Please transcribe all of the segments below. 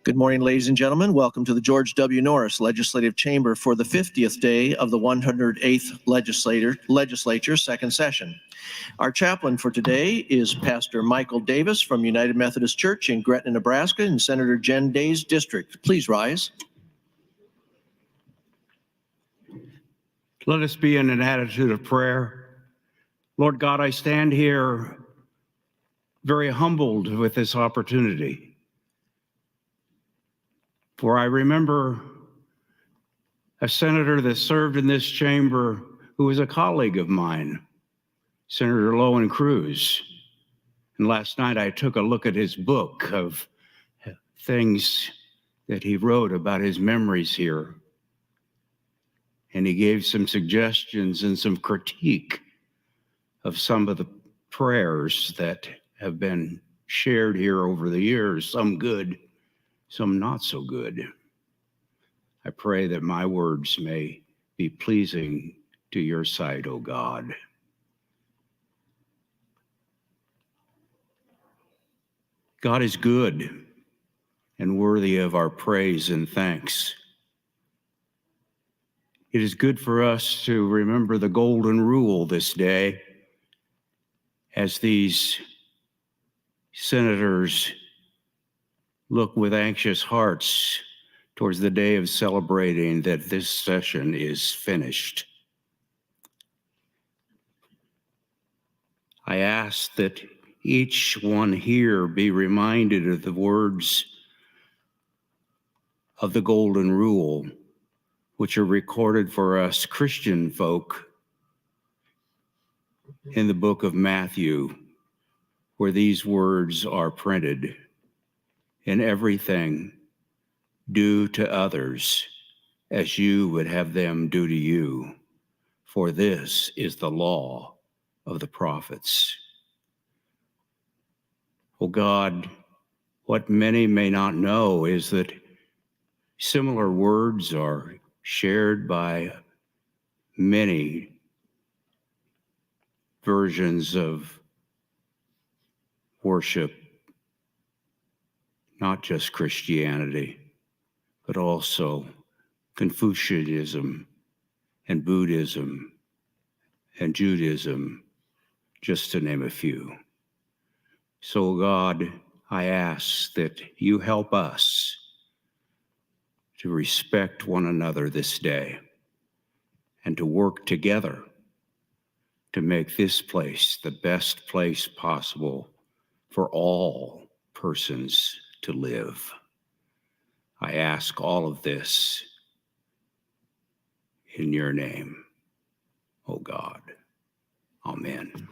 Good morning, ladies and gentlemen. Welcome to the George W. Norris Legislative Chamber for the 50th day of the 108th Legislature, second session. Our chaplain for today is Pastor Michael Davis from United Methodist Church in Gretna, Nebraska, in Senator Jen Day's district. Please rise. Let us be in an attitude of prayer. Lord God, I stand here very humbled with this opportunity. For I remember a senator that served in this chamber who was a colleague of mine, Senator Lowen Cruz. And last night I took a look at his book of things that he wrote about his memories here. And he gave some suggestions and some critique of some of the prayers that have been shared here over the years, some good, some not so good. I pray that my words may be pleasing to your sight, O God. God is good and worthy of our praise and thanks. It is good for us to remember the golden rule this day as these senators look with anxious hearts towards the day of celebrating that this session is finished. I ask that each one here be reminded of the words of the golden rule, which are recorded for us Christian folk in the book of Matthew, where these words are printed. In everything, do to others as you would have them do to you, for this is the law of the prophets. Oh God, what many may not know is that similar words are shared by many versions of worship, not just Christianity, but also Confucianism and Buddhism and Judaism, just to name a few. So God, I ask that you help us to respect one another this day and to work together to make this place the best place possible for all persons to live. I ask all of this in your name, O God. Amen.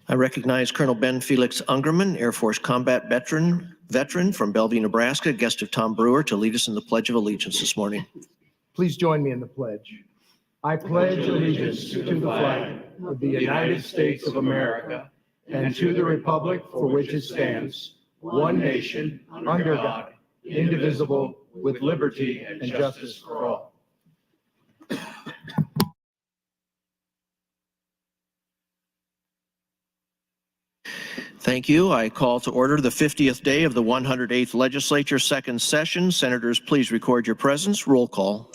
I recognize Colonel Ben Felix Ungerman, Air Force combat veteran from Bellevue, Nebraska, guest of Tom Brewer, to lead us in the Pledge of Allegiance this morning. Please join me in the pledge. I pledge allegiance to the flag of the United States of America and to the republic for which it stands, one nation, under God, indivisible, with liberty and justice for all. Thank you. I call to order the 50th day of the 108th Legislature, second session. Senators, please record your presence. Roll call.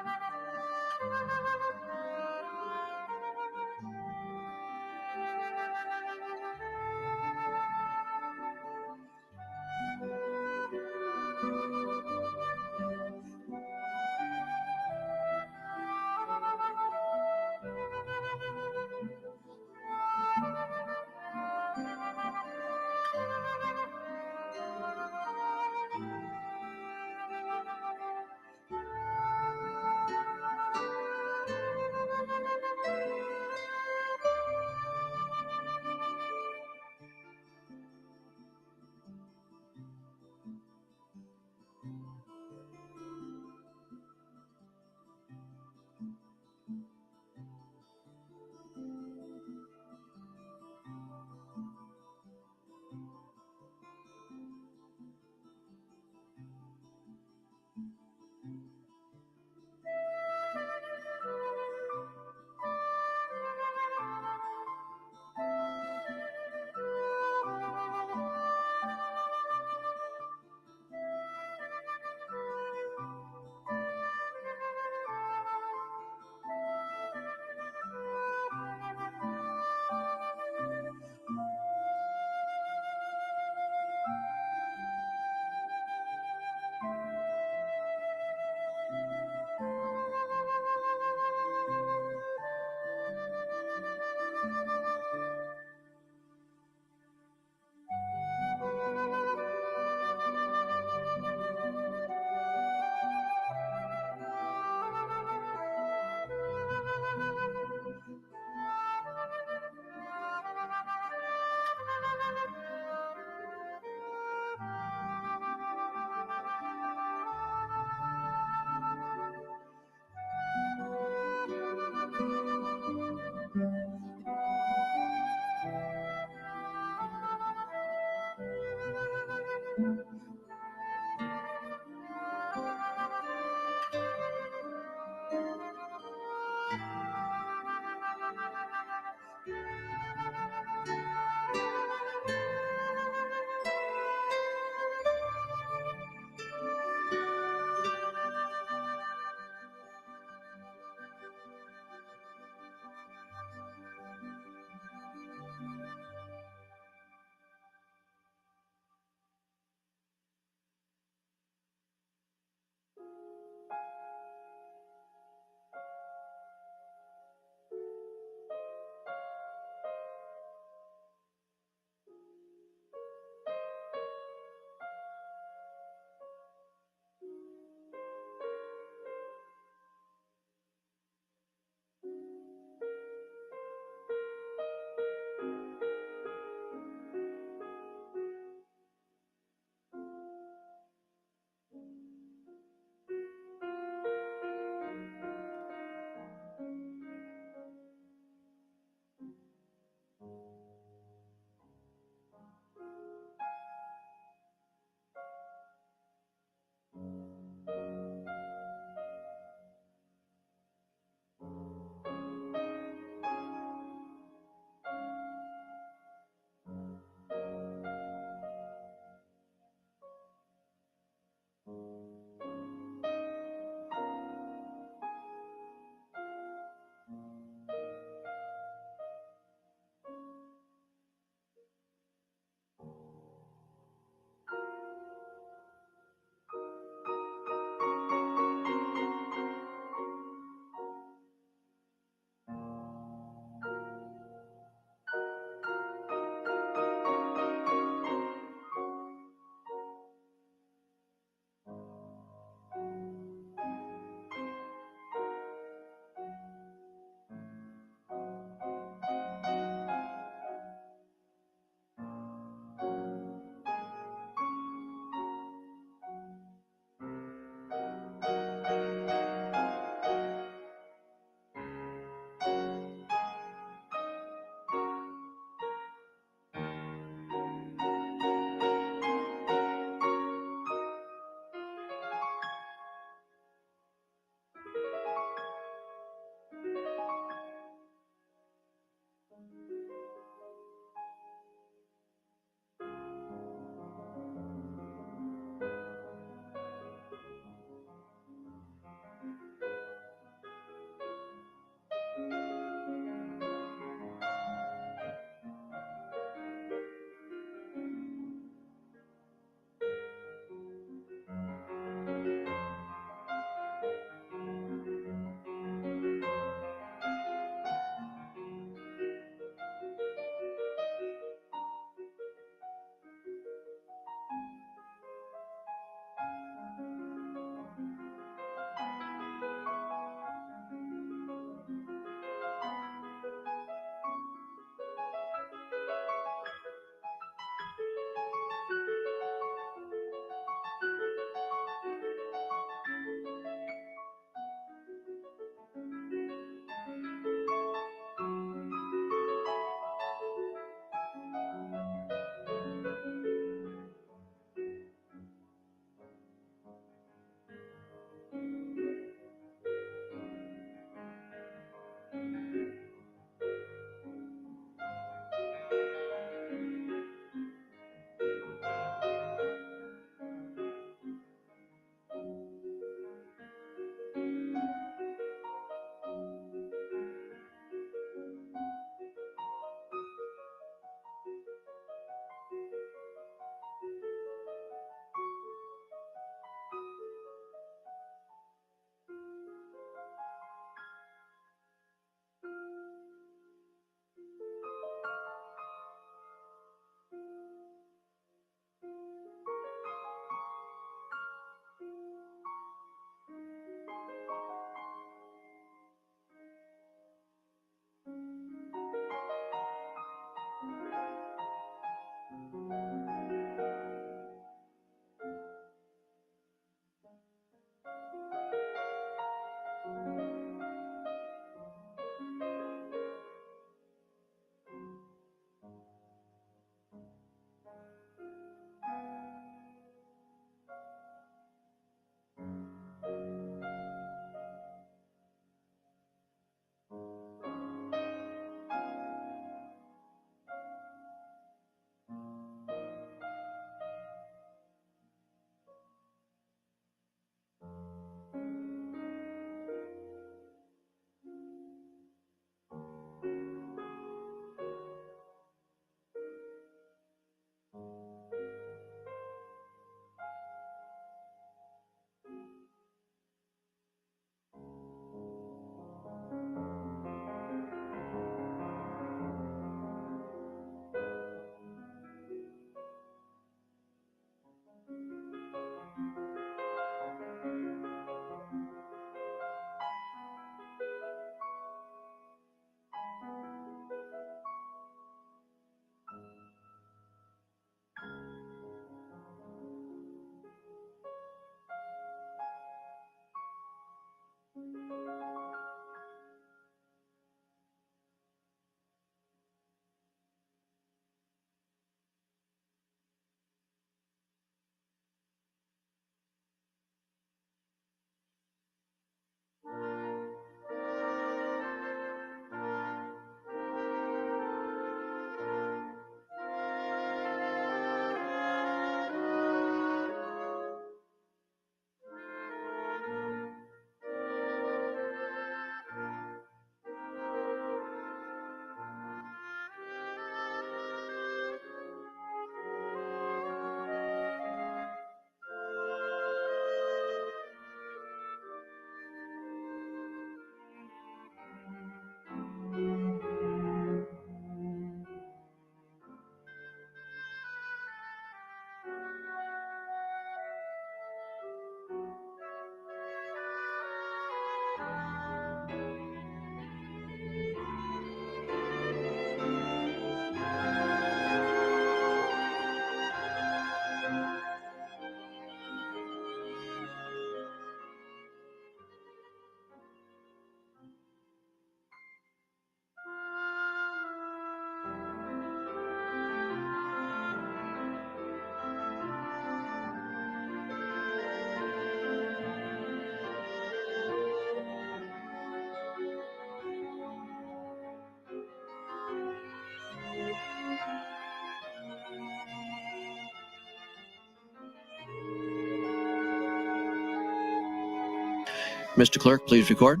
Mr. Clerk, please record.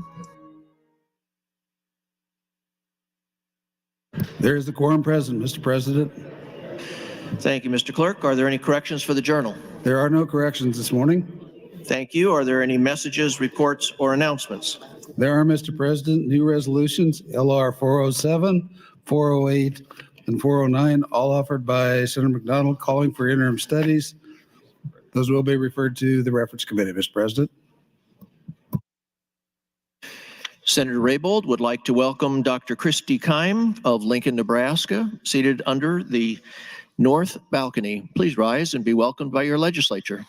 There is the quorum present, Mr. President. Thank you, Mr. Clerk. Are there any corrections for the journal? There are no corrections this morning. Thank you. Are there any messages, reports, or announcements? There are, Mr. President, new resolutions, LR 407, 408, and 409, all offered by Senator McDonald, calling for interim studies. Those will be referred to the reference committee, Mr. President. Senator Raybold would like to welcome Dr. Christy Keim of Lincoln, Nebraska, seated under the north balcony. Please rise and be welcomed by your legislature.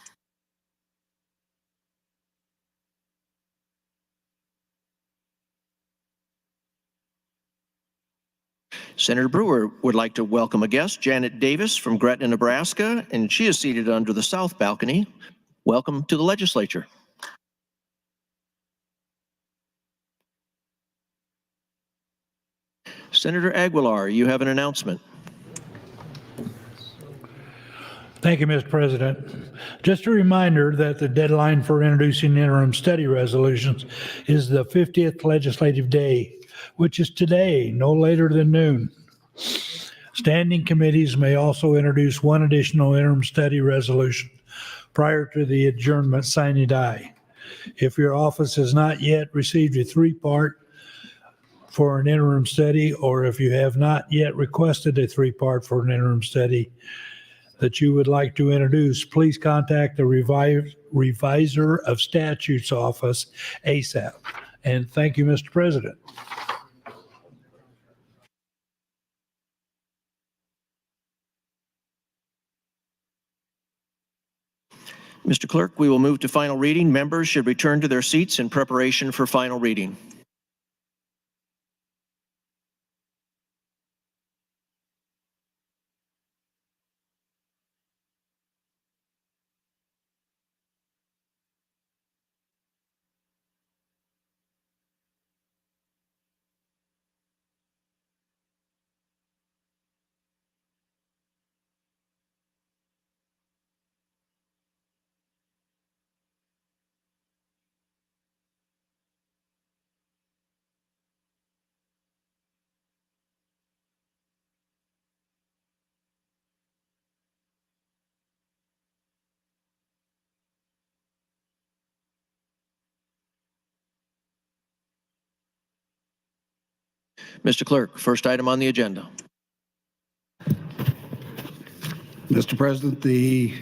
Senator Brewer would like to welcome a guest, Janet Davis from Gretna, Nebraska, and she is seated under the south balcony. Welcome to the legislature. Senator Aguilar, you have an announcement. Thank you, Mr. President. Just a reminder that the deadline for introducing interim study resolutions is the 50th legislative day, which is today, no later than noon. Standing committees may also introduce one additional interim study resolution prior to the adjournment sine die. If your office has not yet received a three-part for an interim study, or if you have not yet requested a three-part for an interim study that you would like to introduce, please contact the Reviser of Statutes office ASAP. And thank you, Mr. President. Mr. Clerk, we will move to final reading. Members should return to their seats in preparation for final reading. Mr. Clerk, first item on the agenda. Mr. President, the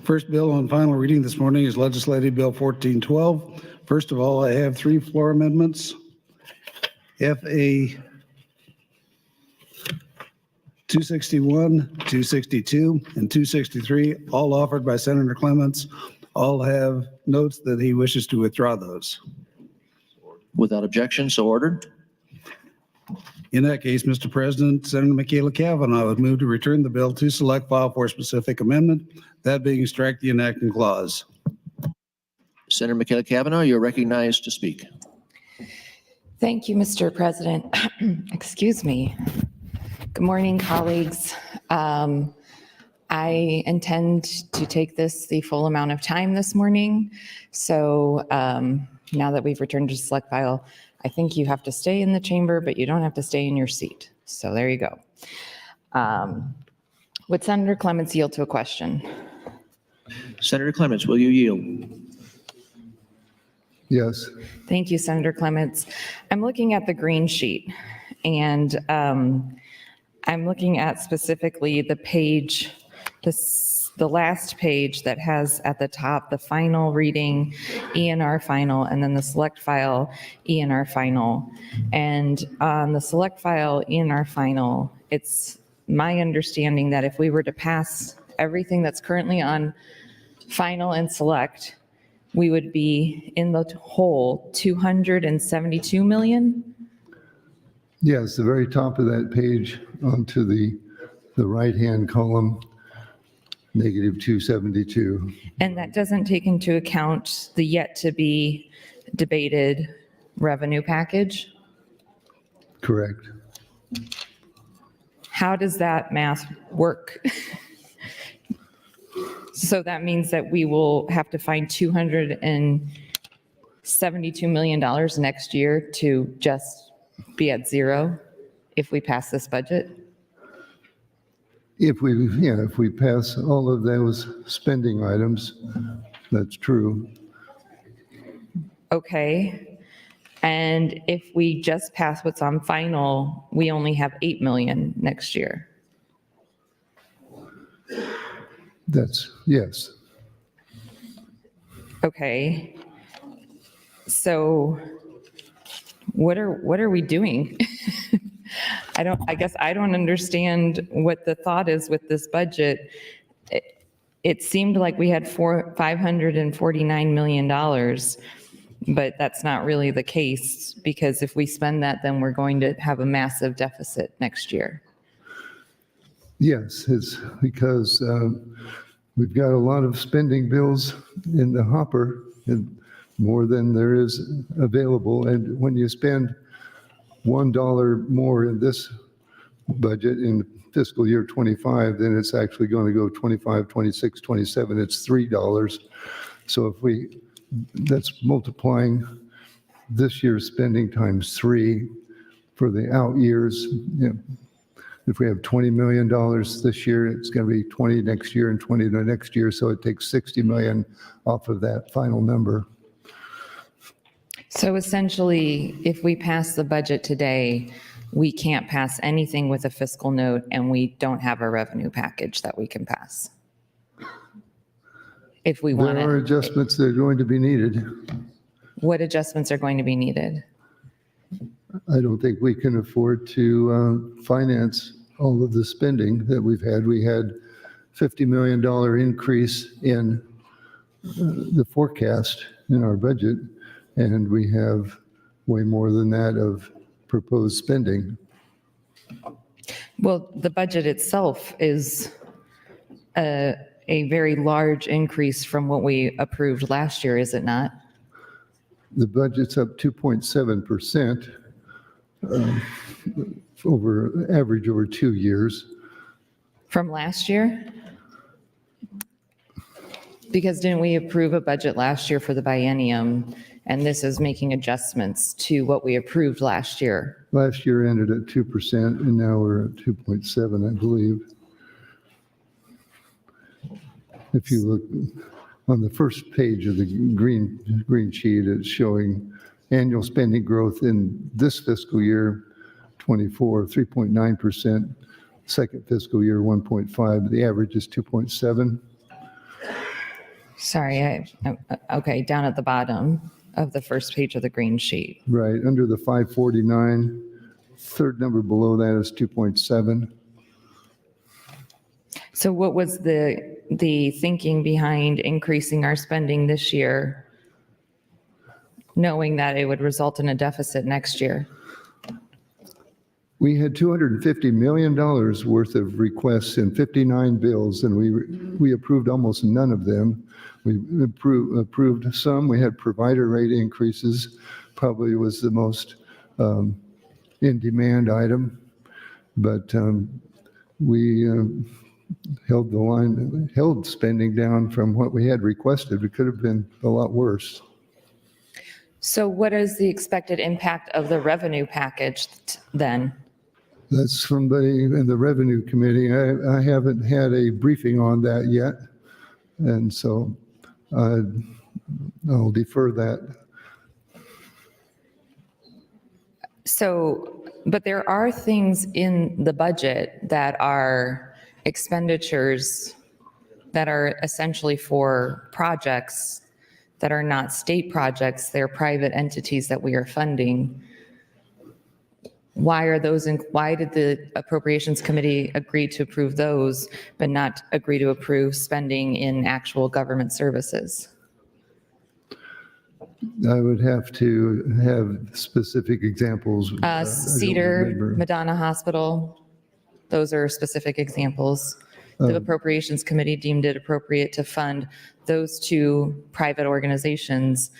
first bill on final reading this morning is Legislative Bill 1412. First of all, I have three floor amendments. FA 261, 262, and 263, all offered by Senator Clements. All have notes that he wishes to withdraw those. Without objection, so ordered. In that case, Mr. President, Senator Michaela Cavanaugh would move to return the bill to select file for specific amendment, that being strike the enacting clause. Senator Michaela Cavanaugh, you're recognized to speak. Thank you, Mr. President. Excuse me. Good morning, colleagues. I intend to take this the full amount of time this morning. So now that we've returned to select file, I think you have to stay in the chamber, but you don't have to stay in your seat. So there you go. Would Senator Clements yield to a question? Senator Clements, will you yield? Yes. Thank you, Senator Clements. I'm looking at the green sheet, and I'm looking at specifically the page, the last page that has at the top the final reading, ENR final, and then the select file, ENR final. And on the select file, ENR final, it's my understanding that if we were to pass everything that's currently on final and select, we would be in the whole 272 million. Yes, the very top of that page onto the right-hand column, negative 272. And that doesn't take into account the yet to be debated revenue package. Correct. How does that math work? So that means that we will have to find $72 million next year to just be at zero if we pass this budget? If we pass all of those spending items, that's true. Okay. And if we just pass what's on final, we only have 8 million next year. Yes. Okay. So what are we doing? I guess I don't understand what the thought is with this budget. It seemed like we had $549 million, but that's not really the case, because if we spend that, then we're going to have a massive deficit next year. Yes, it's because we've got a lot of spending bills in the hopper, and more than there is available. And when you spend $1 more in this budget in fiscal year 25, then it's actually going to go 25, 26, 27. It's $3. So that's multiplying this year's spending times 3 for the out years. If we have $20 million this year, it's going to be 20 next year and 20 the next year. So it takes 60 million off of that final number. So essentially, if we pass the budget today, we can't pass anything with a fiscal note, and we don't have a revenue package that we can pass. If we want There are it. adjustments that are going to be needed. What adjustments are going to be needed? I don't think we can afford to finance all of the spending that we've had. We had $50 million increase in the forecast in our budget, and we have way more than that of proposed spending. Well, the budget itself is a very large increase from what we approved last year, is it not? The budget's up 2.7% average over 2 years. From last year? Because didn't we approve a budget last year for the biennium, and this is making adjustments to what we approved last year? Last year ended at 2%, and now we're at 2.7, I believe. If you look on the first page of the green sheet, it's showing annual spending growth in this fiscal year, 24, 3.9%. Second fiscal year, 1.5. The average is 2.7. Sorry, okay, down at the bottom of the first page of the green sheet. Right, under the 549, third number below that is 2.7. So what was the thinking behind increasing our spending this year, knowing that it would result in a deficit next year? We had $250 million worth of requests in 59 bills, and we approved almost none of them. We approved some. We had provider rate increases, probably was the most in-demand item, but we held the line, held spending down from what we had requested. It could have been a lot worse. So what is the expected impact of the revenue package then? That's somebody in the Revenue Committee. I haven't had a briefing on that yet, and so I'll defer that. So, but there are things in the budget that are expenditures that are essentially for projects that are not state projects. They're private entities that we are funding. Why are those? Why did the Appropriations Committee agree to approve those, but not agree to approve spending in actual government services? I would have to have specific examples. I don't Cedar, remember. Madonna Hospital, those are specific examples. The Appropriations Committee deemed it appropriate to fund those two private organizations,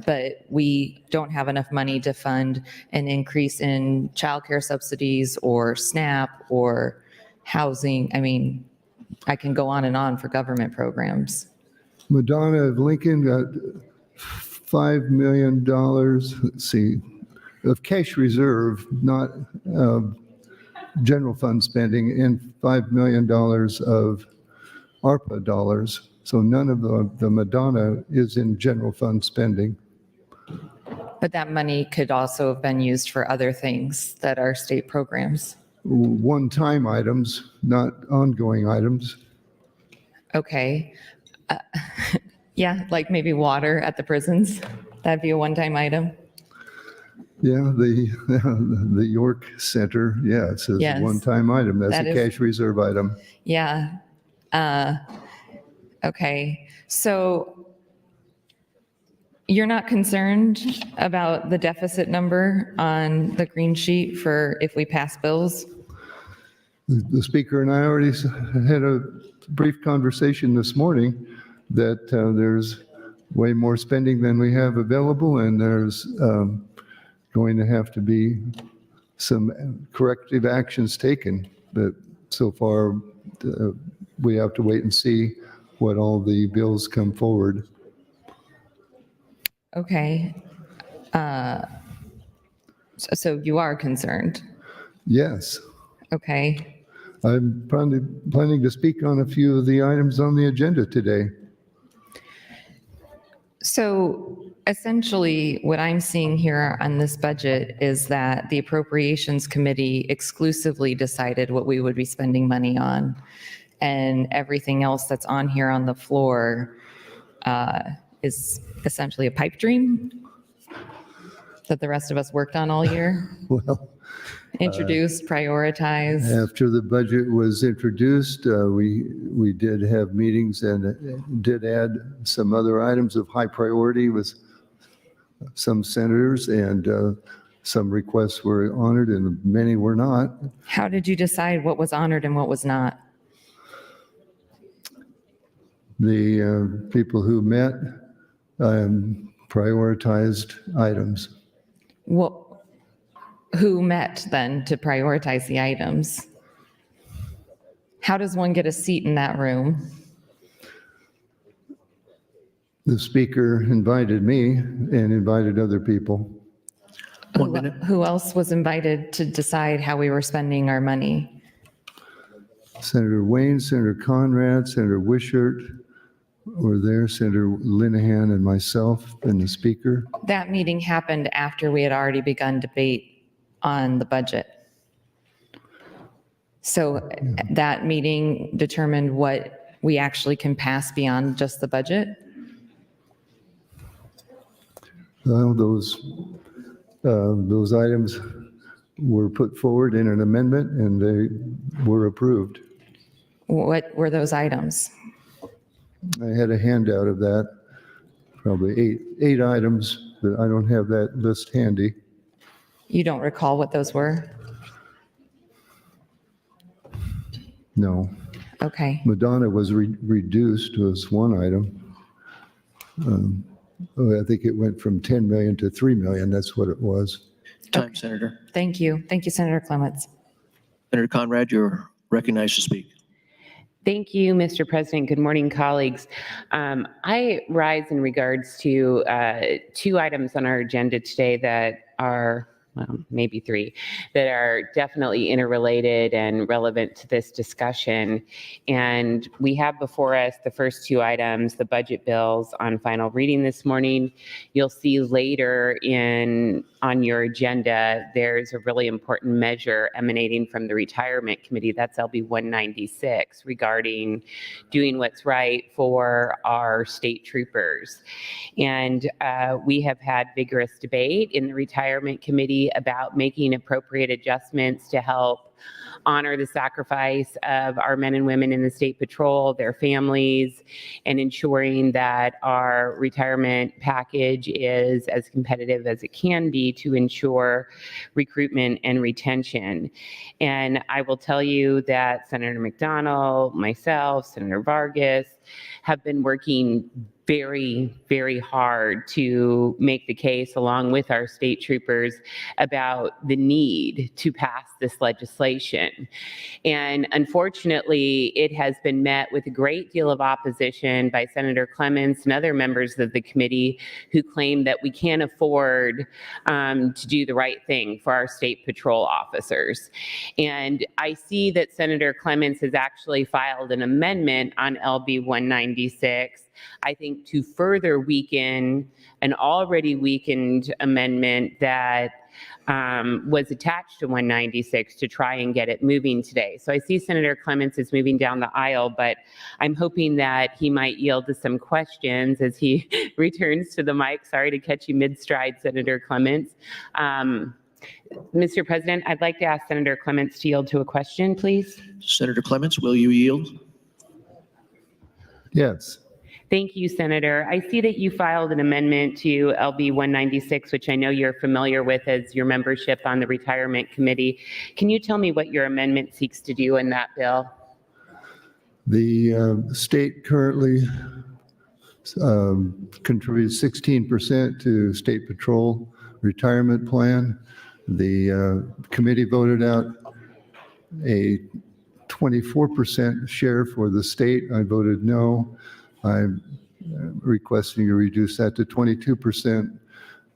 but we don't have enough money to fund an increase in childcare subsidies or SNAP or housing. I mean, I can go on and on for government programs. Madonna of Lincoln got $5 million, let's see, of cash reserve, not general fund spending, and $5 million of ARPA dollars. So none of the Madonna is in general fund spending. But that money could also have been used for other things that are state programs. One-time items, not ongoing items. Okay. Yeah, like maybe water at the prisons. That'd be a one-time item. Yeah, the York Center, yeah, it says Yes. one-time item. That's That a is- cash reserve item. Yeah. Okay. So you're not concerned about the deficit number on the green sheet for if we pass bills? The speaker and I already had a brief conversation this morning that there's way more spending than we have available, and there's going to have to be some corrective actions taken. But so far, we have to wait and see what all the bills come forward. Okay. So you are concerned? Yes, Okay. I'm planning to speak on a few of the items on the agenda today. So essentially, what I'm seeing here on this budget is that the Appropriations Committee exclusively decided what we would be spending money on. And everything else that's on here on the floor is essentially a pipe dream that the rest of us worked on all year, Well, introduced, prioritized. after the budget was introduced, we did have meetings and did add some other items of high priority with some senators, and some requests were honored and many were not. How did you decide what was honored and what was not? The people who met prioritized items. Well, who met then to prioritize the items? How does one get a seat in that room? The speaker invited me and invited other people. 1 minute. Who else was invited to decide how we were spending our money? Senator Wayne, Senator Conrad, Senator Wishart were there, Senator Linehan and myself and the speaker. That meeting happened after we had already begun debate on the budget. So that meeting determined what we actually can pass beyond just the budget? Well, those items were put forward in an amendment and they were approved. What were those items? I had a handout of that, probably eight items, but I don't have that list handy. You don't recall what those were? No. Okay. Madonna was reduced was one item. I think it went from 10 million to 3 million. That's what it was. Time, Senator. Thank you. Thank you, Senator Clements. Senator Conrad, you're recognized to speak. Thank you, Mr. President. Good morning, colleagues. I rise in regards to two items on our agenda today that are, well, maybe three, that are definitely interrelated and relevant to this discussion. And we have before us the first two items, the budget bills on final reading this morning. You'll see later on your agenda, there's a really important measure emanating from the Retirement Committee. That's LB 196 regarding doing what's right for our state troopers. And we have had vigorous debate in the Retirement Committee about making appropriate adjustments to help honor the sacrifice of our men and women in the State Patrol, their families, and ensuring that our retirement package is as competitive as it can be to ensure recruitment and retention. And I will tell you that Senator McDonald, myself, Senator Vargas have been working very, very hard to make the case along with our state troopers about the need to pass this legislation. And unfortunately, it has been met with a great deal of opposition by Senator Clements and other members of the committee who claim that we can't afford to do the right thing for our state patrol officers. And I see that Senator Clements has actually filed an amendment on LB 196, I think, to further weaken an already weakened amendment that was attached to 196 to try and get it moving today. So I see Senator Clements is moving down the aisle, but I'm hoping that he might yield to some questions as he returns to the mic. Sorry to catch you mid-stride, Senator Clements. Mr. President, I'd like to ask Senator Clements to yield to a question, please. Senator Clements, will you yield? Yes. Thank you, Senator. I see that you filed an amendment to LB 196, which I know you're familiar with as your membership on the Retirement Committee. Can you tell me what your amendment seeks to do in that bill? The state currently contributes 16% to state patrol retirement plan. The committee voted out a 24% share for the state. I voted no. I'm requesting to reduce that to 22%.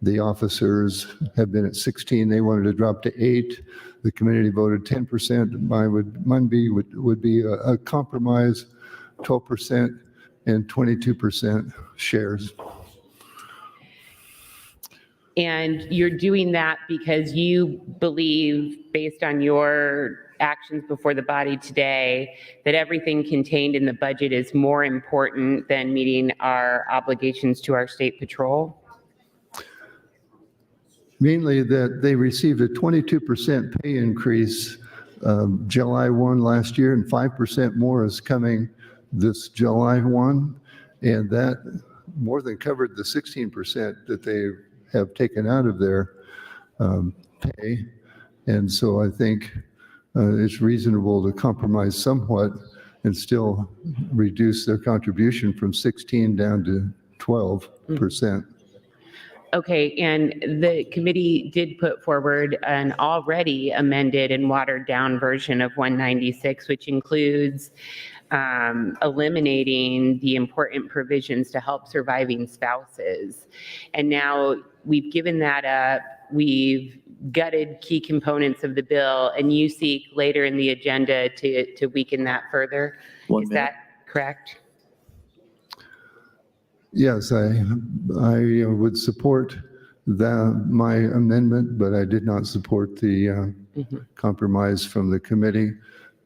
The officers have been at 16. They wanted to drop to 8. The committee voted 10%. Mine would be a compromise, 12% and 22% shares. And you're doing that because you believe, based on your actions before the body today, that everything contained in the budget is more important than meeting our obligations to our state patrol? Mainly that they received a 22% pay increase July 1 last year, and 5% more is coming this July 1. And that more than covered the 16% that they have taken out of their pay. And so I think it's reasonable to compromise somewhat and still reduce their contribution from 16 down to 12%. Okay, and the committee did put forward an already amended and watered down version of 196, which includes eliminating the important provisions to help surviving spouses. And now we've given that up. We've gutted key components of the bill, and you seek later in the agenda to weaken that further. Is that correct? Yes, I would support my amendment, but I did not support the compromise from the committee.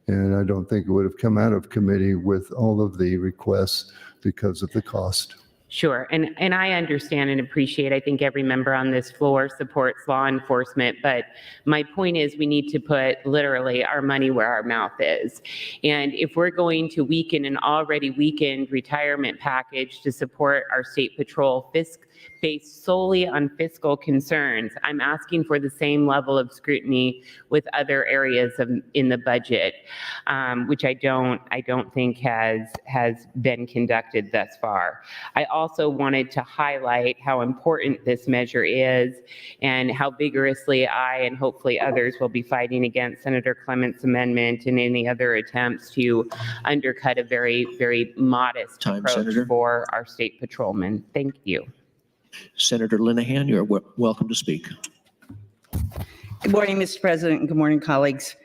And I don't think it would have come out of committee with all of the requests because of the cost. Sure, and I understand and appreciate, I think every member on this floor supports law enforcement, but my point is we need to put literally our money where our mouth is. And if we're going to weaken an already weakened retirement package to support our state patrol based solely on fiscal concerns, I'm asking for the same level of scrutiny with other areas in the budget, which I don't think has been conducted thus far. I also wanted to highlight how important this measure is and how vigorously I and hopefully others will be fighting against Senator Clements' amendment and any other attempts to undercut a very, very modest approach, Senator, for our state patrolmen. Thank you. Senator Linehan, you're welcome to speak. Good morning, Mr. President, and good morning, colleagues.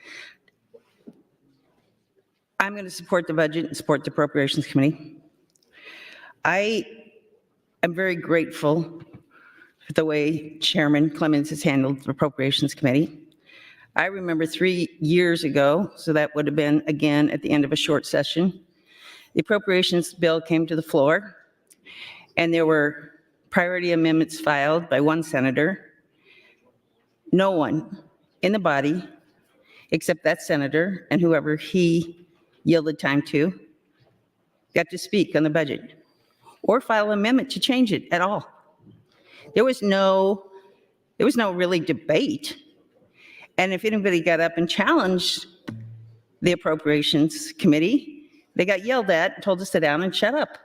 I'm going to support the budget and support the Appropriations Committee. I am very grateful for the way Chairman Clements has handled the Appropriations Committee. I remember 3 years ago, so that would have been again at the end of a short session, the appropriations bill came to the floor, and there were priority amendments filed by one senator. No one in the body, except that senator and whoever he yielded time to, got to speak on the budget or file an amendment to change it at all. There was no really debate. And if anybody got up and challenged the Appropriations Committee, they got yelled at, told to sit down and shut up.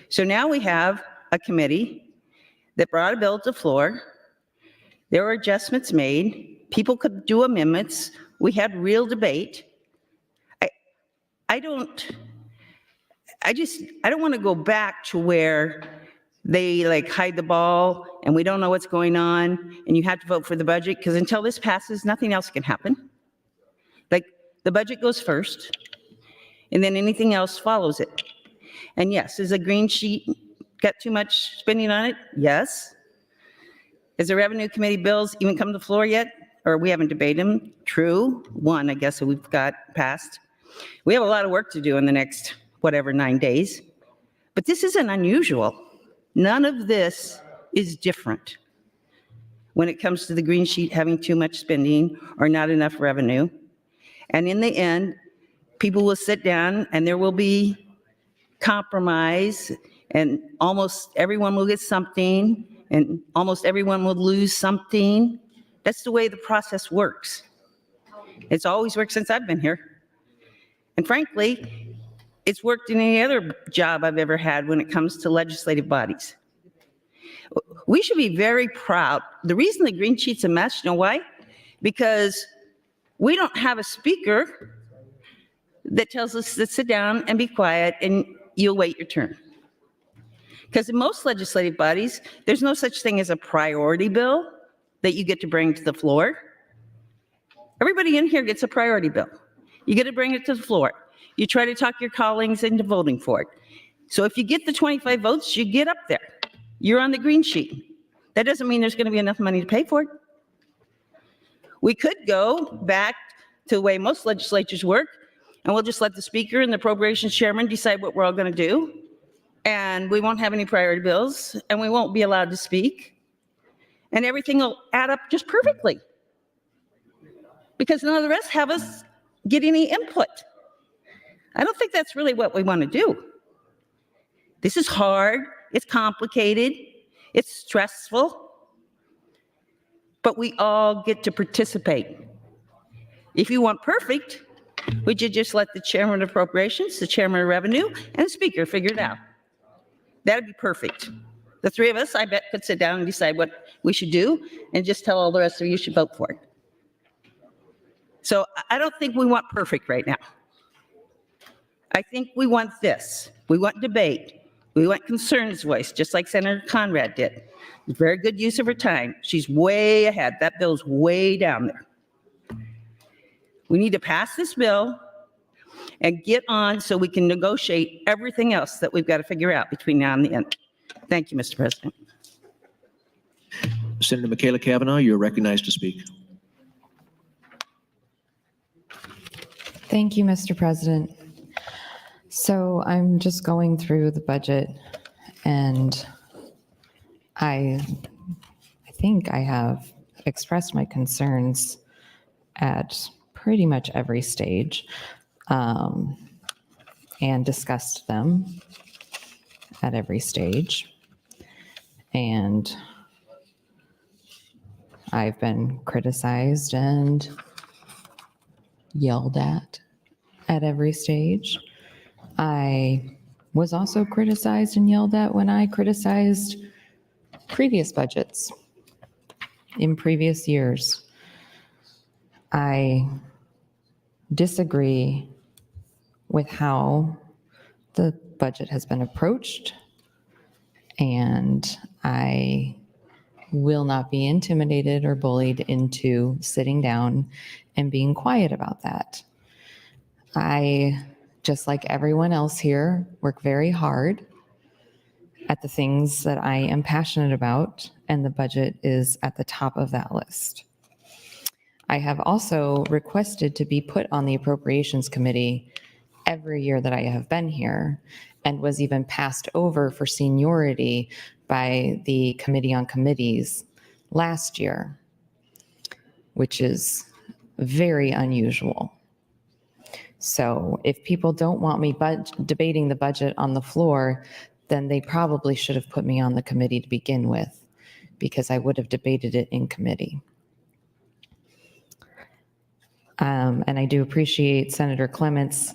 So now we have a committee that brought a bill to the floor. There were adjustments made. People could do amendments. We had real debate. I don't want to go back to where they like hide the ball and we don't know what's going on and you have to vote for the budget, because until this passes, nothing else can happen. Like, the budget goes first and then anything else follows it. And yes, is a green sheet got too much spending on it? Yes. Has the revenue committee bills even come to the floor yet? Or we haven't debated them? True. One, I guess, that we've got passed. We have a lot of work to do in the next, 9 days. But this isn't unusual. None of this is different when it comes to the green sheet having too much spending or not enough revenue. And in the end, people will sit down and there will be compromise, and almost everyone will get something and almost everyone will lose something. That's the way the process works. It's always worked since I've been here. And frankly, it's worked in any other job I've ever had when it comes to legislative bodies. We should be very proud. The reason the green sheet's a mess, you know why? Because we don't have a speaker that tells us to sit down and be quiet and you'll wait your turn. Because in most legislative bodies, there's no such thing as a priority bill that you get to bring to the floor. Everybody in here gets a priority bill. You get to bring it to the floor. You try to talk your colleagues into voting for it. So if you get the 25 votes, you get up there. You're on the green sheet. That doesn't mean there's going to be enough money to pay for it. We could go back to the way most legislatures work, and we'll just let the speaker and the appropriations chairman decide what we're all going to do. And we won't have any priority bills, and we won't be allowed to speak. And everything will add up just perfectly. Because none of the rest have us get any input. I don't think that's really what we want to do. This is hard, it's complicated, it's stressful, but we all get to participate. If you want perfect, would you just let the chairman of appropriations, the chairman of revenue, and the speaker figure it out? That'd be perfect. The three of us, I bet, could sit down and decide what we should do and just tell all the rest of you should vote for it. So I don't think we want perfect right now. I think we want this. We want debate. We want concerns voiced, just like Senator Conrad did. Very good use of her time. She's way ahead. That bill's way down there. We need to pass this bill and get on so we can negotiate everything else that we've got to figure out between now and the end. Thank you, Mr. President. Senator Michaela Cavanaugh, you're recognized to speak. Thank you, Mr. President. So I'm just going through the budget, and I think I have expressed my concerns at pretty much every stage and discussed them at every stage. And I've been criticized and yelled at every stage. I was also criticized and yelled at when I criticized previous budgets in previous years. I disagree with how the budget has been approached, and I will not be intimidated or bullied into sitting down and being quiet about that. I, just like everyone else here, work very hard at the things that I am passionate about, and the budget is at the top of that list. I have also requested to be put on the Appropriations Committee every year that I have been here, and was even passed over for seniority by the Committee on Committees last year, which is very unusual. So if people don't want me debating the budget on the floor, then they probably should have put me on the committee to begin with, because I would have debated it in committee. And I do appreciate Senator Clements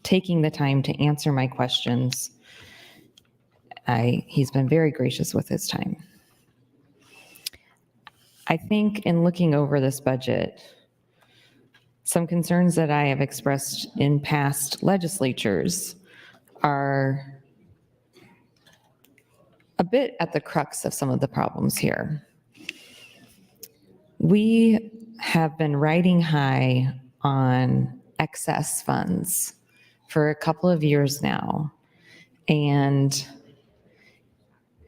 taking the time to answer my questions. He's been very gracious with his time. I think in looking over this budget, some concerns that I have expressed in past legislatures are a bit at the crux of some of the problems here. We have been riding high on excess funds for a couple of years now. And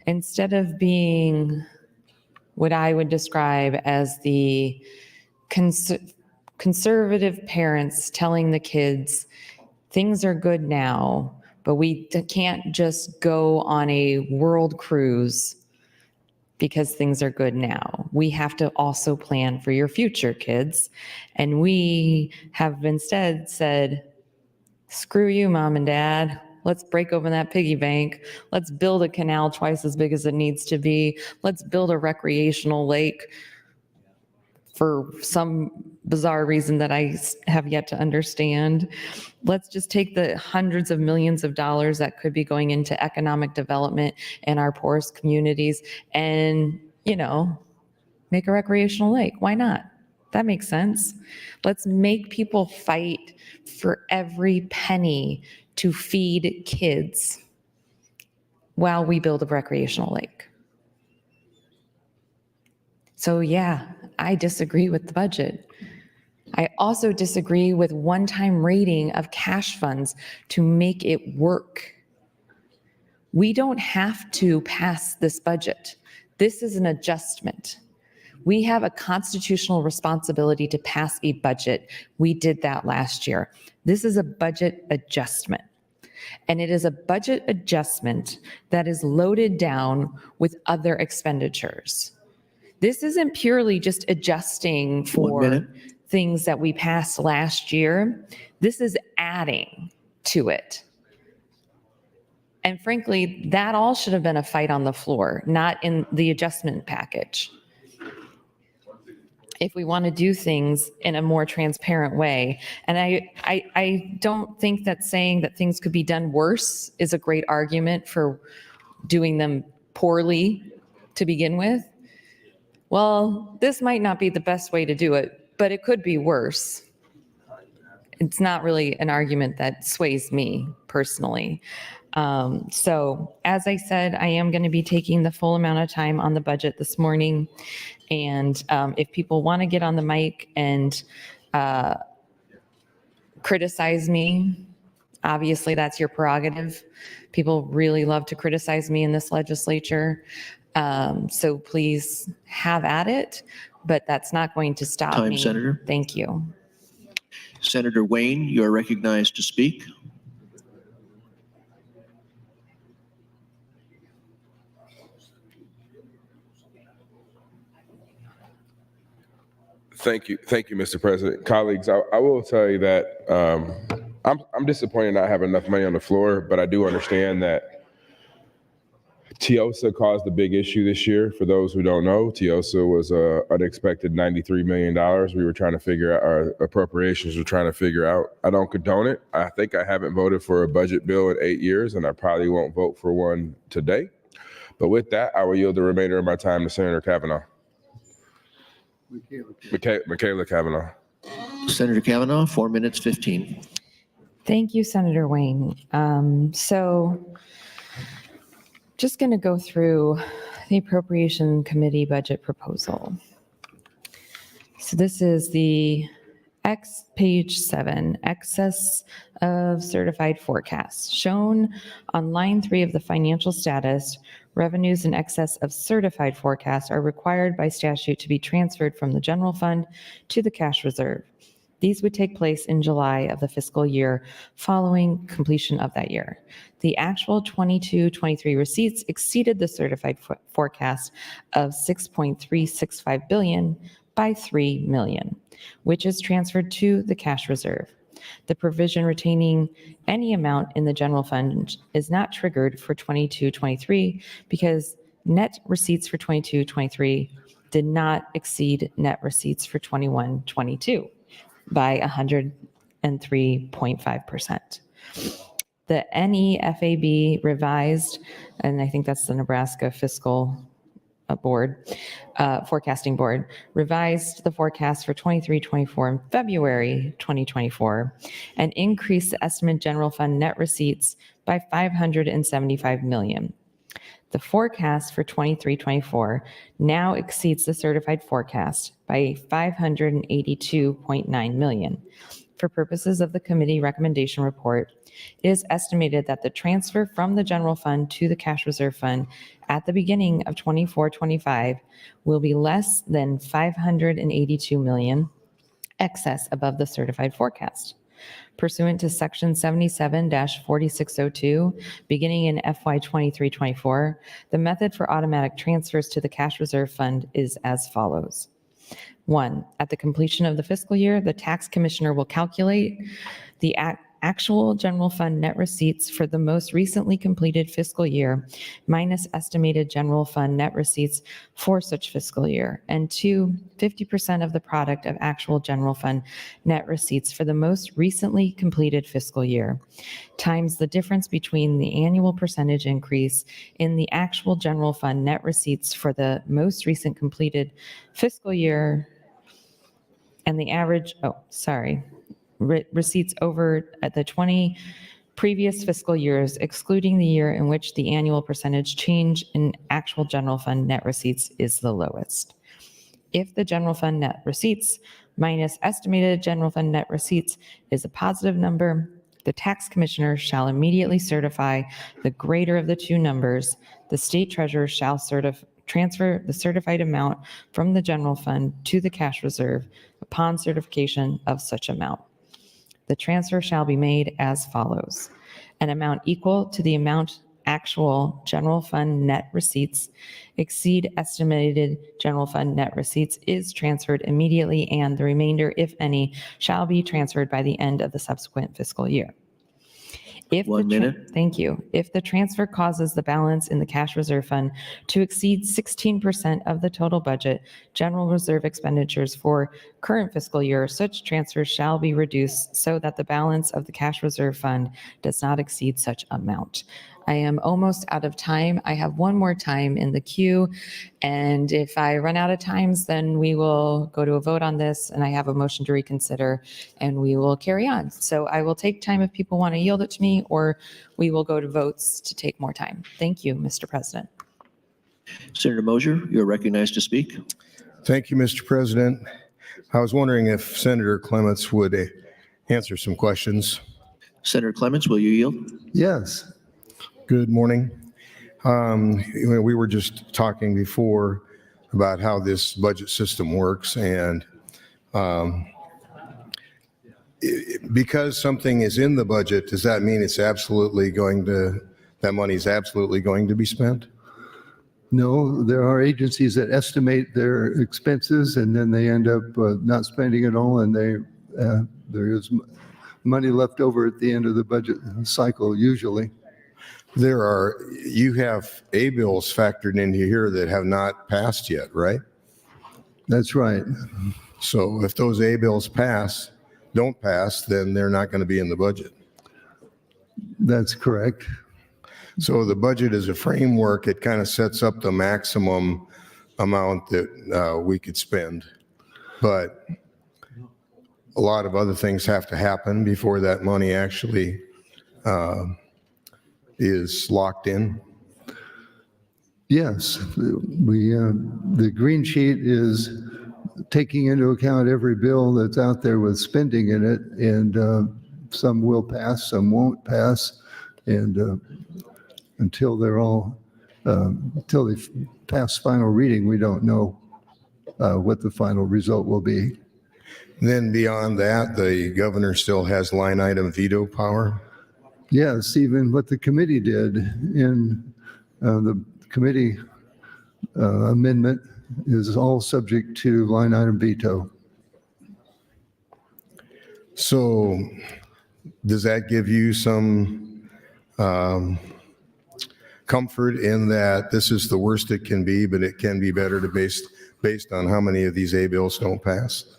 instead of being what I would describe as the conservative parents telling the kids, things are good now, but we can't just go on a world cruise because things are good now. We have to also plan for your future, kids. And we have instead said, screw you, mom and dad. Let's break open that piggy bank. Let's build a canal twice as big as it needs to be. Let's build a recreational lake for some bizarre reason that I have yet to understand. Let's just take the hundreds of millions of dollars that could be going into economic development in our poorest communities and, make a recreational lake. Why not? That makes sense. Let's make people fight for every penny to feed kids while we build a recreational lake. So yeah, I disagree with the budget. I also disagree with one-time rating of cash funds to make it work. We don't have to pass this budget. This is an adjustment. We have a constitutional responsibility to pass a budget. We did that last year. This is a budget adjustment. And it is a budget adjustment that is loaded down with other expenditures. This isn't purely just adjusting for things that we passed last year. This is adding to it. And frankly, that all should have been a fight on the floor, not in the adjustment package. If we want to do things in a more transparent way. And I don't think that saying that things could be done worse is a great argument for doing them poorly to begin with. Well, this might not be the best way to do it, but it could be worse. It's not really an argument that sways me personally. So as I said, I am going to be taking the full amount of time on the budget this morning. And if people want to get on the mic and criticize me, obviously that's your prerogative. People really love to criticize me in this legislature. So please have at it, but that's not going to stop me. Senator. Thank you. Senator Wayne, you are recognized to speak. Thank you, Mr. President. Colleagues, I will tell you that I'm disappointed not having enough money on the floor, but I do understand that TIOSA caused a big issue this year. For those who don't know, TIOSA was an unexpected $93 million. We were trying to figure out, our appropriations were trying to figure out. I don't condone it. I think I haven't voted for a budget bill in 8 years, and I probably won't vote for one today. But with that, I will yield the remainder of my time to Senator Kavanaugh. Michaela Kavanaugh. Senator Kavanaugh, 4 minutes, 15. Thank you, Senator Wayne. So just going to go through the Appropriation Committee budget proposal. So this is the page 7, excess of certified forecasts. Shown on line 3 of the financial status, revenues in excess of certified forecasts are required by statute to be transferred from the general fund to the cash reserve. These would take place in July of the fiscal year following completion of that year. The actual 22-23 receipts exceeded the certified forecast of $6.365 billion by $3 million, which is transferred to the cash reserve. The provision retaining any amount in the general fund is not triggered for 22-23 because net receipts for 22-23 did not exceed net receipts for 21-22 by 103.5%. The NEFAB revised, and I think that's the Nebraska Fiscal Board, Forecasting Board, revised the forecast for 23-24 in February 2024 and increased the estimated general fund net receipts by $575 million. The forecast for 23-24 now exceeds the certified forecast by $582.9 million. For purposes of the committee recommendation report, it is estimated that the transfer from the general fund to the cash reserve fund at the beginning of 24-25 will be less than $582 million excess above the certified forecast. Pursuant to Section 77-4602, beginning in FY 23-24, the method for automatic transfers to the cash reserve fund is as follows. 1, at the completion of the fiscal year, the tax commissioner will calculate the actual general fund net receipts for the most recently completed fiscal year minus estimated general fund net receipts for such fiscal year. And 2, 50% of the product of actual general fund net receipts for the most recently completed fiscal year times the difference between the annual percentage increase in the actual general fund net receipts for the most recent completed fiscal year and the average, receipts over at the 20 previous fiscal years, excluding the year in which the annual percentage change in actual general fund net receipts is the lowest. If the general fund net receipts minus estimated general fund net receipts is a positive number, the tax commissioner shall immediately certify the greater of the two numbers. The state treasurer shall transfer the certified amount from the general fund to the cash reserve upon certification of such amount. The transfer shall be made as follows. An amount equal to the amount actual general fund net receipts exceed estimated general fund net receipts is transferred immediately, and the remainder, if any, shall be transferred by the end of the subsequent fiscal year. If 1 minute. Thank you. If the transfer causes the balance in the cash reserve fund to exceed 16% of the total budget, general reserve expenditures for current fiscal year, such transfers shall be reduced so that the balance of the cash reserve fund does not exceed such amount. I am almost out of time. I have one more time in the queue, and if I run out of times, then we will go to a vote on this, and I have a motion to reconsider, and we will carry on. So I will take time if people want to yield it to me, or we will go to votes to take more time. Thank you, Mr. President. Senator Mosier, you're recognized to speak. Thank you, Mr. President. I was wondering if Senator Clements would answer some questions. Senator Clements, will you yield? Yes. Good morning. We were just talking before about how this budget system works, and because something is in the budget, does that mean it's absolutely that money is absolutely going to be spent? No, there are agencies that estimate their expenses and then they end up not spending it all, and there is money left over at the end of the budget cycle usually. You have A-bills factored into here that have not passed yet, right? That's right. So if those A-bills don't pass, then they're not going to be in the budget. That's correct. So the budget is a framework. It kind of sets up the maximum amount that we could spend. But a lot of other things have to happen before that money actually is locked in. Yes, the green sheet is taking into account every bill that's out there with spending in it, and some will pass, some won't pass, and until they pass final reading, we don't know what the final result will be. Then beyond that, the governor still has line item veto power. Yes, even what the committee did in the committee amendment is all subject to line item veto. So does that give you some comfort in that this is the worst it can be, but it can be better based on how many of these A-bills don't pass?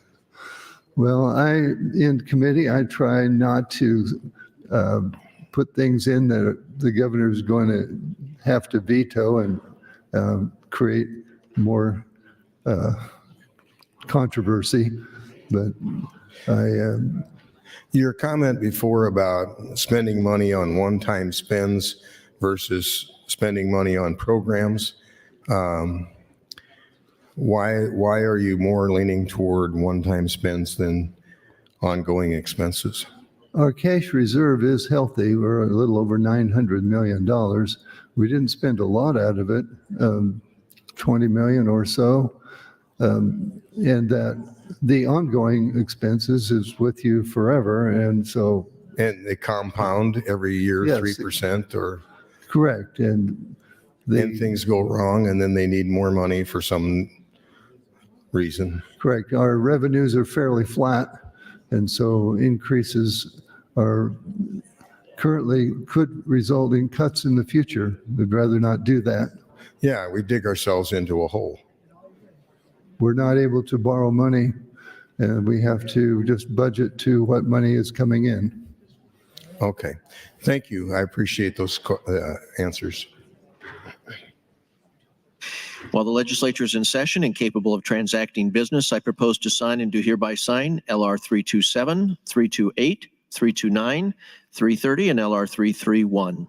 Well, in committee, I try not to put things in that the governor is going to have to veto and create more controversy. But Your comment before about spending money on one-time spends versus spending money on programs, why are you more leaning toward one-time spends than ongoing expenses? our cash reserve is healthy. We're a little over $900 million. We didn't spend a lot out of it, 20 million or so. And that the ongoing expenses is with you forever. And so. And they compound every year, Yes. 3% or. Correct. And Then things go wrong and then they need more money for some reason. correct. Our revenues are fairly flat. And so increases are currently could result in cuts in the future. We'd rather not do that. Yeah, we dig ourselves into a hole. We're not able to borrow money, and we have to just budget to what money is coming in. Okay, thank you. I appreciate those answers. While the legislature is in session and capable of transacting business, I propose to sign and do hereby sign LR 327, 328, 329, 330, and LR 331.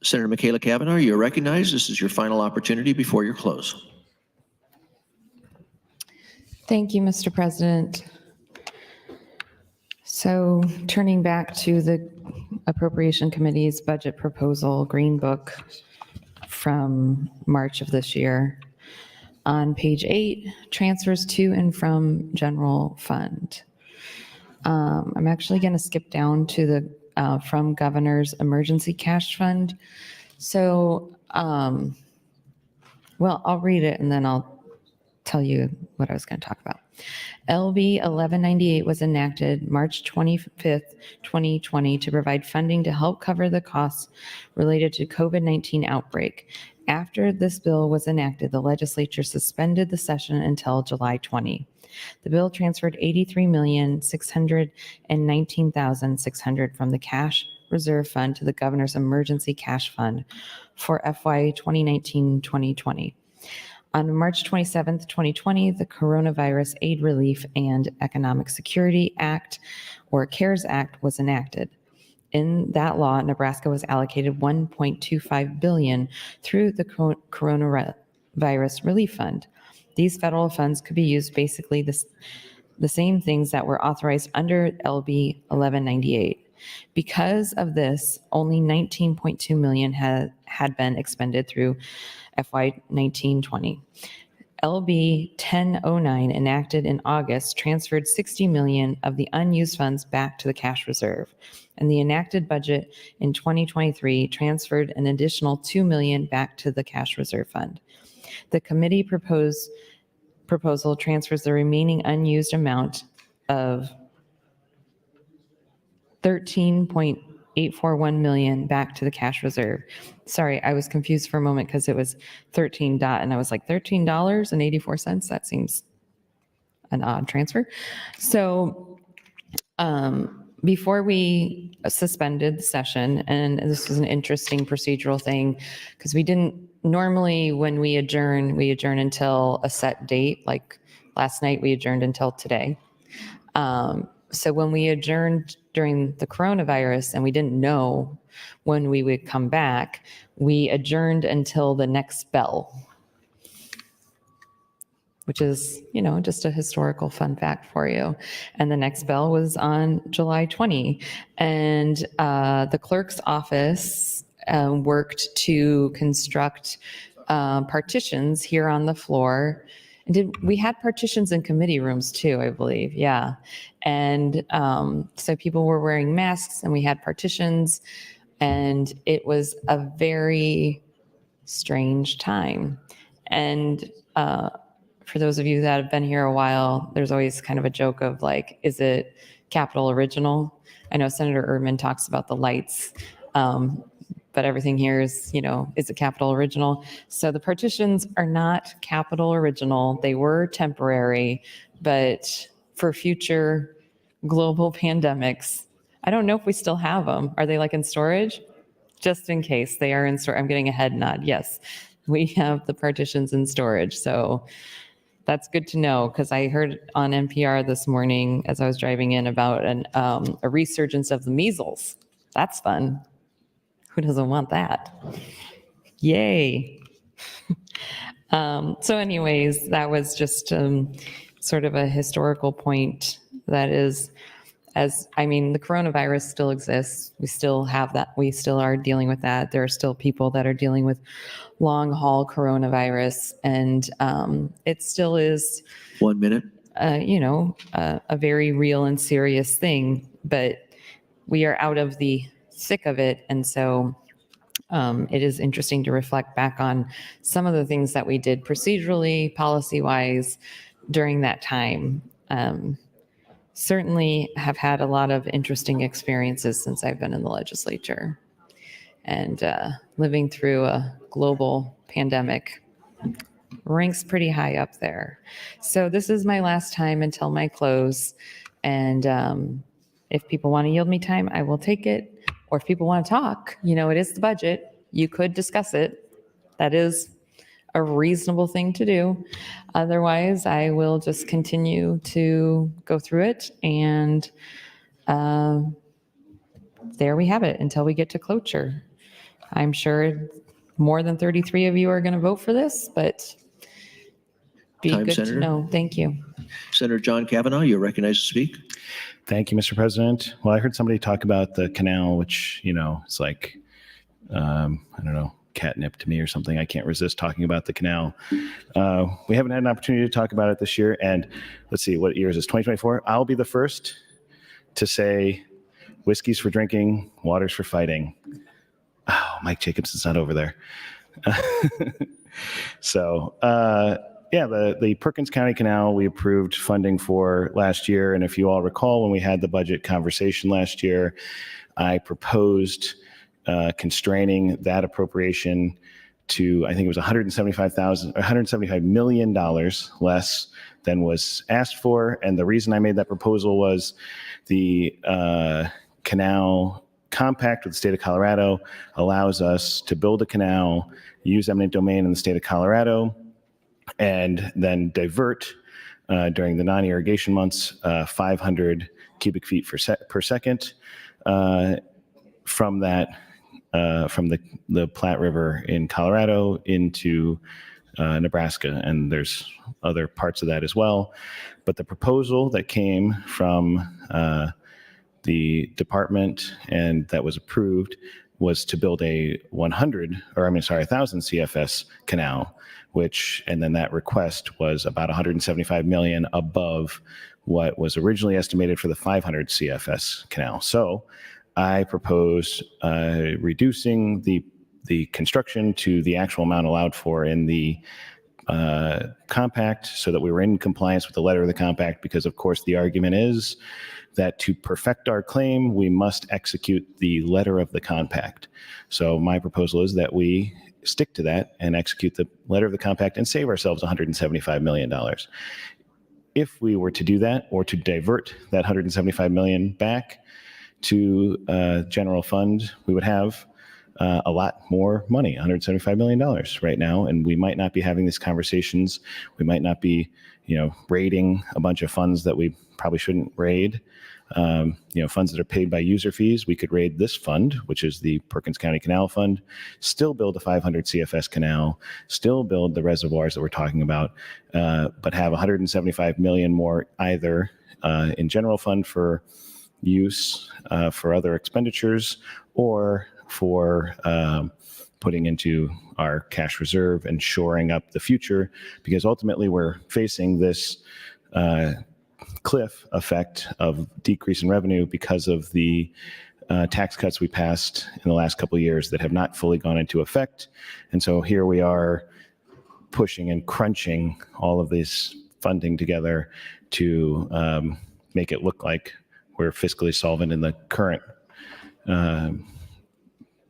Senator Michaela Cavanaugh, you're recognized. This is your final opportunity before your close. Thank you, Mr. President. So turning back to the Appropriation Committee's budget proposal, Green Book from March of this year. On page 8, transfers to and from general fund. I'm actually going to skip down to the from Governor's Emergency Cash Fund. So, well, I'll read it and then I'll tell you what I was going to talk about. LB 1198 was enacted March 25th, 2020 to provide funding to help cover the costs related to COVID-19 outbreak. After this bill was enacted, the legislature suspended the session until July 20. The bill transferred $83,619,600 from the cash reserve fund to the governor's emergency cash fund for FY 2019-2020. On March 27, 2020, the Coronavirus Aid, Relief, and Economic Security Act, or CARES Act, was enacted. In that law, Nebraska was allocated $1.25 billion through the Coronavirus Relief Fund. These federal funds could be used basically the same things that were authorized under LB 1198. Because of this, only $19.2 million had been expended through FY 19-20. LB 1009, enacted in August, transferred $60 million of the unused funds back to the cash reserve. And the enacted budget in 2023 transferred an additional $2 million back to the cash reserve fund. The committee proposal transfers the remaining unused amount of $13.841 million back to the cash reserve. Sorry, I was confused for a moment because it was 13 dot, and I was like, $13.84? That seems an odd transfer. So before we suspended the session, and this was an interesting procedural thing, because we didn't, normally when we adjourn until a set date, like last night we adjourned until today. So when we adjourned during the coronavirus and we didn't know when we would come back, we adjourned until the next bell, which is, just a historical fun fact for you. And the next bell was on July 20. And the clerk's office worked to construct partitions here on the floor. And we had partitions in committee rooms too, I believe. Yeah. And so people were wearing masks and we had partitions, and it was a very strange time. And for those of you that have been here a while, there's always kind of a joke of like, is it Capitol Original? I know Senator Erdman talks about the lights, but everything here is, is it Capitol Original? So the partitions are not Capitol Original. They were temporary, but for future global pandemics, I don't know if we still have them. Are they like in storage? Just in case they are in storage. I'm getting a head nod. Yes, we have the partitions in storage. So that's good to know, because I heard on NPR this morning as I was driving in about a resurgence of the measles. That's fun. Who doesn't want that? Yay. So anyways, that was just sort of a historical point that is, the coronavirus still exists. We still have that. We still are dealing with that. There are still people that are dealing with long haul coronavirus, and it still is 1 minute. A very real and serious thing, but we are out of the thick of it. And so it is interesting to reflect back on some of the things that we did procedurally, policy-wise during that time. Certainly have had a lot of interesting experiences since I've been in the legislature, and living through a global pandemic ranks pretty high up there. So this is my last time until my close. And if people want to yield me time, I will take it. Or if people want to talk, it is the budget. You could discuss it. That is a reasonable thing to do. Otherwise, I will just continue to go through it. And there we have it until we get to cloture. I'm sure more than 33 of you are going to vote for this, but be Time, good Senator. to know. Thank you. Senator John Kavanaugh, you're recognized to speak. Thank you, Mr. President. Well, I heard somebody talk about the canal, which, it's like, I don't know, catnip to me or something. I can't resist talking about the canal. We haven't had an opportunity to talk about it this year. And let's see, what year is this? 2024? I'll be the first to say whiskey's for drinking, water's for fighting. Oh, Mike Jacobson's not over there. So, the Perkins County Canal, we approved funding for last year. And if you all recall, when we had the budget conversation last year, I proposed constraining that appropriation to, I think it was $175 million less than was asked for. And the reason I made that proposal was the canal compact with the state of Colorado allows us to build a canal, use eminent domain in the state of Colorado, and then divert during the non-irrigation months 500 cubic feet per second from that from the Platte River in Colorado into Nebraska, and there's other parts of that as well. But the proposal that came from the department and that was approved was to build a 1,000 CFS canal, and then that request was about $175 million above what was originally estimated for the 500 CFS canal. So I propose reducing the construction to the actual amount allowed for in the compact so that we were in compliance with the letter of the compact, because of course the argument is that to perfect our claim, we must execute the letter of the compact. So my proposal is that we stick to that and execute the letter of the compact and save ourselves $175 million. If we were to do that, or to divert that $175 million back to general fund, we would have a lot more money, $175 million right now, and we might not be having these conversations. We might not be, raiding a bunch of funds that we probably shouldn't raid. Funds that are paid by user fees. We could raid this fund, which is the Perkins County Canal Fund, still build a 500 CFS canal, still build the reservoirs that we're talking about, but have $175 million more either in general fund for use for other expenditures, or for putting into our cash reserve and shoring up the future, because ultimately we're facing this cliff effect of decrease in revenue because of the tax cuts we passed in the last couple of years that have not fully gone into effect. And so here we are pushing and crunching all of this funding together to make it look like we're fiscally solvent in the current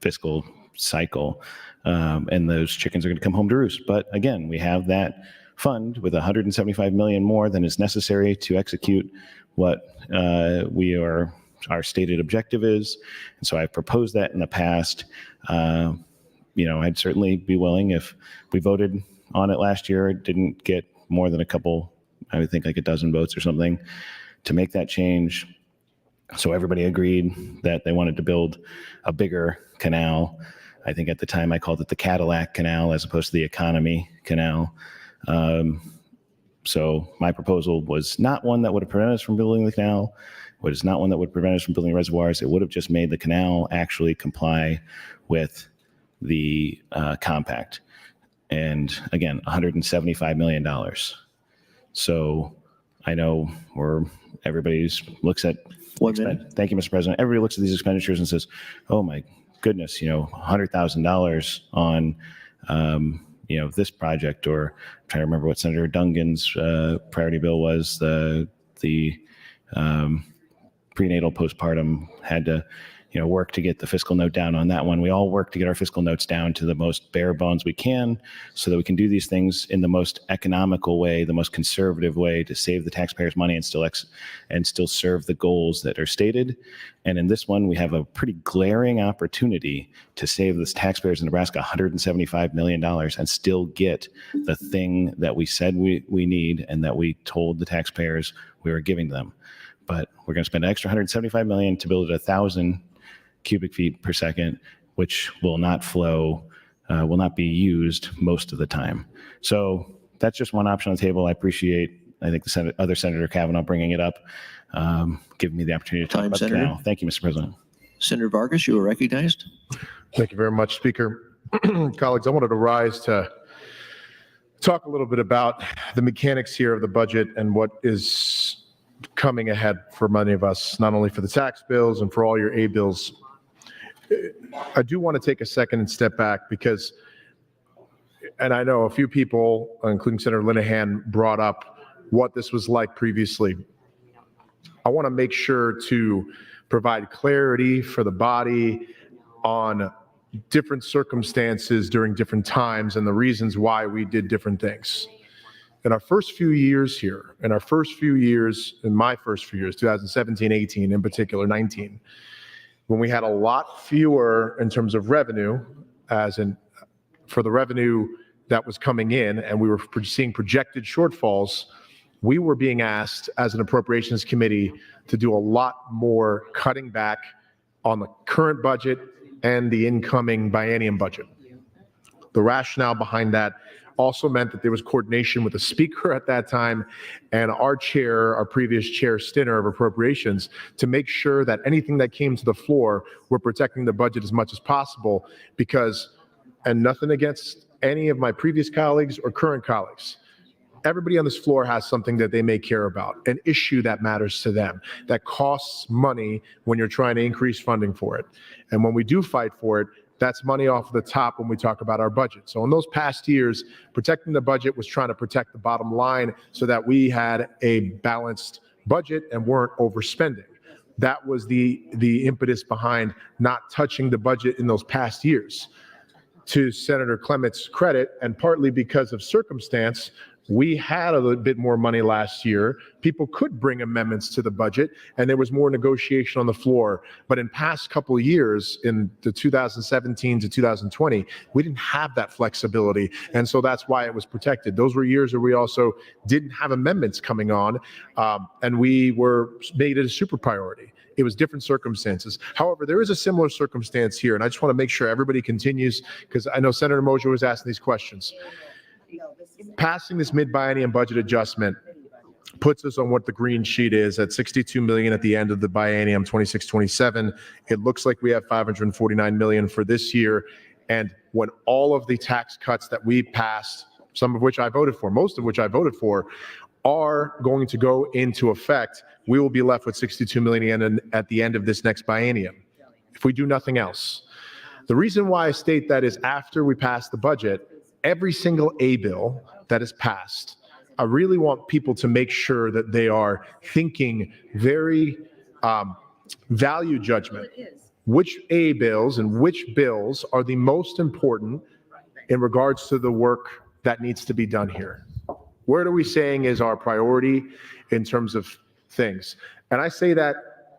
fiscal cycle. And those chickens are going to come home to roost. But again, we have that fund with $175 million more than is necessary to execute what we are our stated objective is. And so I've proposed that in the past. I'd certainly be willing, if we voted on it last year, it didn't get more than a couple, I would think like a dozen votes or something, to make that change. So everybody agreed that they wanted to build a bigger canal. I think at the time I called it the Cadillac Canal as opposed to the Economy Canal. So my proposal was not one that would have prevented us from building the canal. It was not one that would prevent us from building reservoirs. It would have just made the canal actually comply with the compact. And again, $175 million. So I know everybody looks at, thank you, Mr. President. Everybody looks at these expenditures and says, oh my goodness, $100,000 on, this project, or I'm trying to remember what Senator Dungan's priority bill was. The prenatal postpartum had to, work to get the fiscal note down on that one. We all work to get our fiscal notes down to the most bare bones we can so that we can do these things in the most economical way, the most conservative way to save the taxpayers' money and still serve the goals that are stated. And in this one, we have a pretty glaring opportunity to save the taxpayers in Nebraska $175 million and still get the thing that we said we need and that we told the taxpayers we were giving them. But we're going to spend an extra $175 million to build it 1,000 cubic feet per second, which will not be used most of the time. So that's just one option on the table. I think the other Senator Kavanaugh bringing it up, giving me the opportunity to talk about it now. Thank you, Mr. President. Senator Vargas, you are recognized. Thank you very much, Speaker. Colleagues, I wanted to rise to talk a little bit about the mechanics here of the budget and what is coming ahead for many of us, not only for the tax bills and for all your A bills. I do want to take a second and step back because, and I know a few people, including Senator Linehan, brought up what this was like previously. I want to make sure to provide clarity for the body on different circumstances during different times and the reasons why we did different things. In our first few years here, in my first few years, 2017, 18, in particular, 19, when we had a lot fewer in terms of revenue, for the revenue that was coming in, and we were seeing projected shortfalls, we were being asked as an appropriations committee to do a lot more cutting back on the current budget and the incoming biennium budget. The rationale behind that also meant that there was coordination with the speaker at that time and our previous chair, Stinner of Appropriations, to make sure that anything that came to the floor, we're protecting the budget as much as possible because, and nothing against any of my previous colleagues or current colleagues, everybody on this floor has something that they may care about, an issue that matters to them, that costs money when you're trying to increase funding for it. And when we do fight for it, that's money off the top when we talk about our budget. So in those past years, protecting the budget was trying to protect the bottom line so that we had a balanced budget and weren't overspending. That was the impetus behind not touching the budget in those past years. To Senator Clement's credit, and partly because of circumstance, we had a little bit more money last year. People could bring amendments to the budget, and there was more negotiation on the floor. But in past couple of years, in the 2017 to 2020, we didn't have that flexibility, and so that's why it was protected. Those were years where we also didn't have amendments coming on, and we made it a super priority. It was different circumstances. However, there is a similar circumstance here, and I just want to make sure everybody continues, because I know Senator Moser was asking these questions. Passing this mid-biennium budget adjustment puts us on what the green sheet is at $62 million at the end of the biennium 26-27. It looks like we have $549 million for this year. And when all of the tax cuts that we passed, some of which I voted for, most of which I voted for, are going to go into effect, we will be left with $62 million at the end of this next biennium, if we do nothing else. The reason why I state that is after we pass the budget, every single A bill that is passed, I really want people to make sure that they are thinking very value judgment. Which A bills and which bills are the most important in regards to the work that needs to be done here? What are we saying is our priority in terms of things? And I say that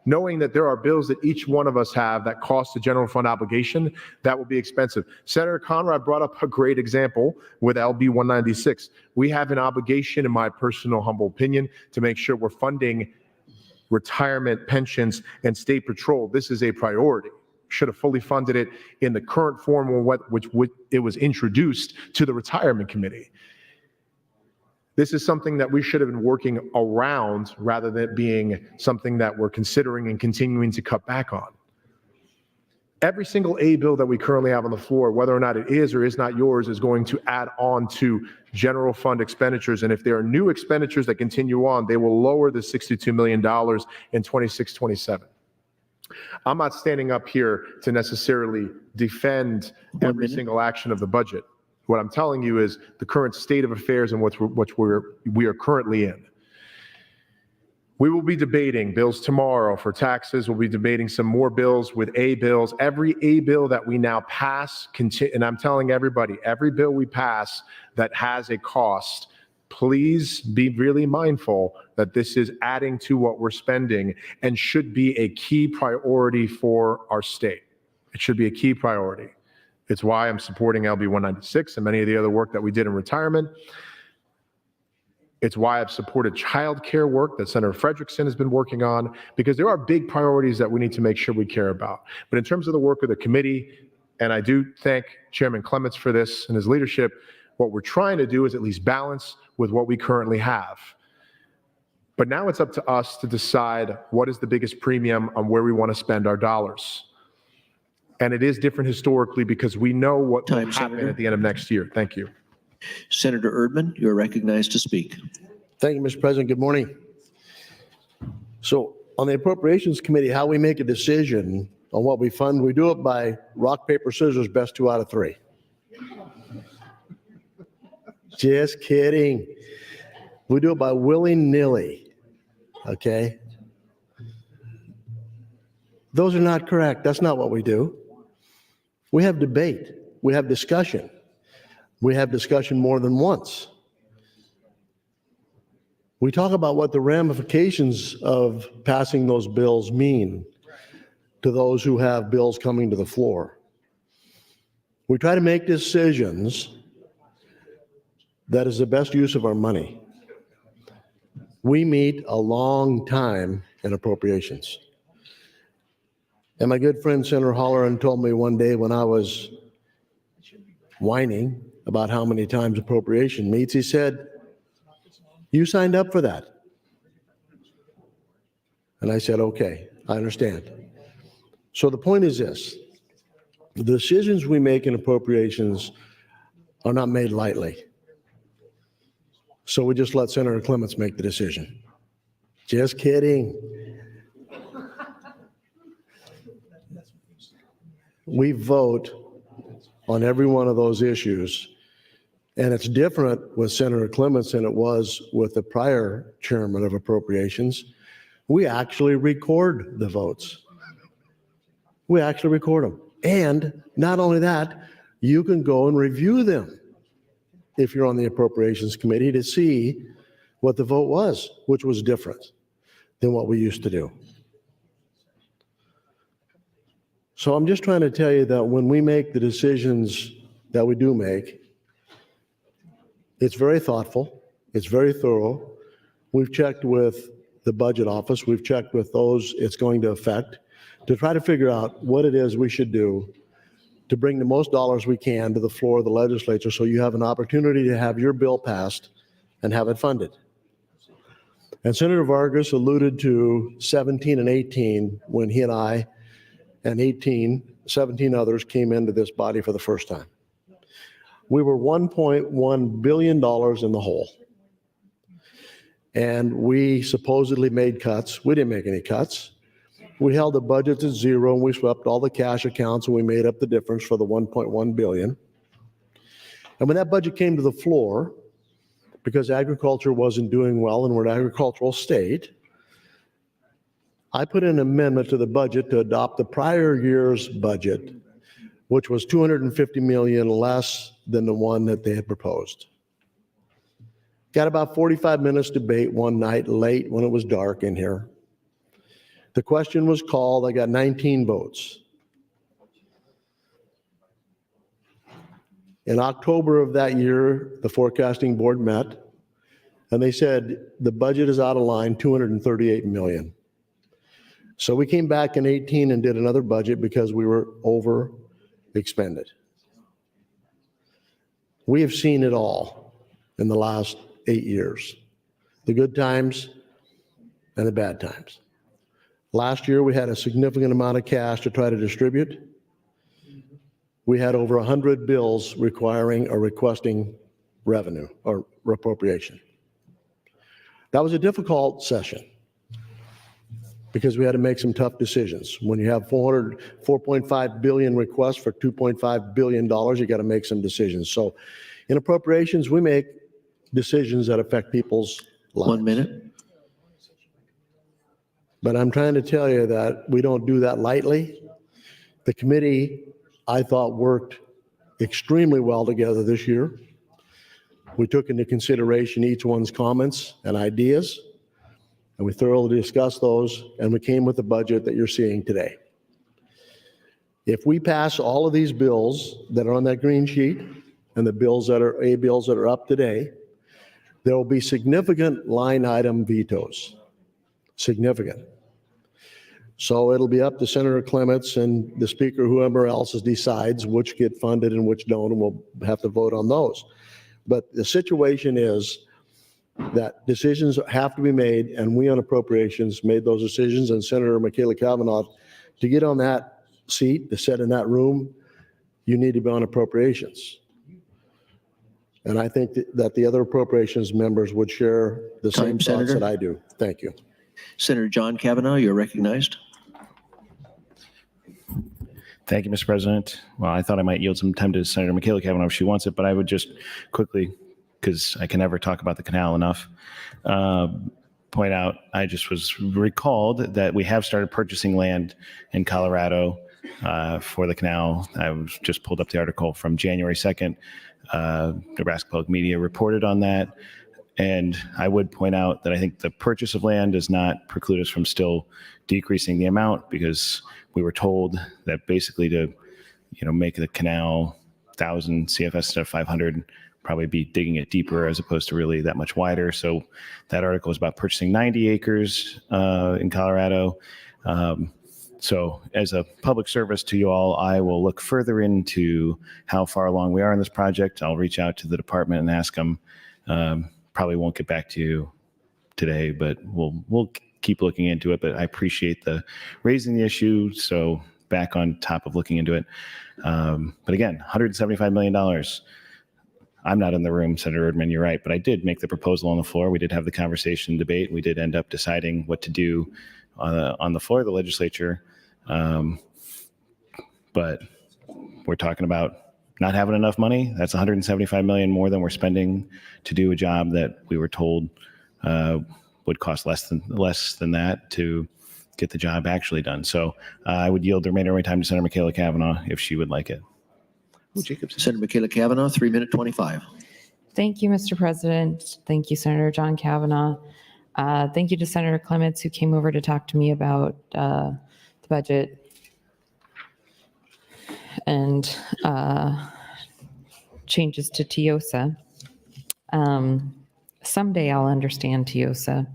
knowing that there are bills that each one of us have that cost the general fund obligation, that will be expensive. Senator Conrad brought up a great example with LB 196. We have an obligation, in my personal humble opinion, to make sure we're funding retirement, pensions, and state patrol. This is a priority. Should have fully funded it in the current form which it was introduced to the retirement committee. This is something that we should have been working around rather than it being something that we're considering and continuing to cut back on. Every single A bill that we currently have on the floor, whether or not it is or is not yours, is going to add on to general fund expenditures. And if there are new expenditures that continue on, they will lower the $62 million in 26-27. I'm not standing up here to necessarily defend every single action of the budget. What I'm telling you is the current state of affairs in which we are currently in. We will be debating bills tomorrow for taxes. We'll be debating some more bills with A bills. Every A bill that we now pass, and I'm telling everybody, every bill we pass that has a cost, please be really mindful that this is adding to what we're spending and should be a key priority for our state. It should be a key priority. It's why I'm supporting LB 196 and many of the other work that we did in retirement. It's why I've supported childcare work that Senator Frederickson has been working on, because there are big priorities that we need to make sure we care about. But in terms of the work of the committee, and I do thank Chairman Clements for this and his leadership, what we're trying to do is at least balance with what we currently have. But now it's up to us to decide what is the biggest premium on where we want to spend our dollars. And it is different historically because we know what will happen Senator. at the end of next year. Thank you. Senator Erdman, you're recognized to speak. Thank you, Mr. President. Good morning. So on the Appropriations Committee, how we make a decision on what we fund, we do it by rock, paper, scissors, best 2 out of 3. Just kidding. We do it by willy-nilly, okay? Those are not correct. That's not what we do. We have debate. We have discussion. We have discussion more than once. We talk about what the ramifications of passing those bills mean to those who have bills coming to the floor. We try to make decisions that is the best use of our money. We meet a long time in appropriations. And my good friend Senator Holleran told me one day when I was whining about how many times appropriation meets, he said, "You signed up for that." And I said, "Okay, I understand." So the point is this: the decisions we make in appropriations are not made lightly. So we just let Senator Clements make the decision. Just kidding. We vote on every one of those issues, and it's different with Senator Clements than it was with the prior chairman of appropriations. We actually record the votes. We actually record them. And not only that, you can go and review them if you're on the Appropriations Committee to see what the vote was, which was different than what we used to do. So I'm just trying to tell you that when we make the decisions that we do make, it's very thoughtful, it's very thorough. We've checked with the budget office, we've checked with those it's going to affect to try to figure out what it is we should do to bring the most dollars we can to the floor of the legislature so you have an opportunity to have your bill passed and have it funded. And Senator Vargas alluded to 17 and 18 when he and I and 17 others came into this body for the first time. We were $1.1 billion in the hole. And we supposedly made cuts. We didn't make any cuts. We held the budget to zero and we swept all the cash accounts and we made up the difference for the $1.1 billion. And when that budget came to the floor, because agriculture wasn't doing well and we're an agricultural state, I put in an amendment to the budget to adopt the prior year's budget, which was $250 million less than the one that they had proposed. Got about 45 minutes debate one night late when it was dark in here. The question was called. I got 19 votes. In October of that year, the forecasting board met, and they said the budget is out of line, 238 million. So we came back in 18 and did another budget because we were over expended. We have seen it all in the last 8 years, the good times and the bad times. Last year, we had a significant amount of cash to try to distribute. We had over 100 bills requiring or requesting revenue or appropriation. That was a difficult session because we had to make some tough decisions. When you have 4.5 billion requests for $2.5 billion, you got to make some decisions. So in appropriations, we make decisions that affect people's lives. 1 minute. But I'm trying to tell you that we don't do that lightly. The committee, I thought, worked extremely well together this year. We took into consideration each one's comments and ideas, and we thoroughly discussed those, and we came with the budget that you're seeing today. If we pass all of these bills that are on that green sheet and the bills that are up today, there will be significant line item vetoes. Significant. So it'll be up to Senator Clements and the speaker, whoever else decides which get funded and which don't, and we'll have to vote on those. But the situation is that decisions have to be made, and we on appropriations made those decisions, and Senator Michaela Kavanaugh, to get on that seat, to sit in that room, you need to be on appropriations. And I think that the other appropriations members would share the same thoughts that I do. Thank you. Senator John Kavanaugh, you're recognized. Thank you, Mr. President. Well, I thought I might yield some time to Senator Michaela Kavanaugh if she wants it, but I would just quickly, because I can never talk about the canal enough, point out, I just was recalled that we have started purchasing land in Colorado for the canal. I was just pulled up the article from January 2nd. Nebraska Public Media reported on that. And I would point out that I think the purchase of land does not preclude us from still decreasing the amount, because we were told that basically to, make the canal 1,000 CFS instead of 500, probably be digging it deeper as opposed to really that much wider. So that article is about purchasing 90 acres in Colorado. So as a public service to you all, I will look further into how far along we are in this project. I'll reach out to the department and ask them. Probably won't get back to you today, but we'll keep looking into it. But I appreciate the raising the issue. So back on top of looking into it. But again, $175 million. I'm not in the room, Senator Erdman, you're right, but I did make the proposal on the floor. We did have the conversation, debate. We did end up deciding what to do on the floor of the legislature. But we're talking about not having enough money. That's $175 million more than we're spending to do a job that we were told would cost less than that to get the job actually done. So I would yield the remainder of my time to Senator Michaela Kavanaugh if she would like it. Senator Michaela Kavanaugh, 3 minute 25. Thank you, Mr. President. Thank you, Senator John Kavanaugh. Thank you to Senator Clements, who came over to talk to me about the budget and changes to TIOSA. Someday I'll understand TIOSA.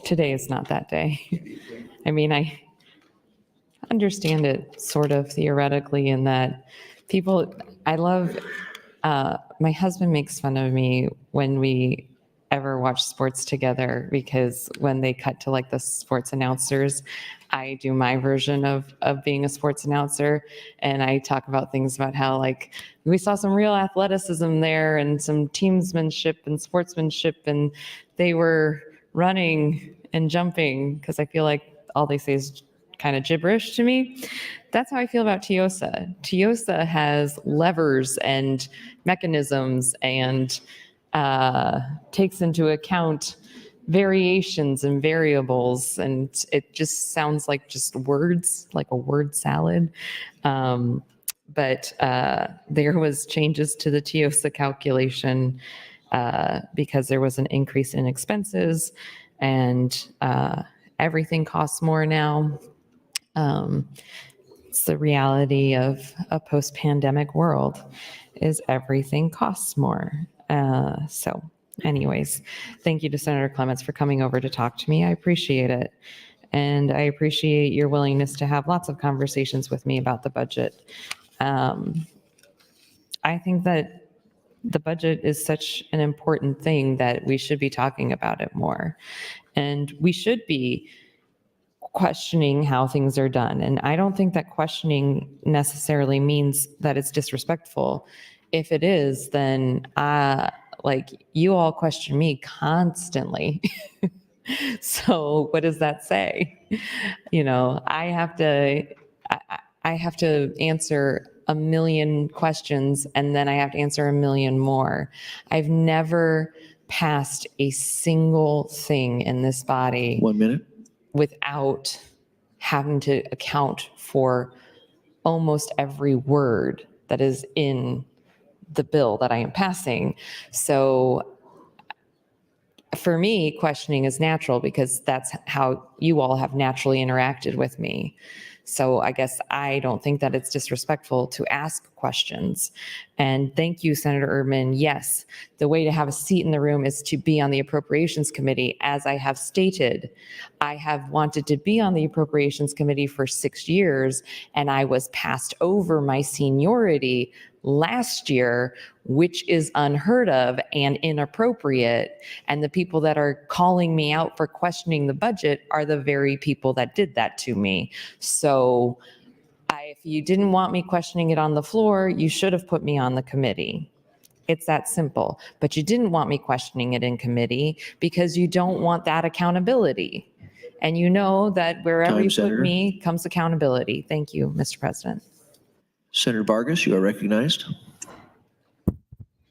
Today is not that day. I mean, I understand it sort of theoretically in that my husband makes fun of me when we ever watch sports together, because when they cut to like the sports announcers, I do my version of being a sports announcer, and I talk about things about how like we saw some real athleticism there and some teamsmanship and sportsmanship, and they were running and jumping, because I feel like all they say is kind of gibberish to me. That's how I feel about TIOSA. TIOSA has levers and mechanisms and takes into account variations and variables, and it just sounds like just words, like a word salad. But there was changes to the TIOSA calculation because there was an increase in expenses. and everything costs more now. It's the reality of a post-pandemic world, is everything costs more. So anyways, thank you to Senator Clements for coming over to talk to me. I appreciate it. And I appreciate your willingness to have lots of conversations with me about the budget. I think that the budget is such an important thing that we should be talking about it more. And we should be questioning how things are done. And I don't think that questioning necessarily means that it's disrespectful. If it is, then you all question me constantly. So what does that say? I have to answer a million questions, and then I have to answer a million more. I've never passed a single thing in this body 1 minute. without having to account for almost every word that is in the bill that I am passing. So for me, questioning is natural because that's how you all have naturally interacted with me. So I guess I don't think that it's disrespectful to ask questions. And thank you, Senator Erdman. Yes, the way to have a seat in the room is to be on the Appropriations Committee. As I have stated, I have wanted to be on the Appropriations Committee for 6 years, and I was passed over my seniority last year, which is unheard of and inappropriate. And the people that are calling me out for questioning the budget are the very people that did that to me. So if you didn't want me questioning it on the floor, you should have put me on the committee. It's that simple. But you didn't want me questioning it in committee because you don't want that accountability. And you know that wherever Time, you Senator. put me comes accountability. Thank you, Mr. President. Senator Vargas, you are recognized.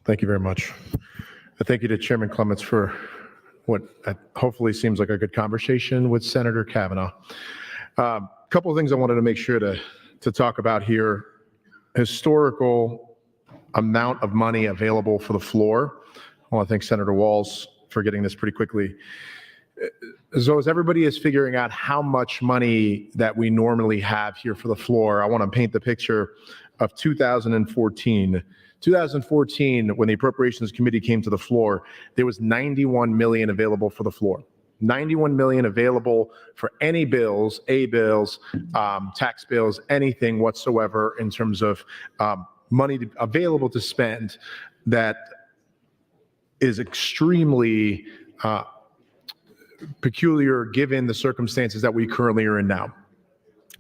Thank you very much. Thank you to Chairman Clements for what hopefully seems like a good conversation with Senator Kavanaugh. A couple of things I wanted to make sure to talk about here. Historical amount of money available for the floor. I want to thank Senator Walz for getting this pretty quickly. So as everybody is figuring out how much money that we normally have here for the floor, I want to paint the picture of 2014. 2014, when the Appropriations Committee came to the floor, there was 91 million available for the floor. 91 million available for any bills, tax bills, anything whatsoever in terms of money available to spend that is extremely peculiar given the circumstances that we currently are in now.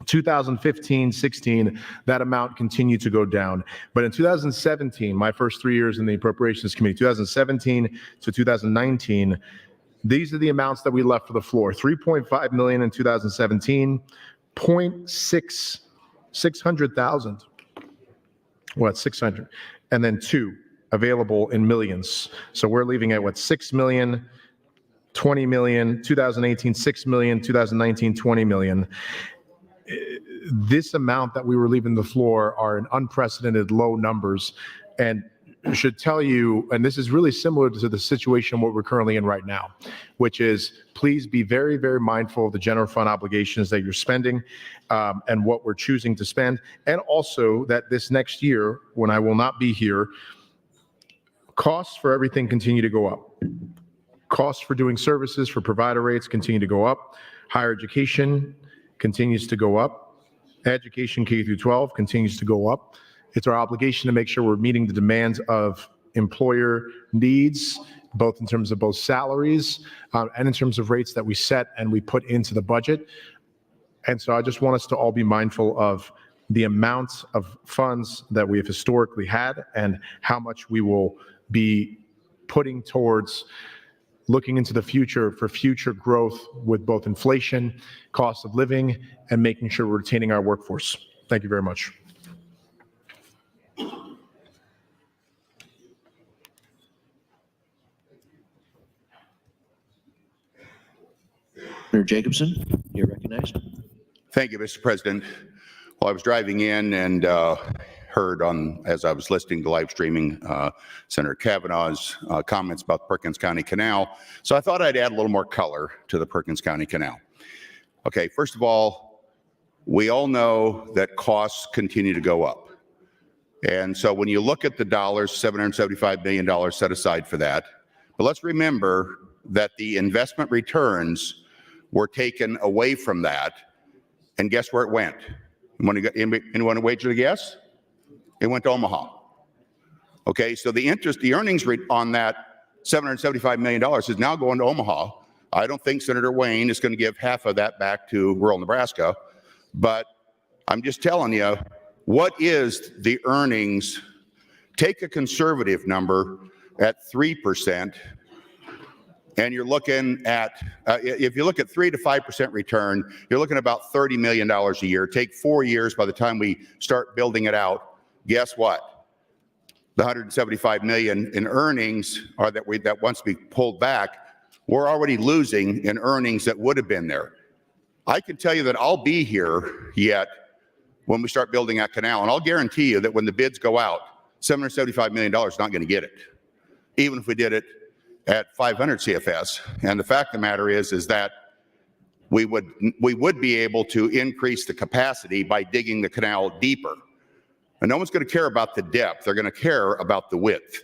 2015-16, that amount continued to go down. But in 2017, my first 3 years in the Appropriations Committee, 2017 to 2019, these are the amounts that we left for the floor. 3.5 million in 2017, 600,000. What, 600? And then 2 available in millions. So we're leaving at 6 million, 20 million, 2018, 6 million, 2019, 20 million. This amount that we were leaving the floor are in unprecedented low numbers and should tell you, and this is really similar to the situation what we're currently in right now, which is please be very, very mindful of the general fund obligations that you're spending and what we're choosing to spend. And also that this next year, when I will not be here, costs for everything continue to go up. Costs for doing services, for provider rates continue to go up. Higher education continues to go up. Education K through 12 continues to go up. It's our obligation to make sure we're meeting the demands of employer needs, both in terms of both salaries and in terms of rates that we set and we put into the budget. And so I just want us to all be mindful of the amount of funds that we have historically had and how much we will be putting towards looking into the future for future growth with both inflation, cost of living, and making sure we're retaining our workforce. Thank you very much. Senator Jacobson, you're recognized. Thank you, Mr. President. Well, I was driving in and heard as I was listening to live streaming, Senator Kavanaugh's comments about the Perkins County Canal. So I thought I'd add a little more color to the Perkins County Canal. Okay, first of all, we all know that costs continue to go up. And so when you look at the dollars, $775 million set aside for that, but let's remember that the investment returns were taken away from that. And guess where it went? Anyone to wager a guess? It went to Omaha. Okay, so the earnings rate on that $775 million is now going to Omaha. I don't think Senator Wayne is going to give half of that back to rural Nebraska, but I'm just telling you, what is the earnings? Take a conservative number at 3%, and you're looking at, if you look at 3 to 5% return, you're looking at about $30 million a year. Take 4 years by the time we start building it out. Guess what? The $175 million in earnings are that once we pulled back, we're already losing in earnings that would have been there. I can tell you that I'll be here yet when we start building that canal, and I'll guarantee you that when the bids go out, $775 million is not going to get it, even if we did it at 500 CFS. And the fact of the matter is that we would be able to increase the capacity by digging the canal deeper. And no one's going to care about the depth. They're going to care about the width.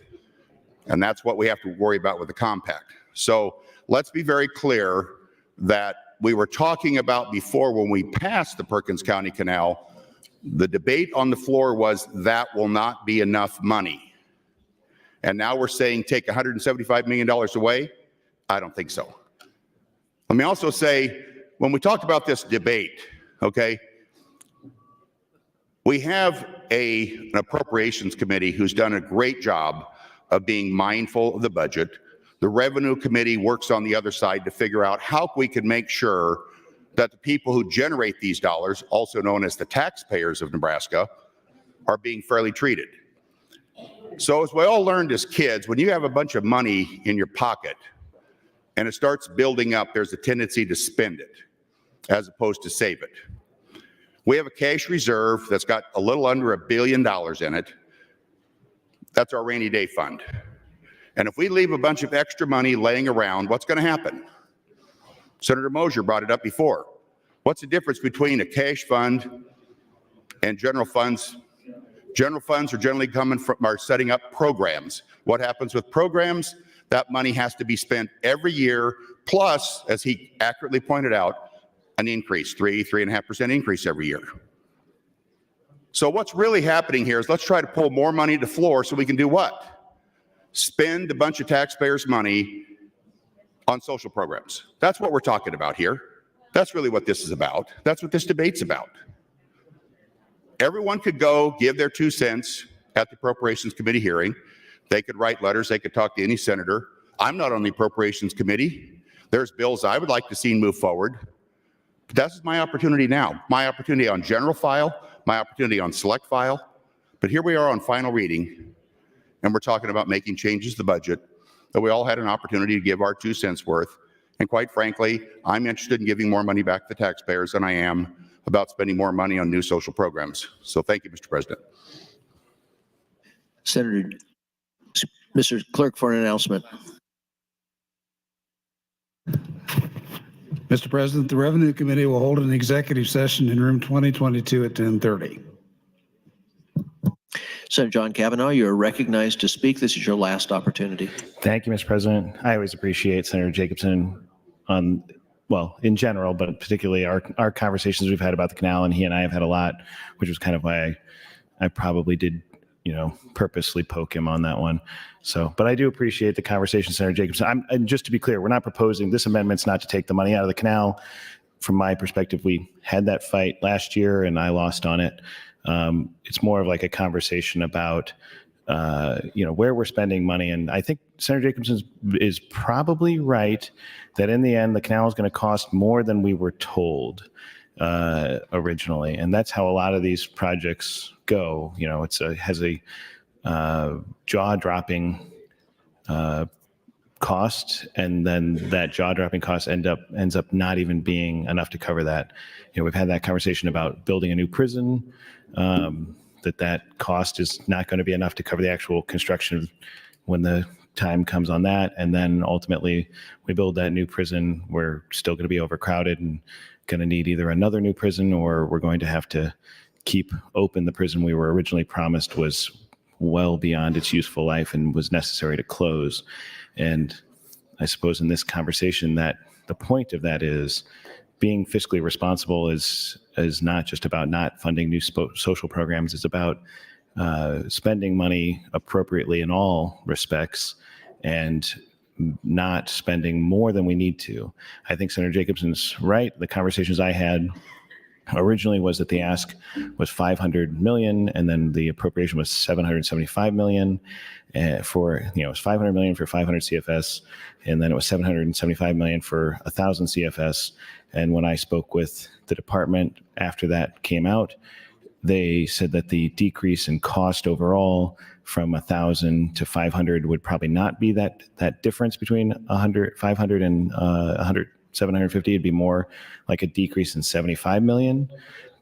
And that's what we have to worry about with the compact. So let's be very clear that we were talking about before when we passed the Perkins County Canal, the debate on the floor was that will not be enough money. And now we're saying take $175 million away? I don't think so. Let me also say, when we talked about this debate, okay, we have an appropriations committee who's done a great job of being mindful of the budget. The revenue committee works on the other side to figure out how we can make sure that the people who generate these dollars, also known as the taxpayers of Nebraska, are being fairly treated. So as we all learned as kids, when you have a bunch of money in your pocket and it starts building up, there's a tendency to spend it as opposed to save it. We have a cash reserve that's got a little under $1 billion in it. That's our rainy day fund. And if we leave a bunch of extra money laying around, what's going to happen? Senator Mosier brought it up before. What's the difference between a cash fund and general funds? General funds are generally are setting up programs. What happens with programs? That money has to be spent every year, plus, as he accurately pointed out, an increase, 3.5% increase every year. So what's really happening here is let's try to pull more money to the floor so we can do what? Spend a bunch of taxpayers' money on social programs. That's what we're talking about here. That's really what this is about. That's what this debate's about. Everyone could go give their 2 cents at the Appropriations Committee hearing. They could write letters. They could talk to any senator. I'm not on the Appropriations Committee. There's bills I would like to see move forward. But that's my opportunity now. My opportunity on general file, my opportunity on select file. But here we are on final reading, and we're talking about making changes to the budget that we all had an opportunity to give our 2 cents worth. And quite frankly, I'm interested in giving more money back to the taxpayers than I am about spending more money on new social programs. So thank you, Mr. President. Senator, Mr. Clerk, for an announcement. Mr. President, the Revenue Committee will hold an executive session in room 2022 at 10:30. Senator John Kavanaugh, you are recognized to speak. This is your last opportunity. Thank you, Mr. President. I always appreciate Senator Jacobson in general, but particularly our conversations we've had about the canal, and he and I have had a lot, which was kind of why I probably did, purposely poke him on that one. So, but I do appreciate the conversation, Senator Jacobson. And just to be clear, we're not proposing this amendment's not to take the money out of the canal. From my perspective, we had that fight last year and I lost on it. It's more of like a conversation about, where we're spending money. And I think Senator Jacobson is probably right that in the end, the canal is going to cost more than we were told originally. And that's how a lot of these projects go. Has a jaw-dropping cost, and then that jaw-dropping cost ends up not even being enough to cover that. We've had that conversation about building a new prison. that cost is not going to be enough to cover the actual construction when the time comes on that. And then ultimately we build that new prison, we're still going to be overcrowded and going to need either another new prison, or we're going to have to keep open the prison we were originally promised was well beyond its useful life and was necessary to close. And I suppose in this conversation that the point of that is being fiscally responsible is not just about not funding new social programs. It's about spending money appropriately in all respects and not spending more than we need to. I think Senator Jacobson's right. The conversations I had originally was that the ask was 500 million, and then the appropriation was 775 million for, it was 500 million for 500 CFS, and then it was 775 million for 1,000 CFS. And when I spoke with the department after that came out, they said that the decrease in cost overall from 1,000 to 500 would probably not be that difference between 500 and 750. It'd be more like a decrease in 75 million.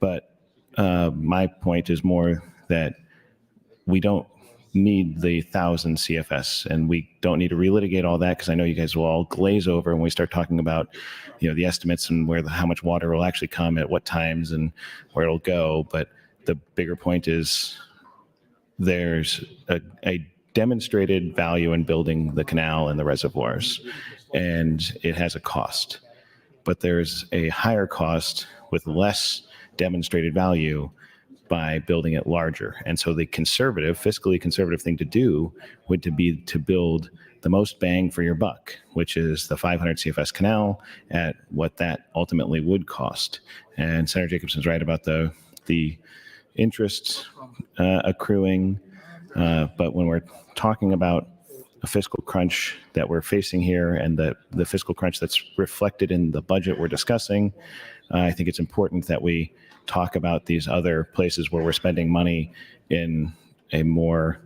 But my point is more that we don't need the 1,000 CFS, and we don't need to relitigate all that, because I know you guys will all glaze over when we start talking about, the estimates and how much water will actually come at what times and where it'll go. But the bigger point is there's a demonstrated value in building the canal and the reservoirs, and it has a cost. But there's a higher cost with less demonstrated value by building it larger. And so the fiscally conservative thing to do would be to build the most bang for your buck, which is the 500 CFS canal at what that ultimately would cost. And Senator Jacobson's right about the interest accruing. But when we're talking about a fiscal crunch that we're facing here and the fiscal crunch that's reflected in the budget we're discussing, I think it's important that we talk about these other places where we're spending money in a more,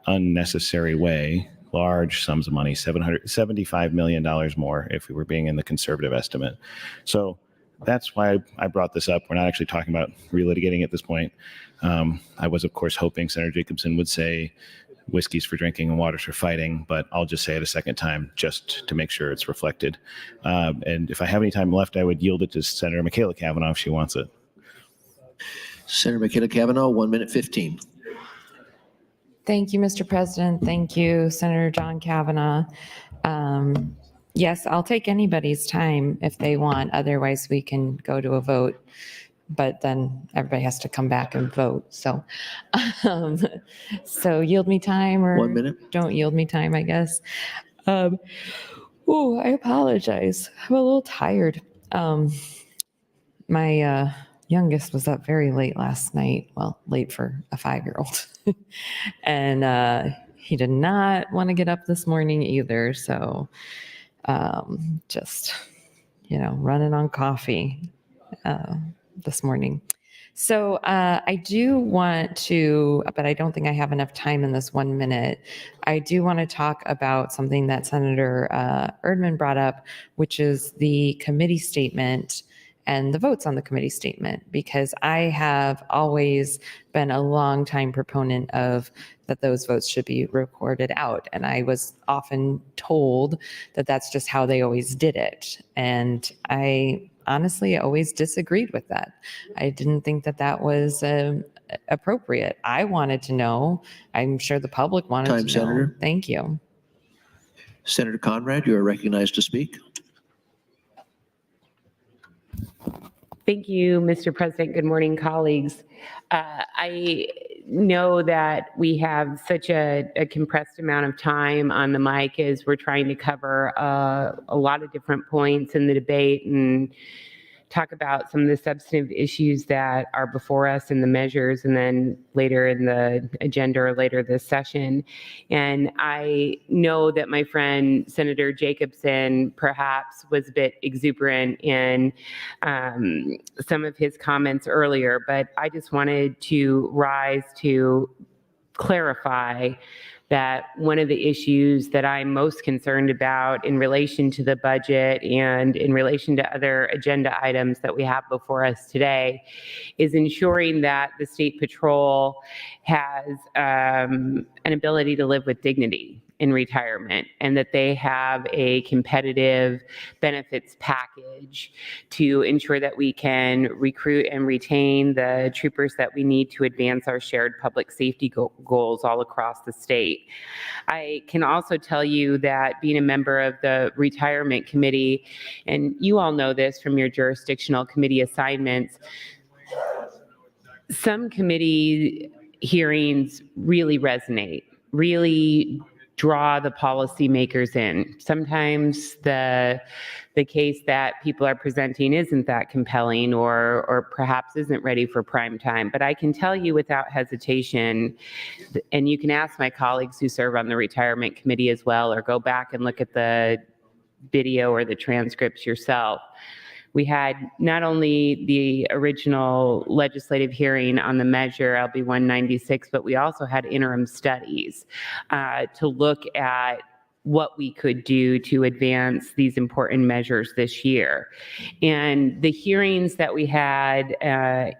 unnecessary way. Large sums of money, $775 million more if we were being in the conservative estimate. So that's why I brought this up. We're not actually talking about relitigating at this point. I was, of course, hoping Senator Jacobson would say whiskey's for drinking and water's for fighting, but I'll just say it a second time just to make sure it's reflected. And if I have any time left, I would yield it to Senator Michaela Cavanaugh if she wants it. Senator Michaela Cavanaugh, 1 minute 15. Thank you, Mr. President. Thank you, Senator John Kavanaugh. Yes, I'll take anybody's time if they want. Otherwise, we can go to a vote. But then everybody has to come back and vote. So, so yield me time, or 1 minute. Don't yield me time, I guess. I apologize. I'm a little tired. My youngest was up very late last night. Well, late for a 5-year-old. And he did not want to get up this morning either. So just, running on coffee this morning. So I do want to, but I don't think I have enough time in this 1 minute. I do want to talk about something that Senator Erdman brought up, which is the committee statement and the votes on the committee statement, because I have always been a longtime proponent of that those votes should be recorded out. And I was often told that that's just how they always did it. And I honestly always disagreed with that. I didn't think that that was appropriate. I wanted to know. I'm sure the public wanted to know. Senator. Thank you. Senator Conrad, you are recognized to speak. Thank you, Mr. President. Good morning, colleagues. I know that we have such a compressed amount of time on the mic as we're trying to cover a lot of different points in the debate and talk about some of the substantive issues that are before us in the measures, and then later in the agenda or later this session. And I know that my friend Senator Jacobson perhaps was a bit exuberant in some of his comments earlier, but I just wanted to rise to clarify that one of the issues that I'm most concerned about in relation to the budget and in relation to other agenda items that we have before us today is ensuring that the State Patrol has an ability to live with dignity in retirement, and that they have a competitive benefits package to ensure that we can recruit and retain the troopers that we need to advance our shared public safety goals all across the state. I can also tell you that being a member of the retirement committee, and you all know this from your jurisdictional committee assignments, some committee hearings really resonate, really draw the policymakers in. Sometimes the case that people are presenting isn't that compelling or perhaps isn't ready for prime time. But I can tell you without hesitation, and you can ask my colleagues who serve on the retirement committee as well, or go back and look at the video or the transcripts yourself. We had not only the original legislative hearing on the measure LB 196, but we also had interim studies to look at what we could do to advance these important measures this year. And the hearings that we had,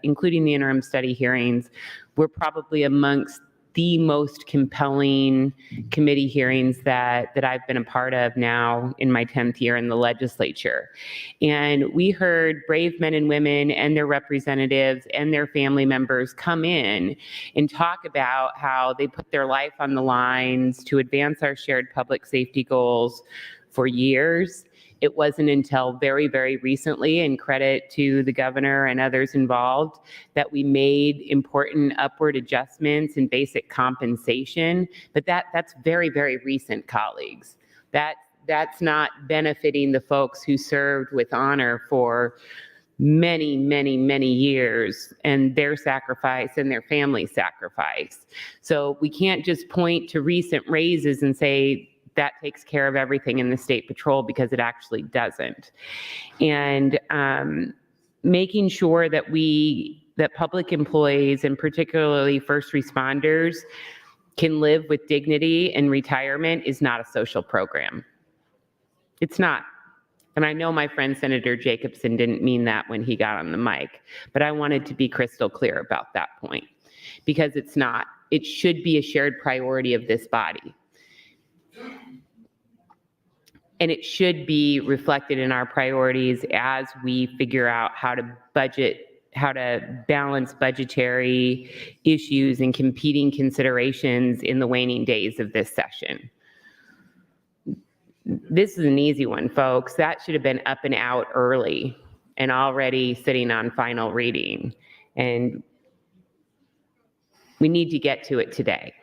including the interim study hearings, were probably amongst the most compelling committee hearings that I've been a part of now in my 10th year in the legislature. And we heard brave men and women and their representatives and their family members come in and talk about how they put their life on the lines to advance our shared public safety goals for years. It wasn't until very, very recently, and credit to the governor and others involved, that we made important upward adjustments in basic compensation. But that's very, very recent, colleagues. That's not benefiting the folks who served with honor for many, many, many years, and their sacrifice and their family sacrifice. So we can't just point to recent raises and say, that takes care of everything in the State Patrol, because it actually doesn't. And making sure that that public employees, and particularly first responders, can live with dignity in retirement is not a social program. It's not. And I know my friend Senator Jacobson didn't mean that when he got on the mic, but I wanted to be crystal clear about that point, because it's not. It should be a shared priority of this body. And it should be reflected in our priorities as we figure out how to balance budgetary issues and competing considerations in the waning days of this session. This is an easy one, folks. That should have been up and out early and already sitting on final reading. And we need to get to it today.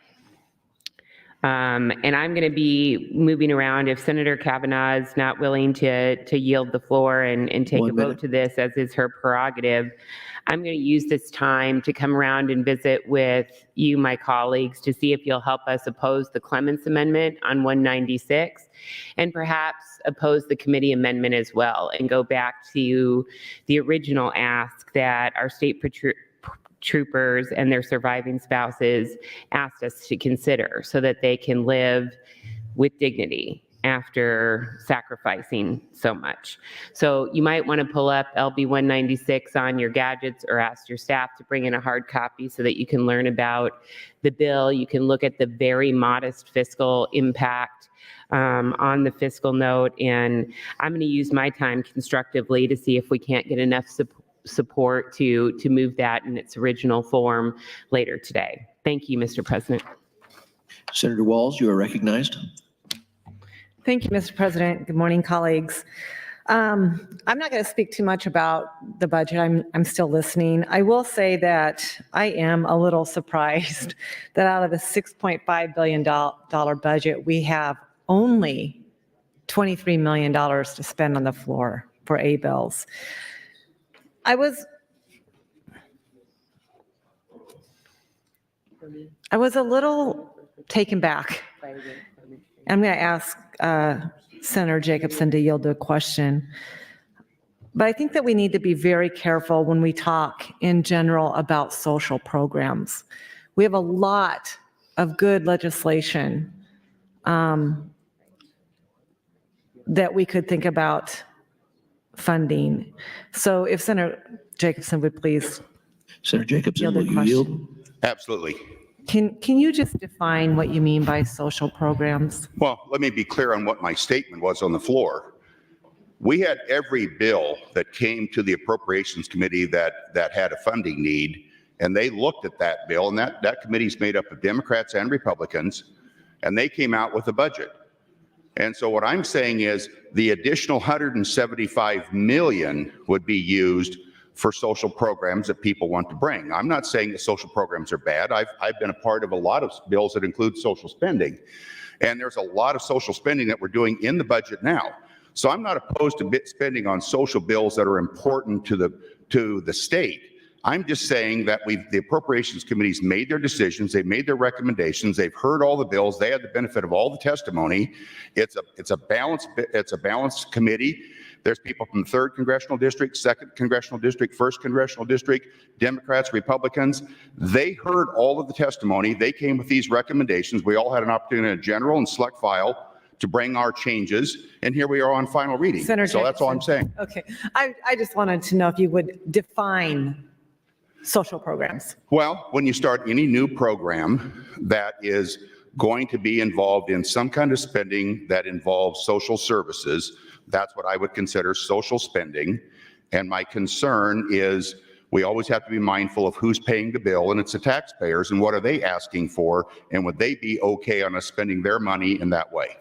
And I'm going to be moving around. If Senator Kavanaugh is not willing to yield the floor and take a vote to this, as is her prerogative, I'm going to use this time to come around and visit with you, my colleagues, to see if you'll help us oppose the Clements Amendment on 196, and perhaps oppose the committee amendment as well, and go back to the original ask that our state troopers and their surviving spouses asked us to consider, so that they can live with dignity after sacrificing so much. So you might want to pull up LB 196 on your gadgets, or ask your staff to bring in a hard copy so that you can learn about the bill. You can look at the very modest fiscal impact on the fiscal note. And I'm going to use my time constructively to see if we can't get enough support to move that in its original form later today. Thank you, Mr. President. Senator Walls, you are recognized. Thank you, Mr. President. Good morning, colleagues. I'm not going to speak too much about the budget. I'm still listening. I will say that I am a little surprised that out of a $6.5 billion budget, we have only $23 million to spend on the floor for A-bills. I was a little taken back. I'm going to ask Senator Jacobson to yield to a question. But I think that we need to be very careful when we talk in general about social programs. We have a lot of good legislation that we could think about funding. So if Senator Jacobson would please. Senator Jacobson, Yield will a you question. yield? Absolutely. Can you just define what you mean by social programs? Well, let me be clear on what my statement was on the floor. We had every bill that came to the Appropriations Committee that had a funding need, and they looked at that bill, and that committee's made up of Democrats and Republicans, and they came out with a budget. And so what I'm saying is the additional 175 million would be used for social programs that people want to bring. I'm not saying that social programs are bad. I've been a part of a lot of bills that include social spending, and there's a lot of social spending that we're doing in the budget now. So I'm not opposed to spending on social bills that are important to the state. I'm just saying that the Appropriations Committee's made their decisions, they've made their recommendations, they've heard all the bills, they had the benefit of all the testimony. It's a balanced committee. There's people from the 3rd Congressional District, 2nd Congressional District, 1st Congressional District, Democrats, Republicans. They heard all of the testimony. They came with these recommendations. We all had an opportunity in a general and select file to bring our changes, and here we are on final reading. Senator So that's all I'm saying. Okay, I just wanted to know if you would define social programs. Well, when you start any new program that is going to be involved in some kind of spending that involves social services, that's what I would consider social spending. And my concern is we always have to be mindful of who's paying the bill, and it's the taxpayers, and what are they asking for, and would they be okay on us spending their money in that way?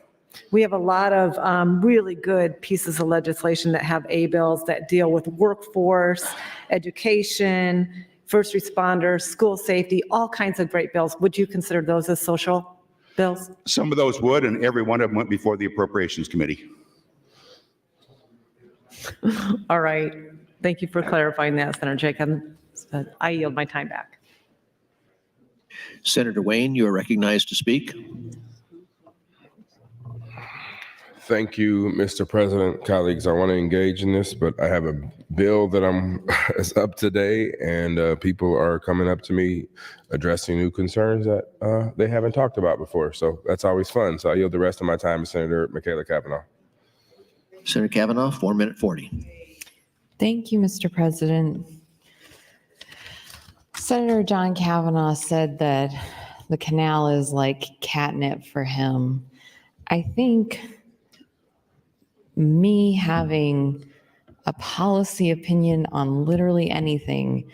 We have a lot of really good pieces of legislation that have A bills that deal with workforce, education, first responders, school safety, all kinds of great bills. Would you consider those as social bills? Some of those would, and every one of them went before the Appropriations Committee. All right. Thank you for clarifying that, Senator Jacobs. I yield my time back. Senator Wayne, you are recognized to speak. Thank you, Mr. President. Colleagues, I want to engage in this, but I have a bill that is up today, and people are coming up to me addressing new concerns that they haven't talked about before. So that's always fun. So I yield the rest of my time to Senator Michaela Cavanaugh. Senator Cavanaugh, 4 minute 40. Thank you, Mr. President. Senator John Cavanaugh said that the canal is like catnip for him. I think me having a policy opinion on literally anything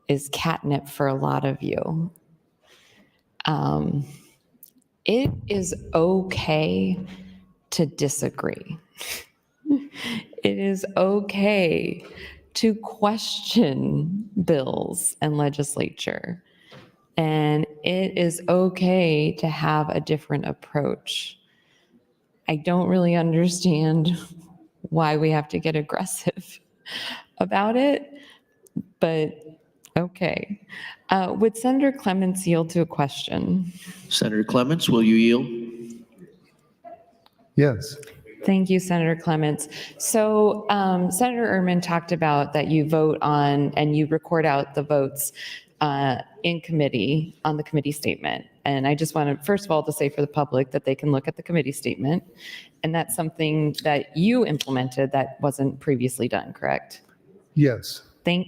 is catnip for a lot of you. It is okay to disagree. It is okay to question bills and legislature. And it is okay to have a different approach. I don't really understand why we have to get aggressive about it, but okay. Would Senator Clements yield to a question? Senator Clements, will you yield? Yes. Thank you, Senator Clements. So Senator Ehrman talked about that you vote on and you record out the votes in committee on the committee statement. And I just wanted, first of all, to say for the public that they can look at the committee statement. And that's something that you implemented that wasn't previously done, correct? Yes.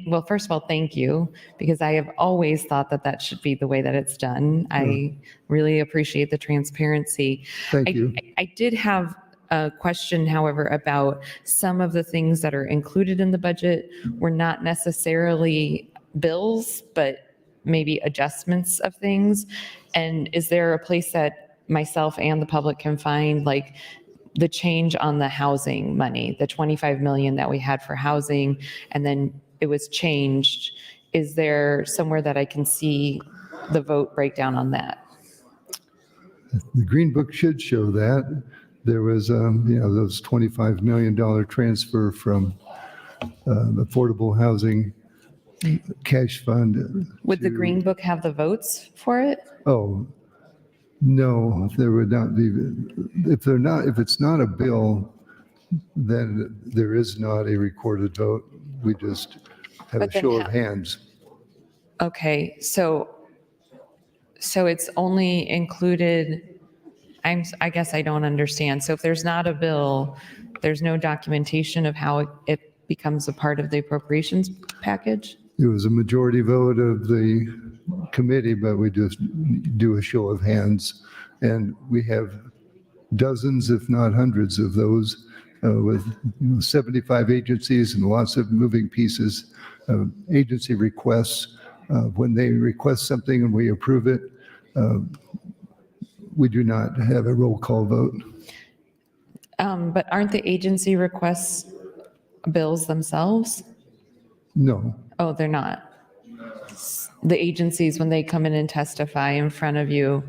Well, first of all, thank you, because I have always thought that that should be the way that it's done. I really appreciate the transparency. Thank you. I did have a question, however, about some of the things that are included in the budget were not necessarily bills, but maybe adjustments of things. And is there a place that myself and the public can find, like the change on the housing money, the 25 million that we had for housing, and then it was changed? Is there somewhere that I can see the vote breakdown on that? The Green Book should show that. There was, those $25 million transfer from affordable housing cash fund. Would the Green Book have the votes for it? Oh, no, there would not be. If it's not a bill, then there is not a recorded vote. We just have But a then show of hands. Okay, so So it's only included, I guess I don't understand. So if there's not a bill, there's no documentation of how it becomes a part of the appropriations package? It was a majority vote of the committee, but we just do a show of hands. And we have dozens, if not hundreds of those with 75 agencies and lots of moving pieces, agency requests. When they request something and we approve it, we do not have a roll call vote. But aren't the agency requests bills themselves? No. Oh, they're not. The agencies, when they come in and testify in front of you,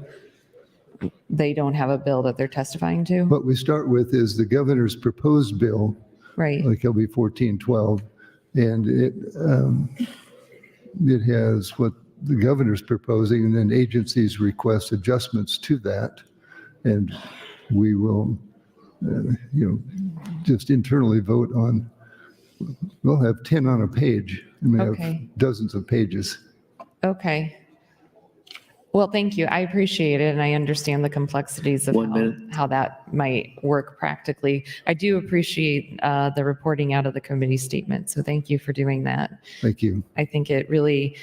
they don't have a bill that they're testifying to? What we start with is the governor's proposed bill, Right. like LB 1412, and it has what the governor's proposing, and then agencies request adjustments to that, and we will, just internally vote on. We'll have 10 on a page, and we Okay. have dozens of pages. Okay. Well, thank you. I appreciate it, and I understand the complexities of 1 minute. how that might work practically. I do appreciate the reporting out of the committee statement, so thank you for doing that. Thank you. I think it really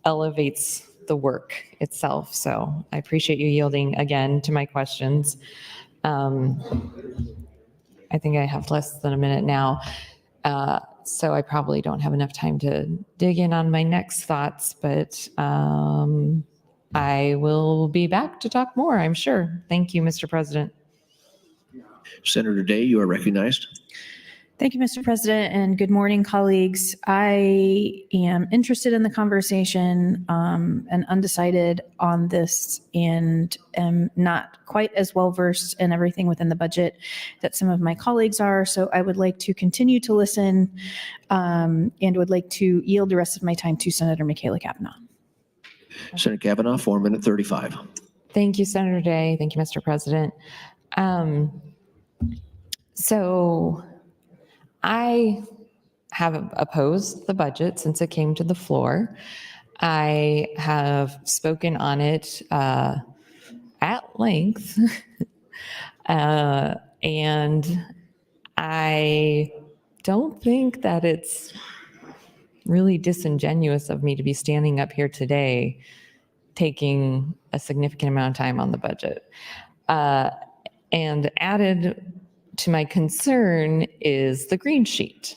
elevates the work itself, so I appreciate you yielding again to my questions. I think I have less than a minute now, so I probably don't have enough time to dig in on my next thoughts, but I will be back to talk more, I'm sure. Thank you, Mr. President. Senator Day, you are recognized. Thank you, Mr. President, and good morning, colleagues. I am interested in the conversation and undecided on this, and am not quite as well versed in everything within the budget that some of my colleagues are. So I would like to continue to listen and would like to yield the rest of my time to Senator Michaela Cavanaugh. Senator Kavanaugh, 4 minute 35. Thank you, Senator Day. Thank you, Mr. President. So I have opposed the budget since it came to the floor. I have spoken on it at length, and I don't think that it's really disingenuous of me to be standing up here today taking a significant amount of time on the budget. And added to my concern is the green sheet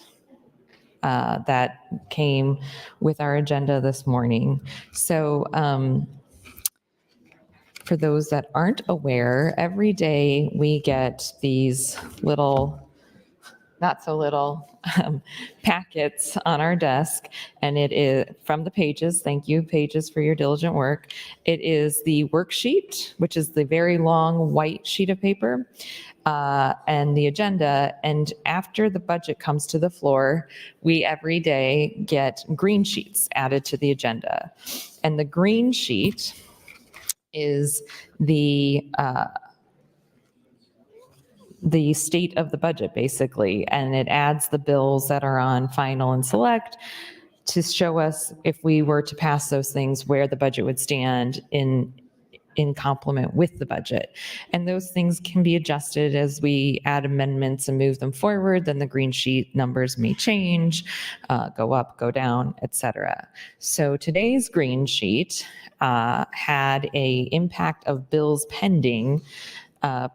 that came with our agenda this morning. So for those that aren't aware, every day we get these little, not so little, packets on our desk, and it is from the Pages. Thank you, Pages, for your diligent work. It is the worksheet, which is the very long white sheet of paper, and the agenda. And after the budget comes to the floor, we every day get green sheets added to the agenda. And the green sheet is the state of the budget, basically, and it adds the bills that are on final and select to show us, if we were to pass those things, where the budget would stand in complement with the budget. And those things can be adjusted as we add amendments and move them forward. Then the green sheet numbers may change, go up, go down, etc. So today's green sheet had a impact of bills pending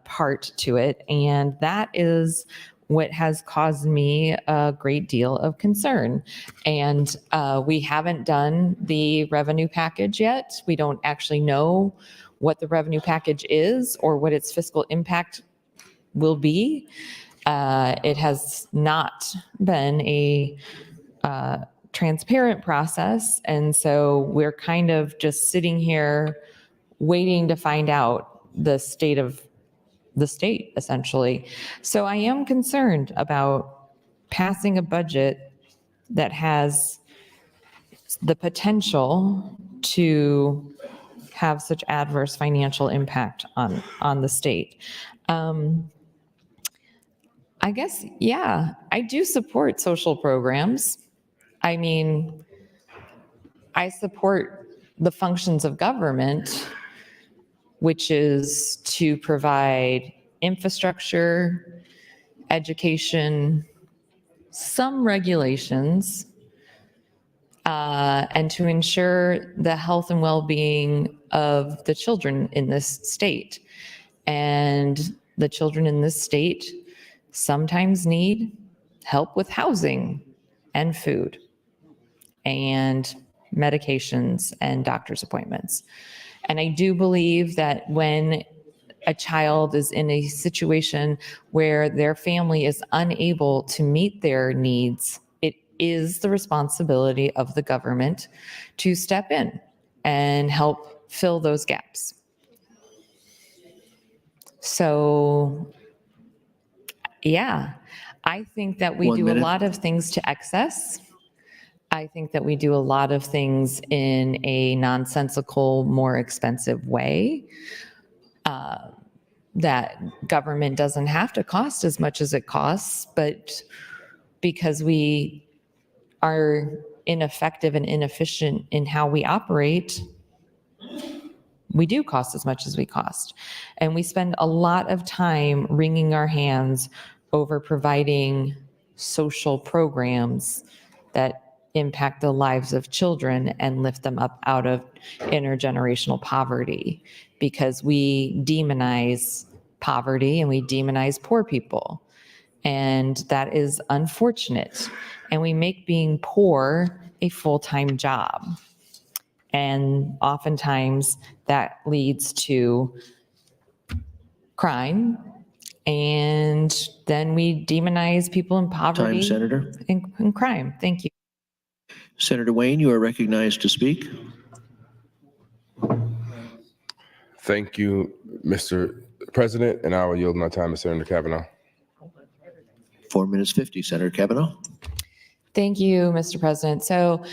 part to it, and that is what has caused me a great deal of concern. And we haven't done the revenue package yet. We don't actually know what the revenue package is or what its fiscal impact will be. It has not been a transparent process, and so we're kind of just sitting here waiting to find out the state of the state, essentially. So I am concerned about passing a budget that has the potential to have such adverse financial impact on the state. I guess, yeah, I do support social programs. I mean, I support the functions of government, which is to provide infrastructure, education, some regulations, and to ensure the health and well-being of the children in this state. And the children in this state sometimes need help with housing and food and medications and doctor's appointments. And I do believe that when a child is in a situation where their family is unable to meet their needs, it is the responsibility of the government to step in and help fill those gaps. So, yeah, I think that we 1 do minute. a lot of things to excess. I think that we do a lot of things in a nonsensical, more expensive way. That government doesn't have to cost as much as it costs, but because we are ineffective and inefficient in how we operate, we do cost as much as we cost. And we spend a lot of time wringing our hands over providing social programs that impact the lives of children and lift them up out of intergenerational poverty, because we demonize poverty and we demonize poor people. And that is unfortunate. And we make being poor a full-time job. And oftentimes that leads to crime. And then we demonize people in poverty. Time, Senator. And crime. Thank you. Senator Wayne, you are recognized to speak. Thank you, Mr. President, and I will yield my time to Senator Kavanaugh. 4 minutes 50, Senator Kavanaugh. Thank you, Mr. President. So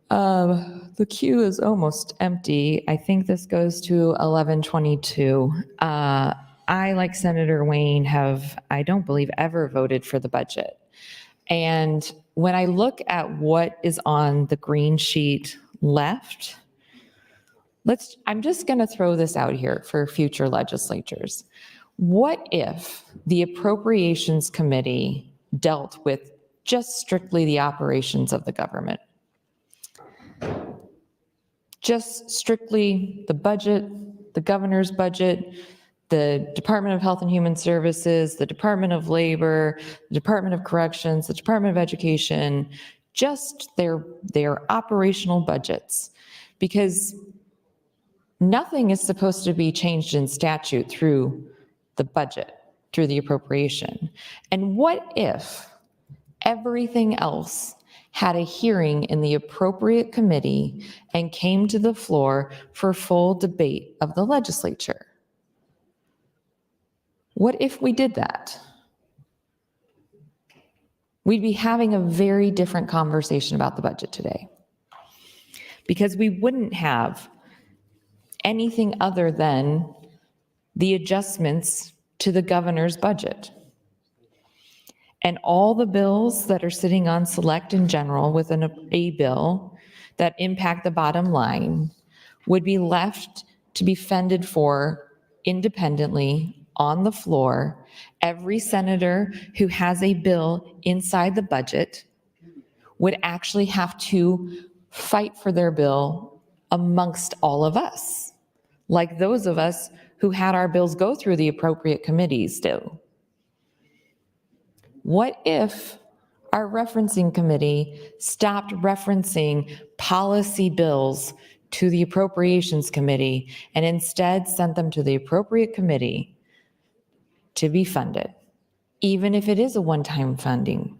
the queue is almost empty. I think this goes to 11:22. I, like Senator Wayne, I don't believe, ever voted for the budget. And when I look at what is on the green sheet left, I'm just going to throw this out here for future legislatures. What if the Appropriations Committee dealt with just strictly the operations of the government? Just strictly the budget, the governor's budget, the Department of Health and Human Services, the Department of Labor, the Department of Corrections, the Department of Education, just their operational budgets. Because nothing is supposed to be changed in statute through the budget, through the appropriation. And what if everything else had a hearing in the appropriate committee and came to the floor for full debate of the legislature? What if we did that? We'd be having a very different conversation about the budget today, because we wouldn't have anything other than the adjustments to the governor's budget. And all the bills that are sitting on select in general with a bill that impact the bottom line would be left to be fended for independently on the floor. Every senator who has a bill inside the budget would actually have to fight for their bill amongst all of us, like those of us who had our bills go through the appropriate committees do. What if our referencing committee stopped referencing policy bills to the appropriations committee and instead sent them to the appropriate committee to be funded, even if it is a one-time funding?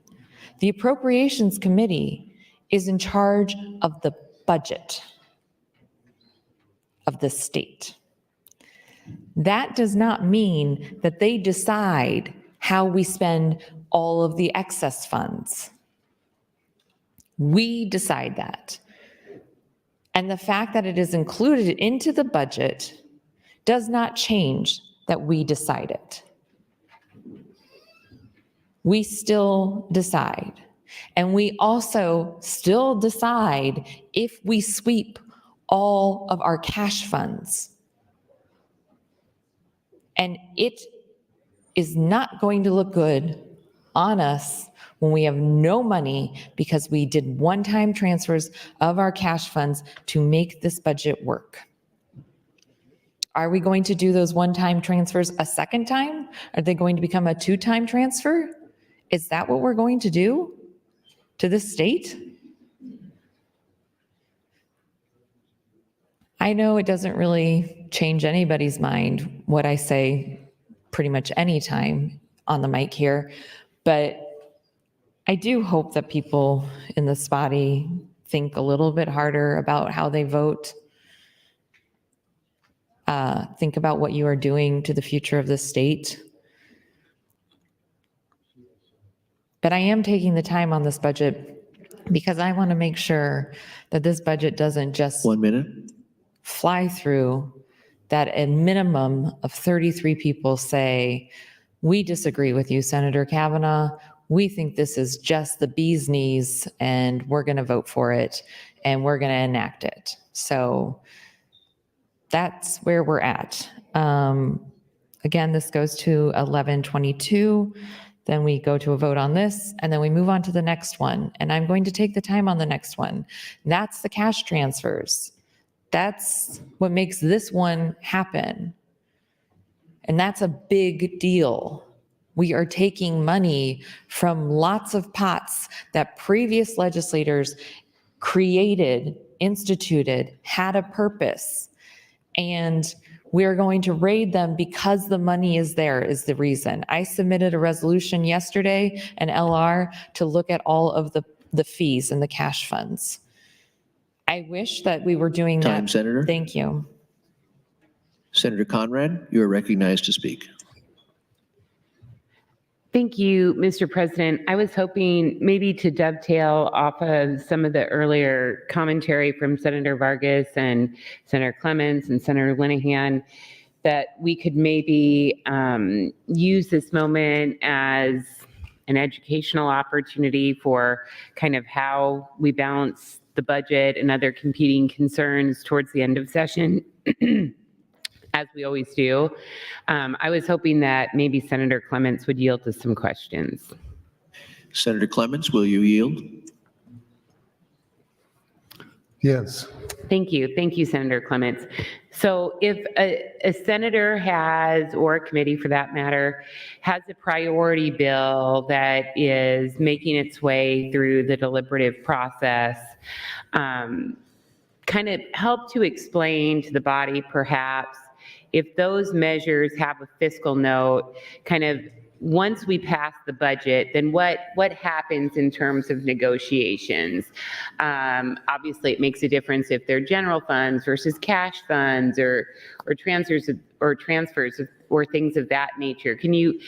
The appropriations committee is in charge of the budget of the state. That does not mean that they decide how we spend all of the excess funds. We decide that. And the fact that it is included into the budget does not change that we decide it. We still decide. And we also still decide if we sweep all of our cash funds. And it is not going to look good on us when we have no money because we did one-time transfers of our cash funds to make this budget work. Are we going to do those one-time transfers a second time? Are they going to become a two-time transfer? Is that what we're going to do to this state? I know it doesn't really change anybody's mind what I say pretty much any time on the mic here, but I do hope that people in this body think a little bit harder about how they vote. Think about what you are doing to the future of this state. But I am taking the time on this budget because I want to make sure that this budget doesn't just 1 minute. fly through, that a minimum of 33 people say, we disagree with you, Senator Kavanaugh. We think this is just the bee's knees and we're going to vote for it and we're going to enact it. So that's where we're at. Again, this goes to 11:22. Then we go to a vote on this, and then we move on to the next one. And I'm going to take the time on the next one. That's the cash transfers. That's what makes this one happen. And that's a big deal. We are taking money from lots of pots that previous legislators created, instituted, had a purpose. And we're going to raid them because the money is there is the reason. I submitted a resolution yesterday, an LR, to look at all of the fees and the cash funds. I wish that we were doing that. Time, Senator. Thank you. Senator Conrad, you are recognized to speak. Thank you, Mr. President. I was hoping maybe to dovetail off of some of the earlier commentary from Senator Vargas and Senator Clements and Senator Linehan, that we could maybe use this moment as an educational opportunity for kind of how we balance the budget and other competing concerns towards the end of session. As we always do. I was hoping that maybe Senator Clements would yield to some questions. Senator Clements, will you yield? Yes. Thank you. Thank you, Senator Clements. So if a senator has, or a committee for that matter, has a priority bill that is making its way through the deliberative process, kind of help to explain to the body perhaps if those measures have a fiscal note, kind of once we pass the budget, then what happens in terms of negotiations? Obviously, it makes a difference if they're general funds versus cash funds or transfers or things of that nature. Can you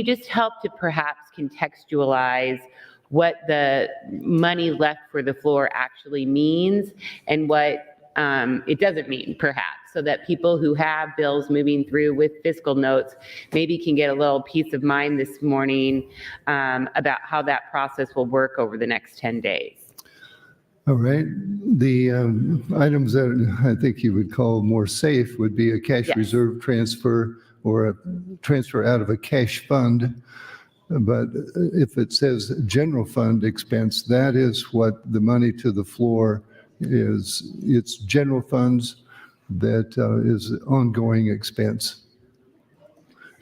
just help to perhaps contextualize what the money left for the floor actually means and what it doesn't mean, perhaps, so that people who have bills moving through with fiscal notes maybe can get a little peace of mind this morning about how that process will work over the next 10 days. All right. The items that I think you would call more safe would be a cash reserve transfer or a transfer out of a cash fund. But if it says general fund expense, that is what the money to the floor is. It's general funds that is ongoing expense.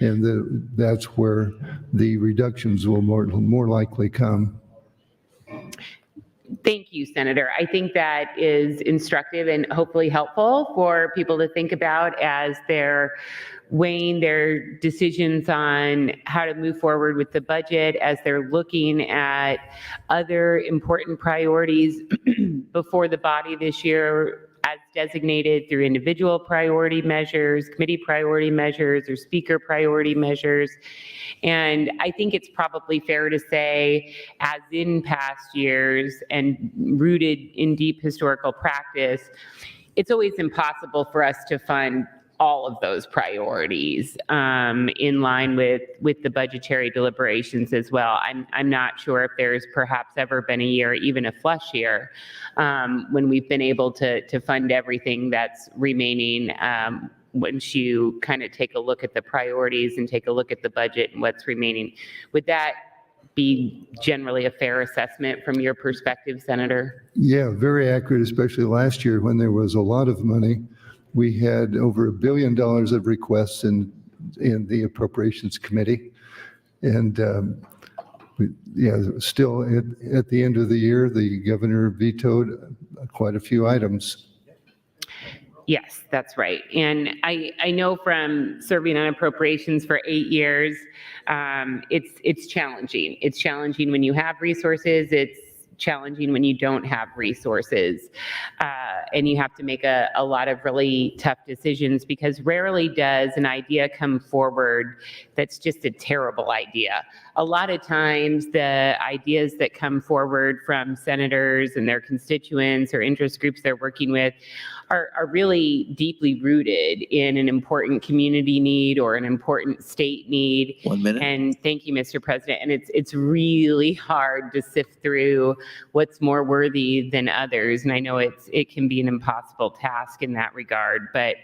And that's where the reductions will more likely come. Thank you, Senator. I think that is instructive and hopefully helpful for people to think about as they're weighing their decisions on how to move forward with the budget, as they're looking at other important priorities before the body this year, as designated through individual priority measures, committee priority measures, or speaker priority measures. And I think it's probably fair to say, as in past years and rooted in deep historical practice, it's always impossible for us to fund all of those priorities in line with the budgetary deliberations as well. I'm not sure if there's perhaps ever been a year, even a flush year, when we've been able to fund everything that's remaining. Once you kind of take a look at the priorities and take a look at the budget and what's remaining, would that be generally a fair assessment from your perspective, Senator? Yeah, very accurate, especially last year when there was a lot of money. We had over $1 billion of requests in the Appropriations Committee. And still at the end of the year, the governor vetoed quite a few items. Yes, that's right. And I know from serving on appropriations for 8 years, it's challenging. It's challenging when you have resources. It's challenging when you don't have resources. And you have to make a lot of really tough decisions, because rarely does an idea come forward that's just a terrible idea. A lot of times the ideas that come forward from senators and their constituents or interest groups they're working with are really deeply rooted in an important community need or an important state need. 1 minute. And thank you, Mr. President. And it's really hard to sift through what's more worthy than others. And I know it can be an impossible task in that regard. But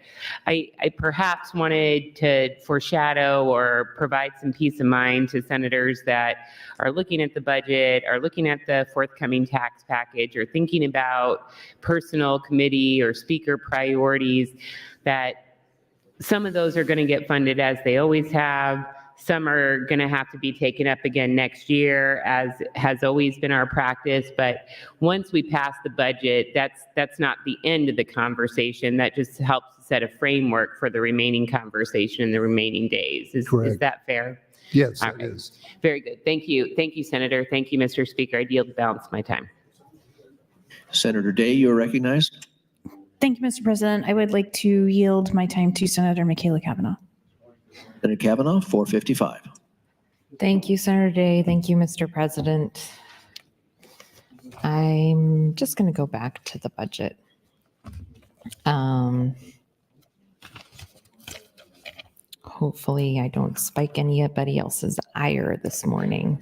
I perhaps wanted to foreshadow or provide some peace of mind to senators that are looking at the budget, are looking at the forthcoming tax package, or thinking about personal committee or speaker priorities, that some of those are going to get funded as they always have. Some are going to have to be taken up again next year, as has always been our practice. But once we pass the budget, that's not the end of the conversation. That just helps set a framework for the remaining conversation in the remaining days. Is that fair? Yes, All it right. is. Very good. Thank you. Thank you, Senator. Thank you, Mr. Speaker. I yield the balance of my time. Senator Day, you are recognized. Thank you, Mr. President. I would like to yield my time to Senator Michaela Cavanaugh. Senator Kavanaugh, 455. Thank you, Senator Day. Thank you, Mr. President. I'm just going to go back to the budget. Hopefully I don't spike anybody else's ire this morning.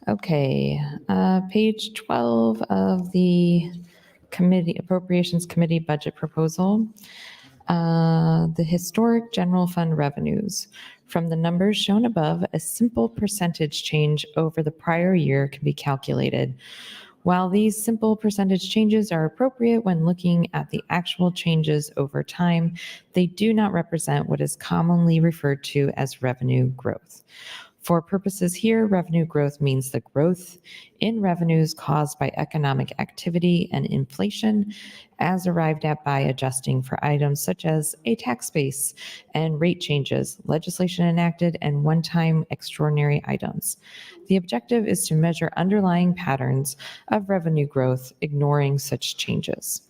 Okay, page 12 of the Appropriations Committee budget proposal. The historic general fund revenues. From the numbers shown above, a simple percentage change over the prior year can be calculated. While these simple percentage changes are appropriate when looking at the actual changes over time, they do not represent what is commonly referred to as revenue growth. For purposes here, revenue growth means the growth in revenues caused by economic activity and inflation, as arrived at by adjusting for items such as a tax base and rate changes, legislation enacted, and one-time extraordinary items. The objective is to measure underlying patterns of revenue growth, ignoring such changes.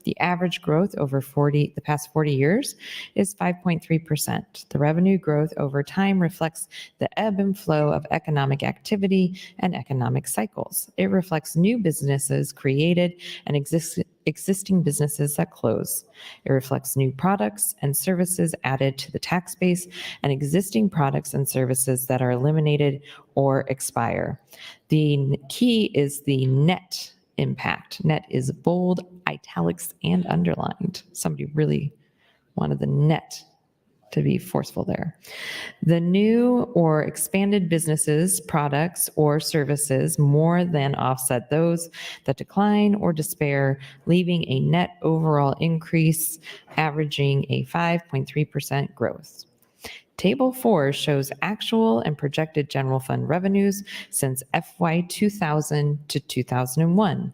The average growth over the past 40 years is 5.3%. The revenue growth over time reflects the ebb and flow of economic activity and economic cycles. It reflects new businesses created and existing businesses that close. It reflects new products and services added to the tax base and existing products and services that are eliminated or expire. The key is the net impact. Net is bold, italics, and underlined. Somebody really wanted the net to be forceful there. The new or expanded businesses, products, or services more than offset those that decline or despair, leaving a net overall increase, averaging a 5.3% growth. Table 4 shows actual and projected general fund revenues since FY 2000 to 2001.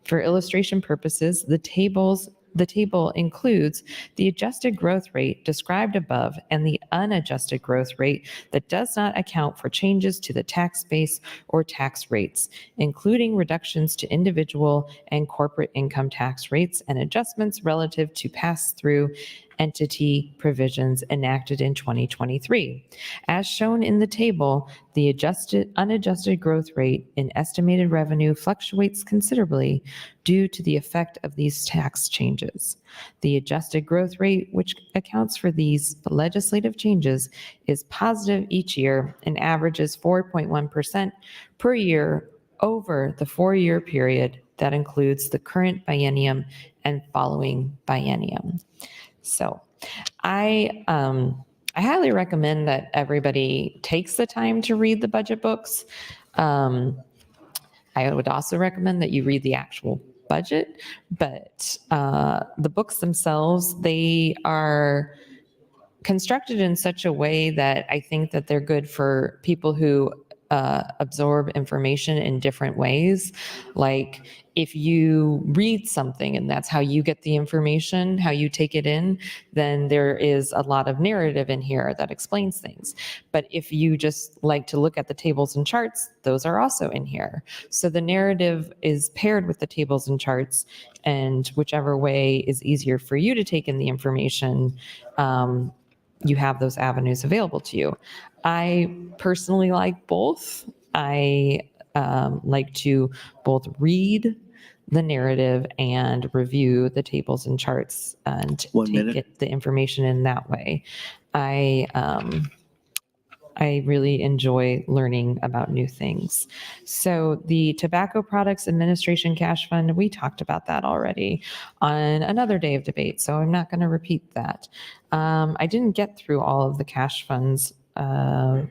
For illustration purposes, the table includes the adjusted growth rate described above and the unadjusted growth rate that does not account for changes to the tax base or tax rates, including reductions to individual and corporate income tax rates and adjustments relative to pass-through entity provisions enacted in 2023. As shown in the table, the unadjusted growth rate in estimated revenue fluctuates considerably due to the effect of these tax changes. The adjusted growth rate, which accounts for these legislative changes, is positive each year and averages 4.1% per year over the 4-year period that includes the current biennium and following biennium. So I highly recommend that everybody takes the time to read the budget books. I would also recommend that you read the actual budget, but the books themselves, they are constructed in such a way that I think that they're good for people who absorb information in different ways. Like if you read something and that's how you get the information, how you take it in, then there is a lot of narrative in here that explains things. But if you just like to look at the tables and charts, those are also in here. So the narrative is paired with the tables and charts, and whichever way is easier for you to take in the information, you have those avenues available to you. I personally like both. I like to both read the narrative and review the tables and charts and take the information in that way. I really enjoy learning about new things. So the Tobacco Products Administration Cash Fund, we talked about that already on another day of debate, so I'm not going to repeat that. I didn't get through all of the cash funds.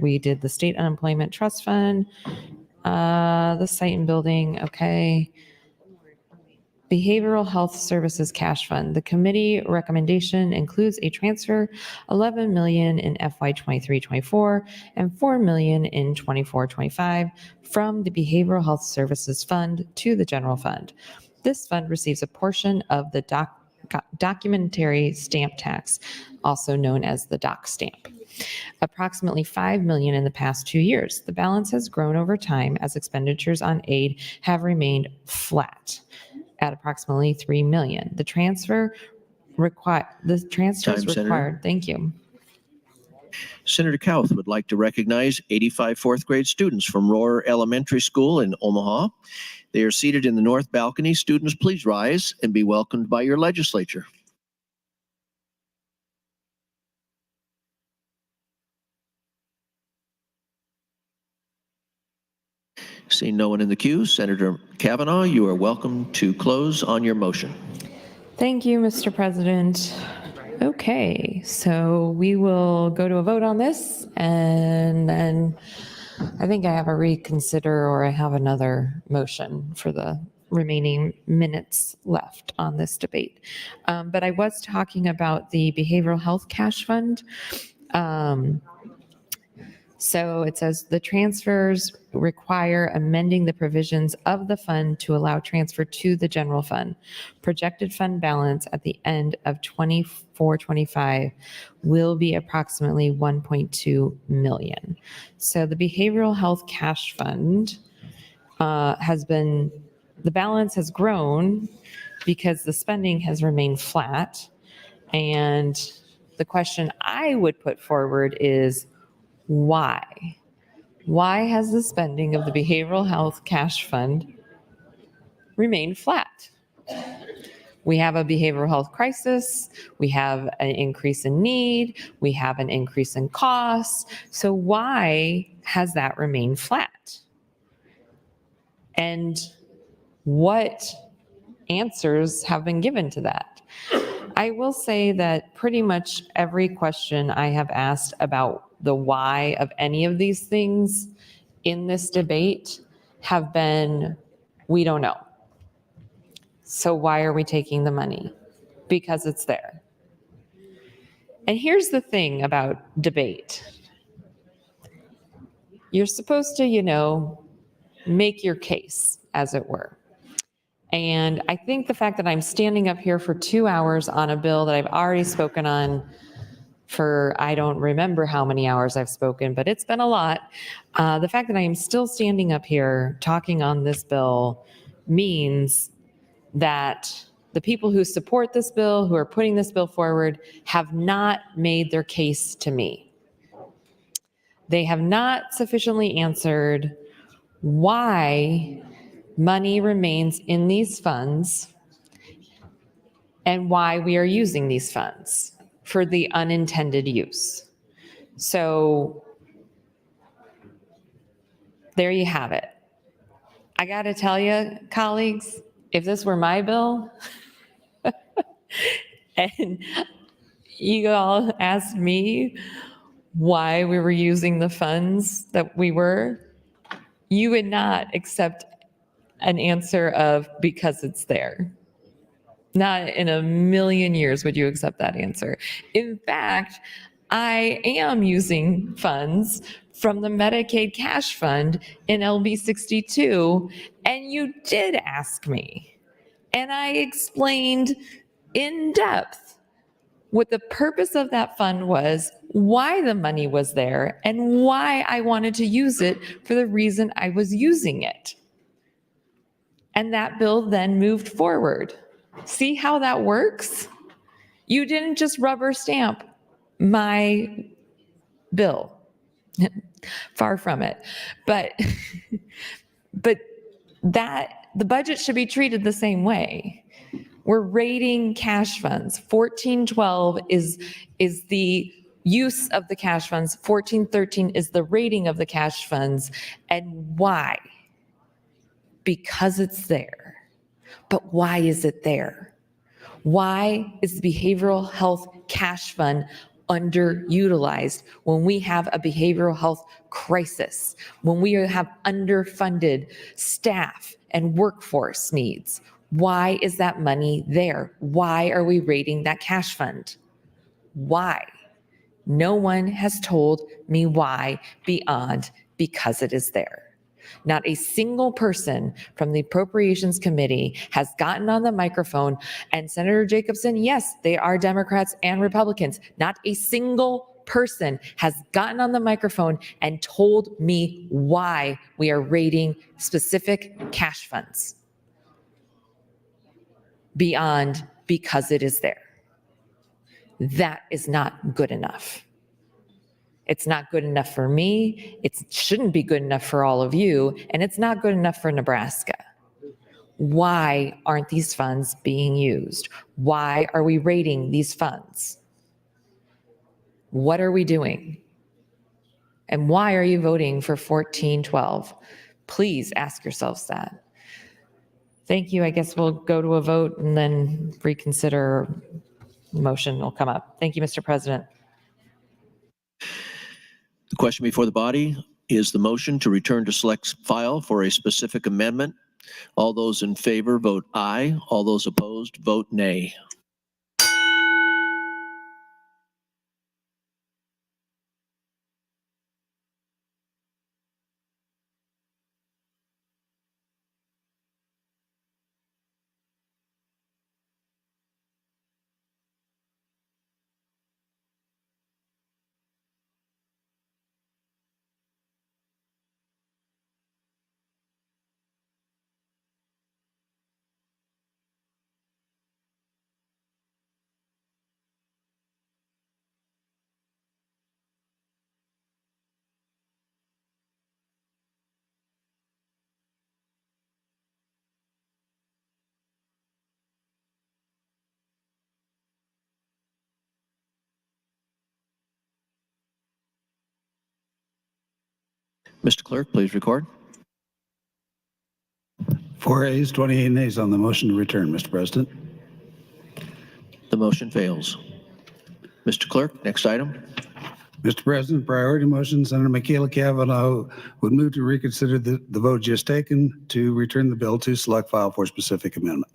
We did the State Unemployment Trust Fund, the Site and Building, okay. Behavioral Health Services Cash Fund. The committee recommendation includes a transfer $11 million in FY 23-24 and $4 million in 24-25 from the Behavioral Health Services Fund to the general fund. This fund receives a portion of the documentary stamp tax, also known as the doc stamp. Approximately $5 million in the past 2 years. The balance has grown over time as expenditures on aid have remained flat at approximately $3 million. The transfer is required. Thank you. Senator Kauth would like to recognize 85 fourth grade students from Rohr Elementary School in Omaha. They are seated in the north balcony. Students, please rise and be welcomed by your legislature. Seeing no one in the queue, Senator Kavanaugh, you are welcome to close on your motion. Thank you, Mr. President. Okay, so we will go to a vote on this, and then I think I have a reconsider, or I have another motion for the remaining minutes left on this debate. But I was talking about the Behavioral Health Cash Fund. So it says the transfers require amending the provisions of the fund to allow transfer to the general fund. Projected fund balance at the end of 24-25 will be approximately $1.2 million. So the Behavioral Health Cash Fund the balance has grown because the spending has remained flat. And the question I would put forward is, why? Why has the spending of the Behavioral Health Cash Fund remained flat? We have a behavioral health crisis. We have an increase in need. We have an increase in costs. So why has that remained flat? And what answers have been given to that? I will say that pretty much every question I have asked about the why of any of these things in this debate have been, we don't know. So why are we taking the money? Because it's there. And here's the thing about debate. You're supposed to, make your case, as it were. And I think the fact that I'm standing up here for 2 hours on a bill that I've already spoken on for, I don't remember how many hours I've spoken, but it's been a lot. The fact that I am still standing up here talking on this bill means that The people who support this bill, who are putting this bill forward, have not made their case to me. They have not sufficiently answered why money remains in these funds and why we are using these funds for the unintended use. So there you have it. I got to tell you, colleagues, if this were my bill and you all asked me why we were using the funds that we were, you would not accept an answer of because it's there. Not in a million years would you accept that answer. In fact, I am using funds from the Medicaid cash fund in LB 62, and you did ask me. And I explained in depth what the purpose of that fund was, why the money was there, and why I wanted to use it for the reason I was using it. And that bill then moved forward. See how that works? You didn't just rubber stamp my bill. Far from it. But that the budget should be treated the same way. We're rating cash funds. 1412 is the use of the cash funds. 1413 is the rating of the cash funds. And why? Because it's there. But why is it there? Why is the behavioral health cash fund underutilized when we have a behavioral health crisis, when we have underfunded staff and workforce needs? Why is that money there? Why are we raiding that cash fund? Why? No one has told me why beyond because it is there. Not a single person from the Appropriations Committee has gotten on the microphone, and Senator Jacobson, yes, they are Democrats and Republicans. Not a single person has gotten on the microphone and told me why we are raiding specific cash funds beyond because it is there. That is not good enough. It's not good enough for me. It shouldn't be good enough for all of you. And it's not good enough for Nebraska. Why aren't these funds being used? Why are we raiding these funds? What are we doing? And why are you voting for 1412? Please ask yourselves that. Thank you. I guess we'll go to a vote and then reconsider. Motion will come up. Thank you, Mr. President. The question before the body is the motion to return to select file for a specific amendment. All those in favor vote aye. All those opposed vote nay. Mr. Clerk, please record. 4 ayes, 28 nays on the motion to return, Mr. President. The motion fails. Mr. Clerk, next item. Mr. President, priority motion, Senator Michaela Cavanaugh would move to reconsider the vote just taken to return the bill to select file for specific amendment.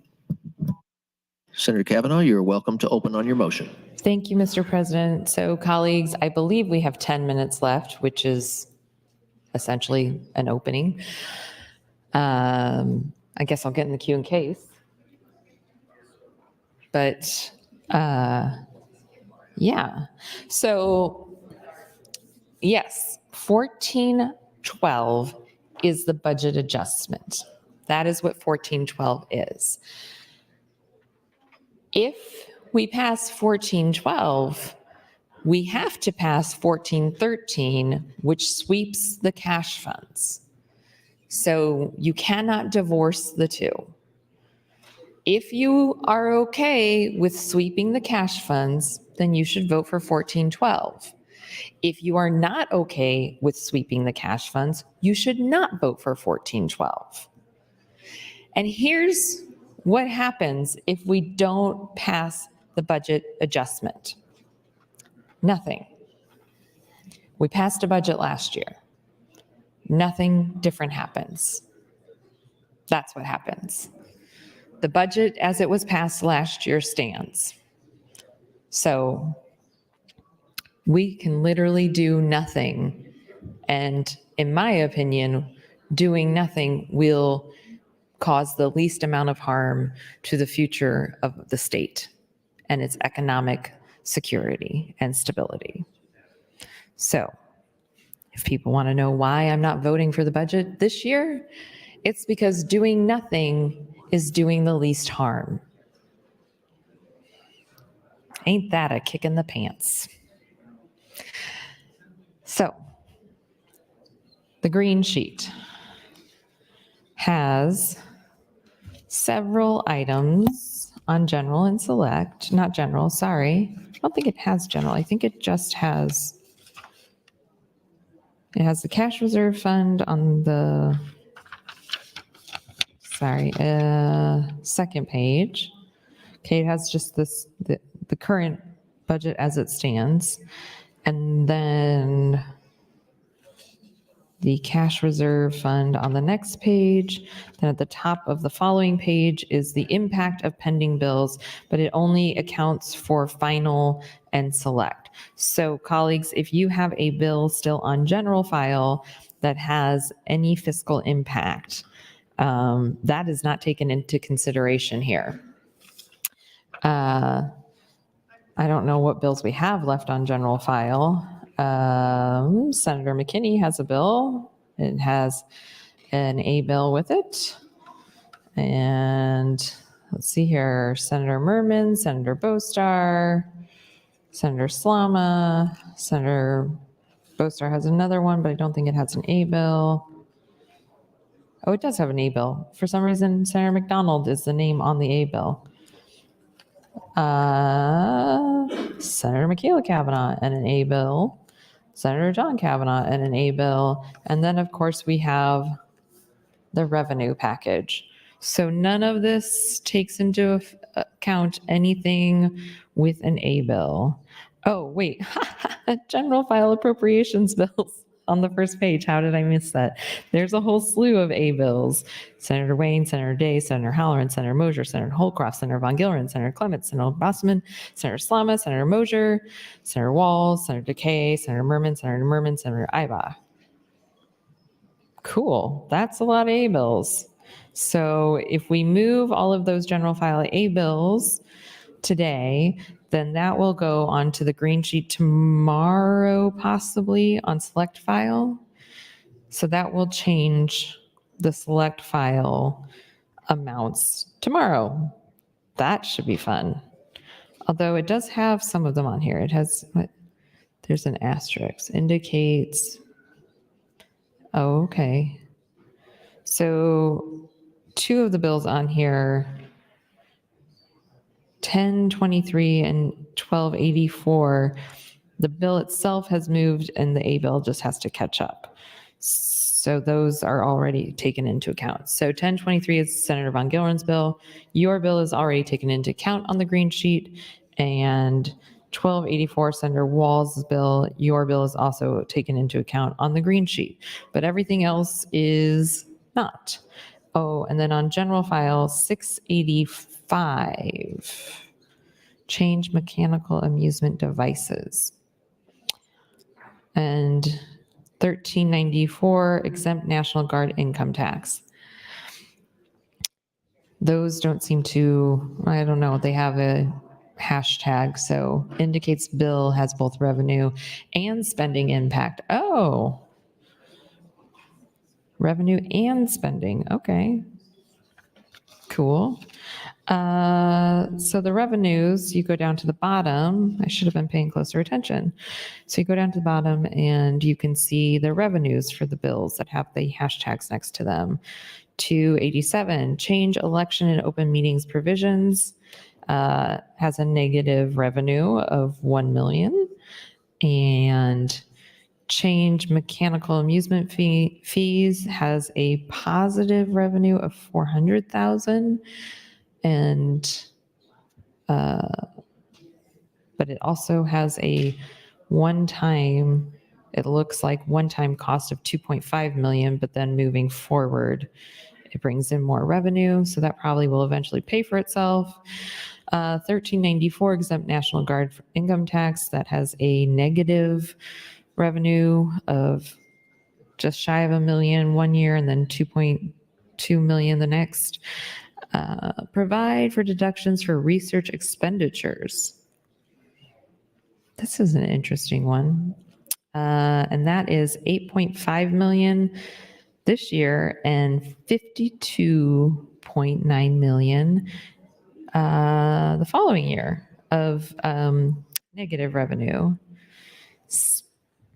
Senator Cavanaugh, you're welcome to open on your motion. Thank you, Mr. President. So colleagues, I believe we have 10 minutes left, which is essentially an opening. I guess I'll get in the queue in case. But yeah, so yes, 1412 is the budget adjustment. That is what 1412 is. If we pass 1412, we have to pass 1413, which sweeps the cash funds. So you cannot divorce the two. If you are okay with sweeping the cash funds, then you should vote for 1412. If you are not okay with sweeping the cash funds, you should not vote for 1412. And here's what happens if we don't pass the budget adjustment. Nothing. We passed a budget last year. Nothing different happens. That's what happens. The budget as it was passed last year stands. So we can literally do nothing. And in my opinion, doing nothing will cause the least amount of harm to the future of the state and its economic security and stability. So if people want to know why I'm not voting for the budget this year, it's because doing nothing is doing the least harm. Ain't that a kick in the pants? So the green sheet has several items on general and select, not general, sorry. I don't think it has general. I think it just has, it has the cash reserve fund on the, sorry, second page. Okay, it has just this, the current budget as it stands. And then the cash reserve fund on the next page. Then at the top of the following page is the impact of pending bills, but it only accounts for final and select. So colleagues, if you have a bill still on general file that has any fiscal impact, that is not taken into consideration here. I don't know what bills we have left on general file. Senator McKinney has a bill. It has an A bill with it. And let's see here, Senator Merman, Senator Bostar, Senator Slama, Senator Bostar has another one, but I don't think it has an A bill. Oh, it does have an A bill. For some reason, Senator McDonald is the name on the A bill. Senator Michaela Kavanaugh and an A bill. Senator John Kavanaugh and an A bill. And then, of course, we have the revenue package. So none of this takes into account anything with an A bill. Oh, wait, general file appropriations bills on the first page. How did I miss that? There's a whole slew of A bills. Senator Wayne, Senator Day, Senator Halloran, Senator Mosier, Senator Holcroft, Senator Von Gilren, Senator Clement, Senator Bossman, Senator Slama, Senator Mosier, Senator Walls, Senator Decay, Senator Merman, Senator Iba. Cool, that's a lot of A bills. So if we move all of those general file A bills today, then that will go onto the green sheet tomorrow, possibly on select file. So that will change the select file amounts tomorrow. That should be fun. Although it does have some of them on here. It has, there's an asterisk, indicates, oh, okay. So two of the bills on here, 1023 and 1284, the bill itself has moved and the A bill just has to catch up. So those are already taken into account. So 1023 is Senator Von Gilren's bill. Your bill is already taken into account on the green sheet. And 1284, Senator Wall's bill, your bill is also taken into account on the green sheet. But everything else is not. Oh, and then on general file 685, change mechanical amusement devices. And 1394, exempt National Guard income tax. Those don't seem to, I don't know, they have a hashtag, so indicates bill has both revenue and spending impact. Oh, revenue and spending, okay. Cool. So the revenues, you go down to the bottom. I should have been paying closer attention. So you go down to the bottom and you can see the revenues for the bills that have the hashtags next to them. 287, change election and open meetings provisions, has a negative revenue of 1 million. And change mechanical amusement fees has a positive revenue of 400,000. And, but it also has a one-time, it looks like one-time cost of 2.5 million, but then moving forward, it brings in more revenue. So that probably will eventually pay for itself. 1394 exempt National Guard for income tax, that has a negative revenue of just shy of 1 million one year and then 2.2 million the next. Provide for deductions for research expenditures. This is an interesting one. And that is 8.5 million this year and 52.9 million the following year of negative revenue.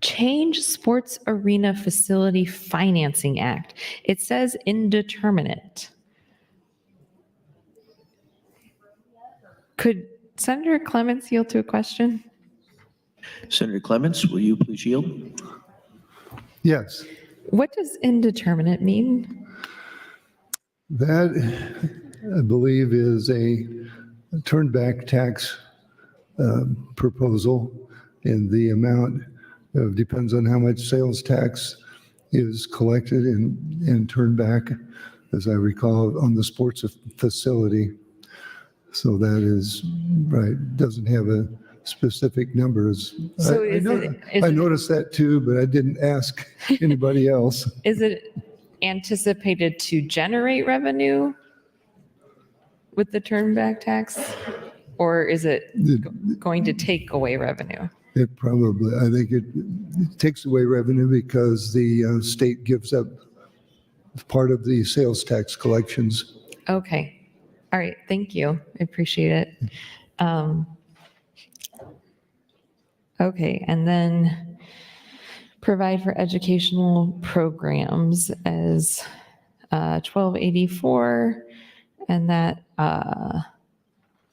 Change Sports Arena Facility Financing Act. It says indeterminate. Could Senator Clements yield to a question? Senator Clements, will you please yield? Yes. What does indeterminate mean? That, I believe, is a turnback tax proposal, and the amount depends on how much sales tax is collected and turned back, as I recall, on the sports facility. So that is right. Doesn't have a specific numbers. So I noticed that too, but I didn't ask anybody else. Is it anticipated to generate revenue with the turnback tax? Or is it going to take away revenue? It probably, I think it takes away revenue because the state gives up part of the sales tax collections. Okay. All right. Thank you. I appreciate it. Okay. And then provide for educational programs as 1284. And that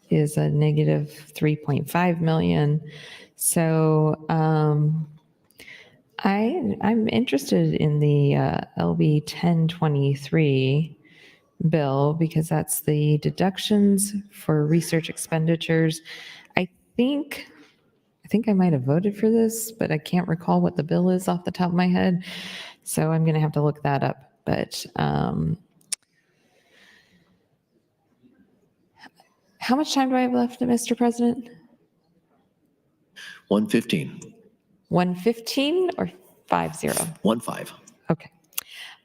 is a negative 3.5 million. So I'm interested in the LB 1023 bill because that's the deductions for research expenditures. I think I might have voted for this, but I can't recall what the bill is off the top of my head. So I'm going to have to look that up. But how much time do I have left, Mr. President? 1:15. 1:15 or 50? 1:5. Okay.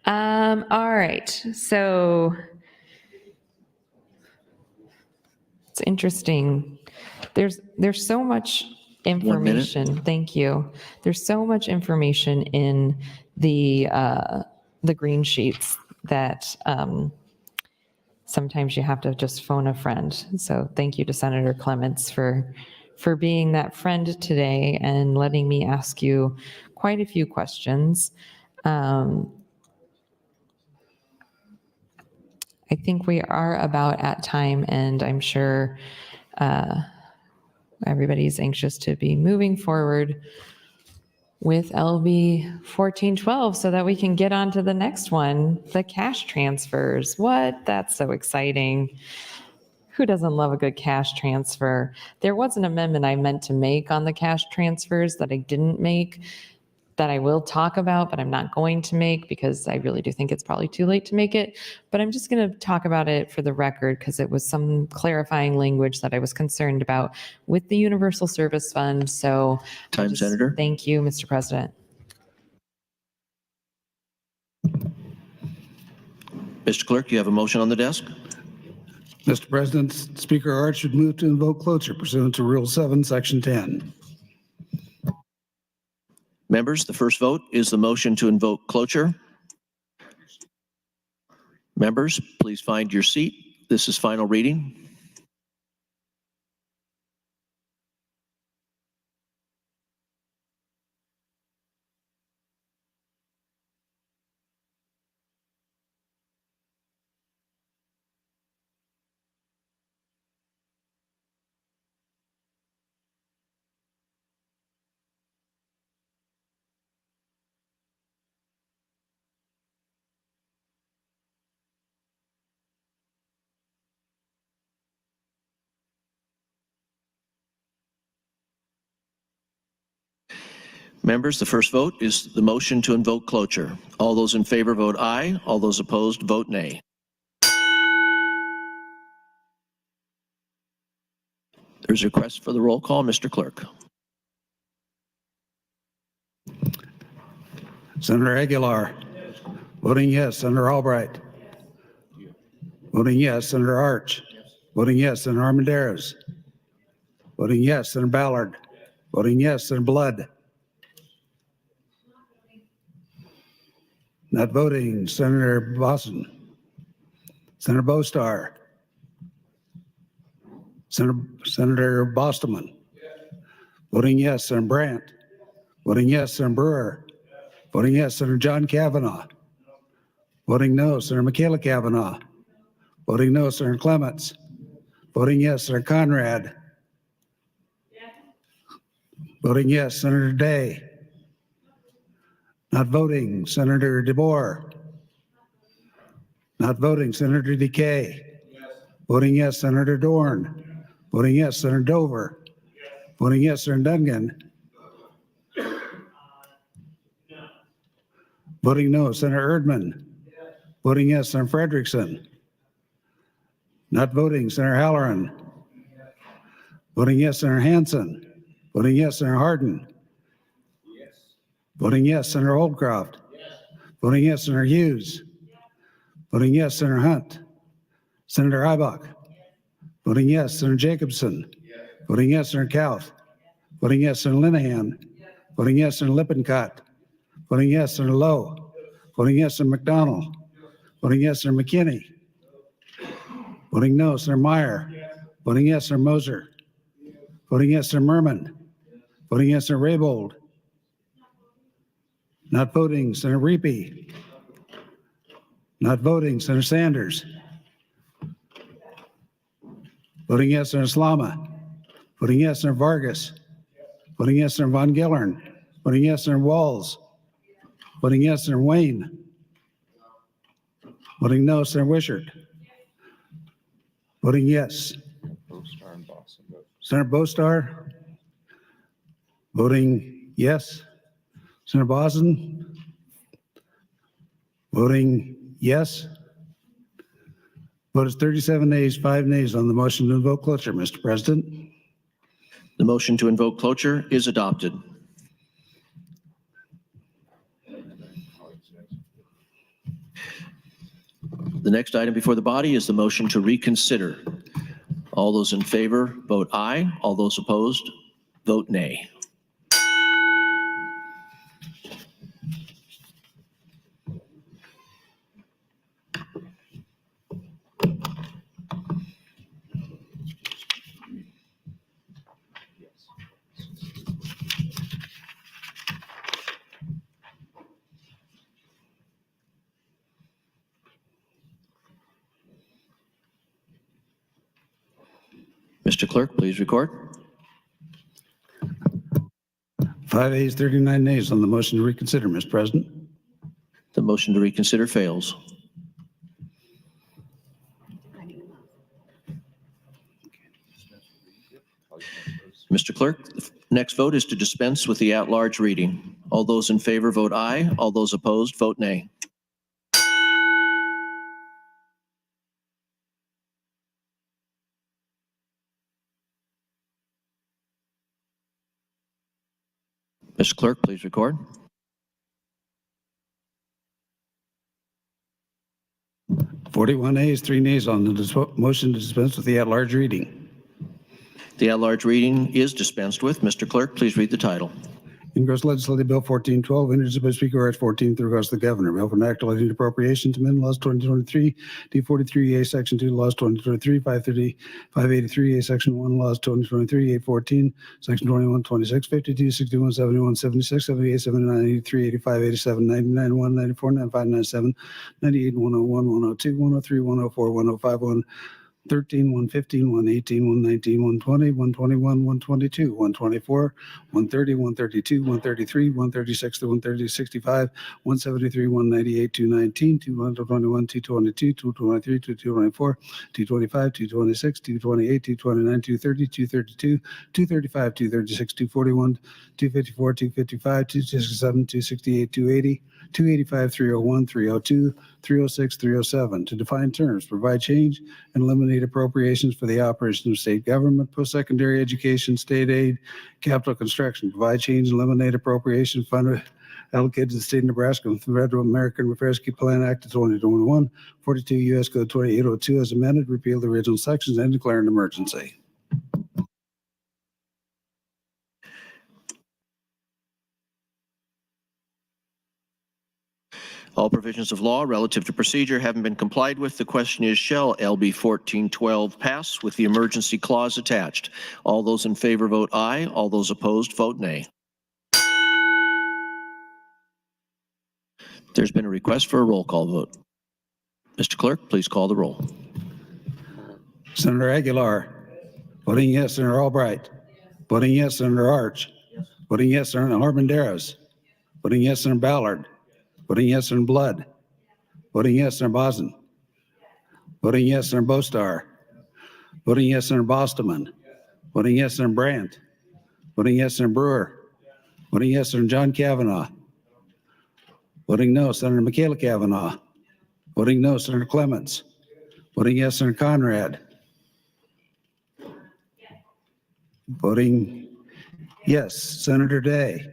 All right. So it's interesting. There's so much information. Thank you. There's so much information in the green sheets that sometimes you have to just phone a friend. So thank you to Senator Clements for being that friend today and letting me ask you quite a few questions. I think we are about at time, and I'm sure everybody's anxious to be moving forward with LB 1412 so that we can get on to the next one, the cash transfers. What? That's so exciting. Who doesn't love a good cash transfer? There was an amendment I meant to make on the cash transfers that I didn't make, that I will talk about, but I'm not going to make because I really do think it's probably too late to make it. But I'm just going to talk about it for the record because it was some clarifying language that I was concerned about with the Universal Service Fund. So Time, Senator. Thank you, Mr. President. Mr. Clerk, you have a motion on the desk? Mr. President, Speaker Art should move to invoke cloture pursuant to Rule 7, Section 10. Members, the first vote is the motion to invoke cloture. Members, please find your seat This is final reading. Members, the first vote is the motion to invoke cloture. All those in favor vote aye. All those opposed vote nay. There's a request for the roll call. Mr. Clerk. Senator Aguilar. Voting yes. Senator Albright. Voting yes. Senator Arch. Voting yes. Senator Armendariz. Voting yes. Senator Ballard. Voting yes. Senator Blood. Not voting, Senator Boston. Senator Bostar. Senator Bostman. Voting yes, Senator Brandt. Voting yes, Senator Brewer. Voting yes, Senator John Kavanaugh. Voting no, Senator Michaela Kavanaugh. Voting no, Senator Clements. Voting yes, Senator Conrad. Voting yes, Senator Day. Not voting, Senator DeBoer. Not voting, Senator DeKay. Voting yes, Senator Dorn. Voting yes, Senator Dover. Voting yes, Senator Dungan. Voting no, Senator Erdman. Voting yes, Senator Frederickson. Not voting, Senator Halloran. Voting yes, Senator Hansen. Voting yes, Senator Hardin. Voting yes, Senator Holdcroft. Voting yes, Senator Hughes. Voting yes, Senator Hunt. Senator Ibach. Voting yes, Senator Jacobson. Voting yes, Senator Kauth. Voting yes, Senator Linehan. Voting yes, Senator Lippincott. Voting yes, Senator Lowe. Voting yes, Senator McDonald. Voting yes, Senator McKinney. Voting no, Senator Meyer. Voting yes, Senator Moser. Voting yes, Senator Merman. Voting yes, Senator Raybold. Not voting, Senator Reapy. Not voting, Senator Sanders. Voting yes, Senator Slama. Voting yes, Senator Vargas. Voting yes, Senator Von Gillern. Voting yes, Senator Walls. Voting yes, Senator Wayne. Voting no, Senator Wishart. Voting yes. Senator Bostar. Voting yes. Senator Boston. Voting yes. Vote is 37 ayes, 5 nays on the motion to invoke cloture, Mr. President. The motion to invoke cloture is adopted. The next item before the body is the motion to reconsider. All those in favor vote aye. All those opposed vote nay. Mr. Clerk, please record. 5 ayes, 39 nays on the motion to reconsider, Mr. President. The motion to reconsider fails. Mr. Clerk, the next vote is to dispense with the at-large reading. All those in favor vote aye. All those opposed vote nay. Mr. Clerk, please record. Forty-one ayes, 3 nays on the motion to dispense with the at-large reading. The at-large reading is dispensed with. Mr. Clerk, please read the title. Engross Legislative Bill 1412, introduced by Speaker Rice 14 through across the Governor. Bill for an act relating to appropriations, amendment laws 2023, D43A, Section 2, laws 2023, 530, 583A, Section 1, laws 2023, 814, Section 21, 26, 52, 61, 71, 76, 78, 79, 83, 85, 87, 99, 1, 94, 95, 97, 98, 101, 102, 103, 104, 105, 113, 115, 118, 119, 120, 121, 122, 124, 130, 132, 133, 136 to 130, 65, 173, 198, 219, 221, 222, 223, 224, 225, 226, 228, 229, 230, 232, 235, 236, 241, 254, 255, 267, 268, 280, 285, 301, 302, 306, 307, to define terms, provide change, and eliminate appropriations for the operation of state government, post-secondary education, state aid, capital construction, provide change, and eliminate appropriation fund allocated to the state of Nebraska with the Federal American Rescue Plan Act of 2021, 42 U.S. Code 2802 as amended, repeal the original sections, and declare an emergency. All provisions of law relative to procedure having been complied with, the question is, shall LB 1412 pass with the emergency clause attached? All those in favor vote aye. All those opposed vote nay. There's been a request for a roll call vote. Mr. Clerk, please call the roll. Senator Aguilar. Voting yes, Senator Albright. Voting yes, Senator Arch. Voting yes, Senator Armendariz. Voting yes, Senator Ballard. Voting yes, Senator Blood. Voting yes, Senator Boson. Voting yes, Senator Bostar. Voting yes, Senator Bostoman. Voting yes, Senator Brandt. Voting yes, Senator Brewer. Voting yes, Senator John Kavanaugh. Voting no, Senator Michaela Kavanaugh. Voting no, Senator Clements. Voting yes, Senator Conrad. Voting yes, Senator Day.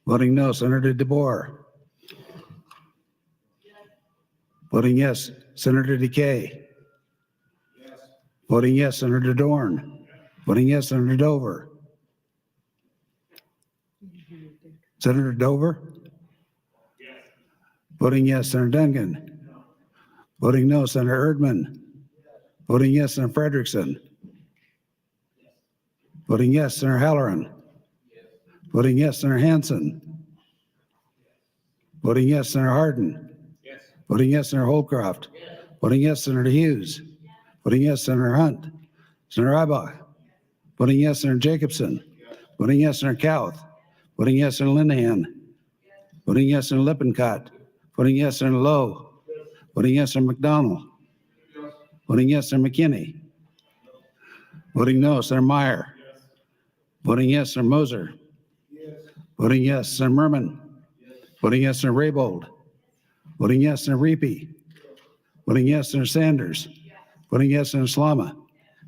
Voting no, Senator DeBoer. Voting yes, Senator DeKay. Voting yes, Senator Dorn. Voting yes, Senator Dover. Senator Dover? Voting yes, Senator Duncan. Voting no, Senator Erdman. Voting yes, Senator Frederickson. Voting yes, Senator Halloran. Voting yes, Senator Hansen. Voting yes, Senator Hardin. Voting yes, Senator Holcroft. Voting yes, Senator Hughes. Voting yes, Senator Hunt. Senator Ibach. Voting yes, Senator Jacobson. Voting yes, Senator Kauth. Voting yes, Senator Linehan. Voting yes, Senator Lippincott. Voting yes, Senator Lowe. Voting yes, Senator McDonald. Voting yes, Senator McKinney. Voting no, Senator Meyer. Voting yes, Senator Moser. Voting yes, Senator Merman. Voting yes, Senator Raybold. Voting yes, Senator Reapy. Voting yes, Senator Sanders. Voting yes, Senator Slama.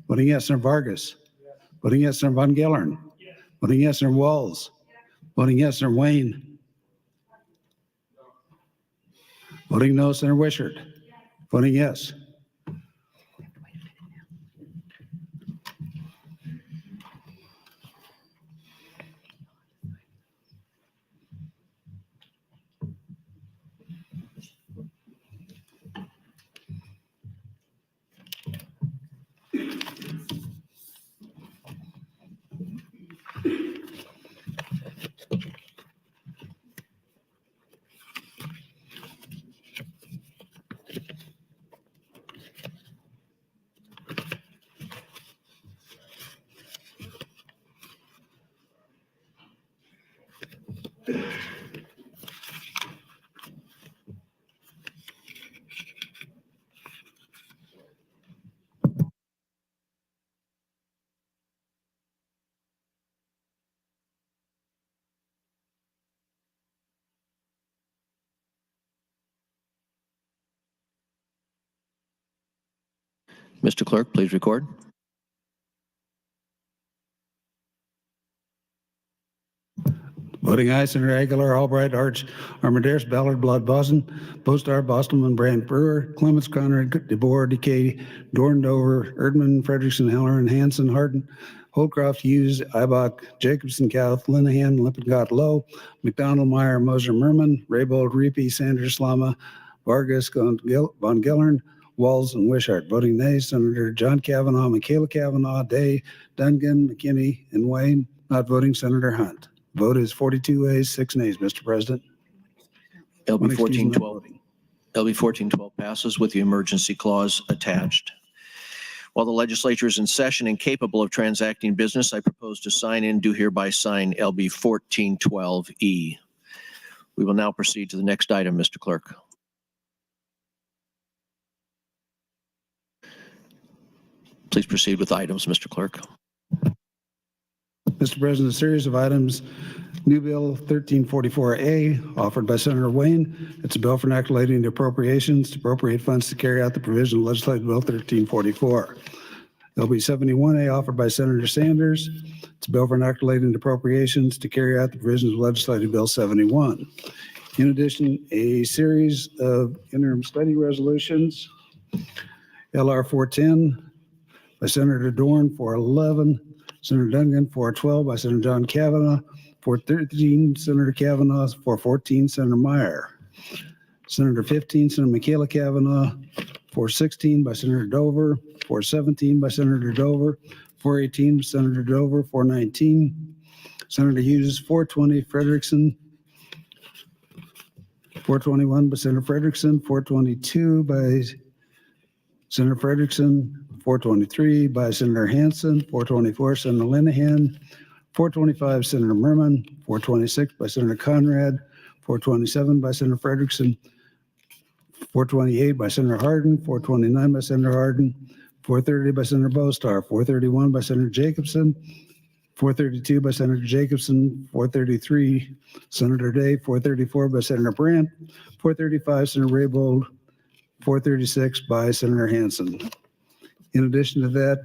Voting yes, Senator Vargas. Voting yes, Senator Von Gillern. Voting yes, Senator Walls. Voting yes, Senator Wayne. Voting no, Senator Wishart. Voting yes. Mr. Clerk, please record. Voting aye, Senator Aguilar, Albright, Arch, Armendariz, Ballard, Blood, Boson, Bostar, Bostoman, Brandt, Brewer, Clements, Conrad, DeBoer, DeKay, Dorn, Dover, Erdman, Frederickson, Halloran, Hansen, Hardin, Holcroft, Hughes, Ibach, Jacobson, Kauth, Linehan, Lippincott, Lowe, McDonald, Meyer, Moser, Merman, Raybold, Reapy, Sanders, Lama, Vargas, Von Gillern, Walls, and Wishart. Voting nay, Senator John Kavanaugh, Michaela Kavanaugh, Day, Dungan, McKinney, and Wayne. Not voting, Senator Hunt. Vote is 42 ayes, 6 nays, Mr. President. LB One excuse, not 1412. voting. LB 1412 passes with the emergency clause attached. While the legislature is in session and capable of transacting business, I propose to sign and do hereby sign LB 1412E. We will now proceed to the next item, Mr. Clerk. Please proceed with items, Mr. Clerk. Mr. President, a series of items. New Bill 1344A, offered by Senator Wayne. It's a bill for enacting the appropriations to appropriate funds to carry out the provision of Legislative Bill 1344. LB 71A, offered by Senator Sanders. It's a bill for enacting the appropriations to carry out the provisions of Legislative Bill 71. In addition, a series of interim study resolutions. LR 410 by Senator Dorn, 411. Senator Dungan, 412 by Senator John Kavanaugh. 413, Senator Kavanaugh. 414, Senator Meyer. Senator 15, Senator Michaela Kavanaugh. 416 by Senator Dover. 417 by Senator Dover. 418, Senator Dover. 419, Senator Hughes. 420, Frederickson. 421 by Senator Frederickson. 422 by Senator Frederickson. 423 by Senator Hansen. 424, Senator Linehan. 425, Senator Merman. 426 by Senator Conrad. 427 by Senator Frederickson. 428 by Senator Hardin. 429 by Senator Hardin. 430 by Senator Bostar. 431 by Senator Jacobson. 432 by Senator Jacobson. 433, Senator Day. 434 by Senator Brandt. 435, Senator Raybold. 436 by Senator Hansen. In addition to that,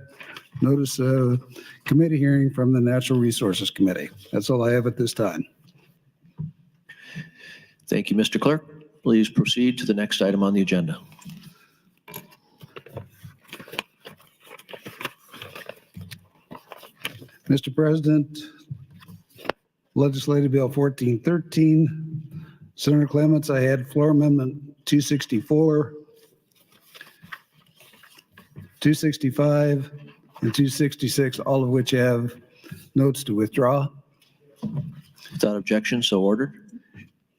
notice a committee hearing from the Natural Resources Committee. That's all I have at this time. Thank you, Mr. Clerk. Please proceed to the next item on the agenda. Mr. President, Legislative Bill 1413. Senator Clements, I had floor amendment 264, 265, and 266, all of which have notes to withdraw. Without objection, so ordered.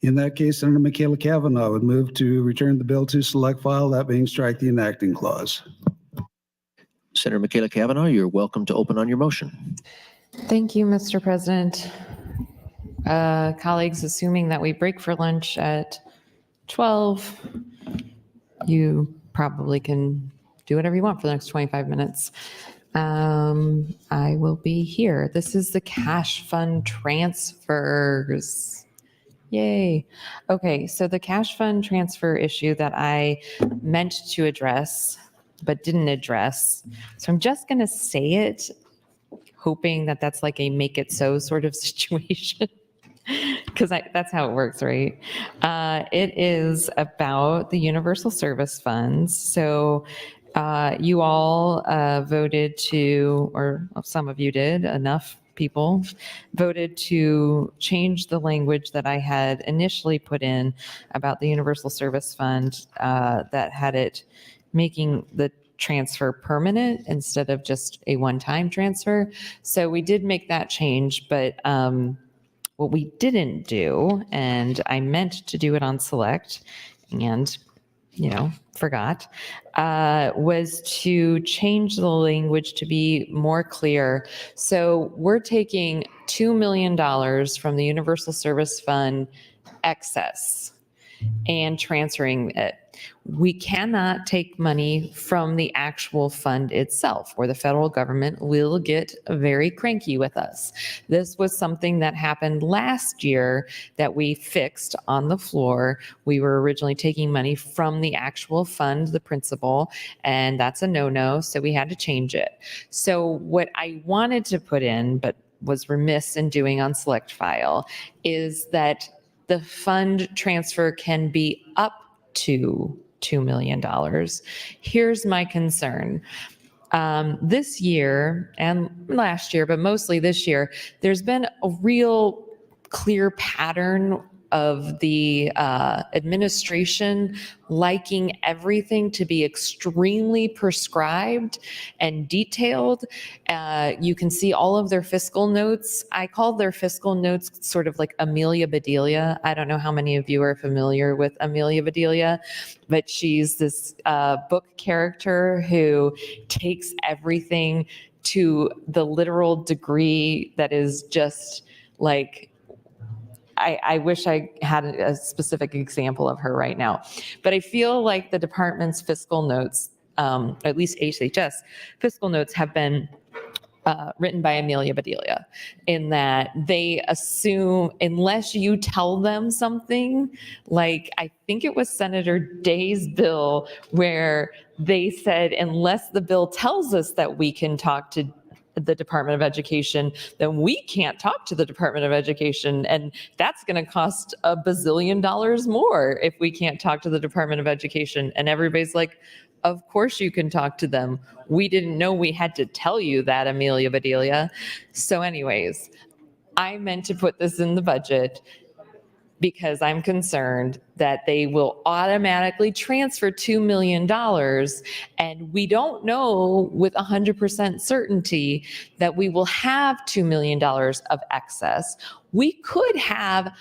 In that case, Senator Michaela Kavanaugh would move to return the bill to select file, that being strike the enacting clause. Senator Michaela Kavanaugh, you're welcome to open on your motion. Thank you, Mr. President. Colleagues, assuming that we break for lunch at 12, you probably can do whatever you want for the next 25 minutes. I will be here. This is the cash fund transfers. Yay. Okay, so the cash fund transfer issue that I meant to address but didn't address. So I'm just going to say it, hoping that that's like a make it so sort of situation. Because that's how it works, right? It is about the universal service funds. So you all voted to, or some of you did, enough people voted to change the language that I had initially put in about the universal service fund that had it making the transfer permanent instead of just a one-time transfer. So we did make that change, but what we didn't do, and I meant to do it on select and, forgot, was to change the language to be more clear. So we're taking $2 million from the Universal Service Fund excess and transferring it. We cannot take money from the actual fund itself, where the federal government will get very cranky with us. This was something that happened last year that we fixed on the floor. We were originally taking money from the actual fund, the principal, and that's a no-no, so we had to change it. So what I wanted to put in, but was remiss in doing on select file, is that the fund transfer can be up to $2 million. Here's my concern. This year and last year, but mostly this year, there's been a real clear pattern of the administration liking everything to be extremely prescribed and detailed. You can see all of their fiscal notes. I call their fiscal notes sort of like Amelia Bedelia. I don't know how many of you are familiar with Amelia Bedelia, but she's this book character who takes everything to the literal degree that is just like, I wish I had a specific example of her right now, but I feel like the department's fiscal notes, at least HHS fiscal notes, have been written by Amelia Bedelia, in that they assume unless you tell them something, like I think it was Senator Day's bill where they said, unless the bill tells us that we can talk to the Department of Education, then we can't talk to the Department of Education. And that's going to cost $1 bazillion more if we can't talk to the Department of Education. And everybody's like, of course you can talk to them. We didn't know we had to tell you that, Amelia Bedelia. So anyways, I meant to put this in the budget because I'm concerned that they will automatically transfer $2 million, and we don't know with 100% certainty that we will have $2 million of excess. We could have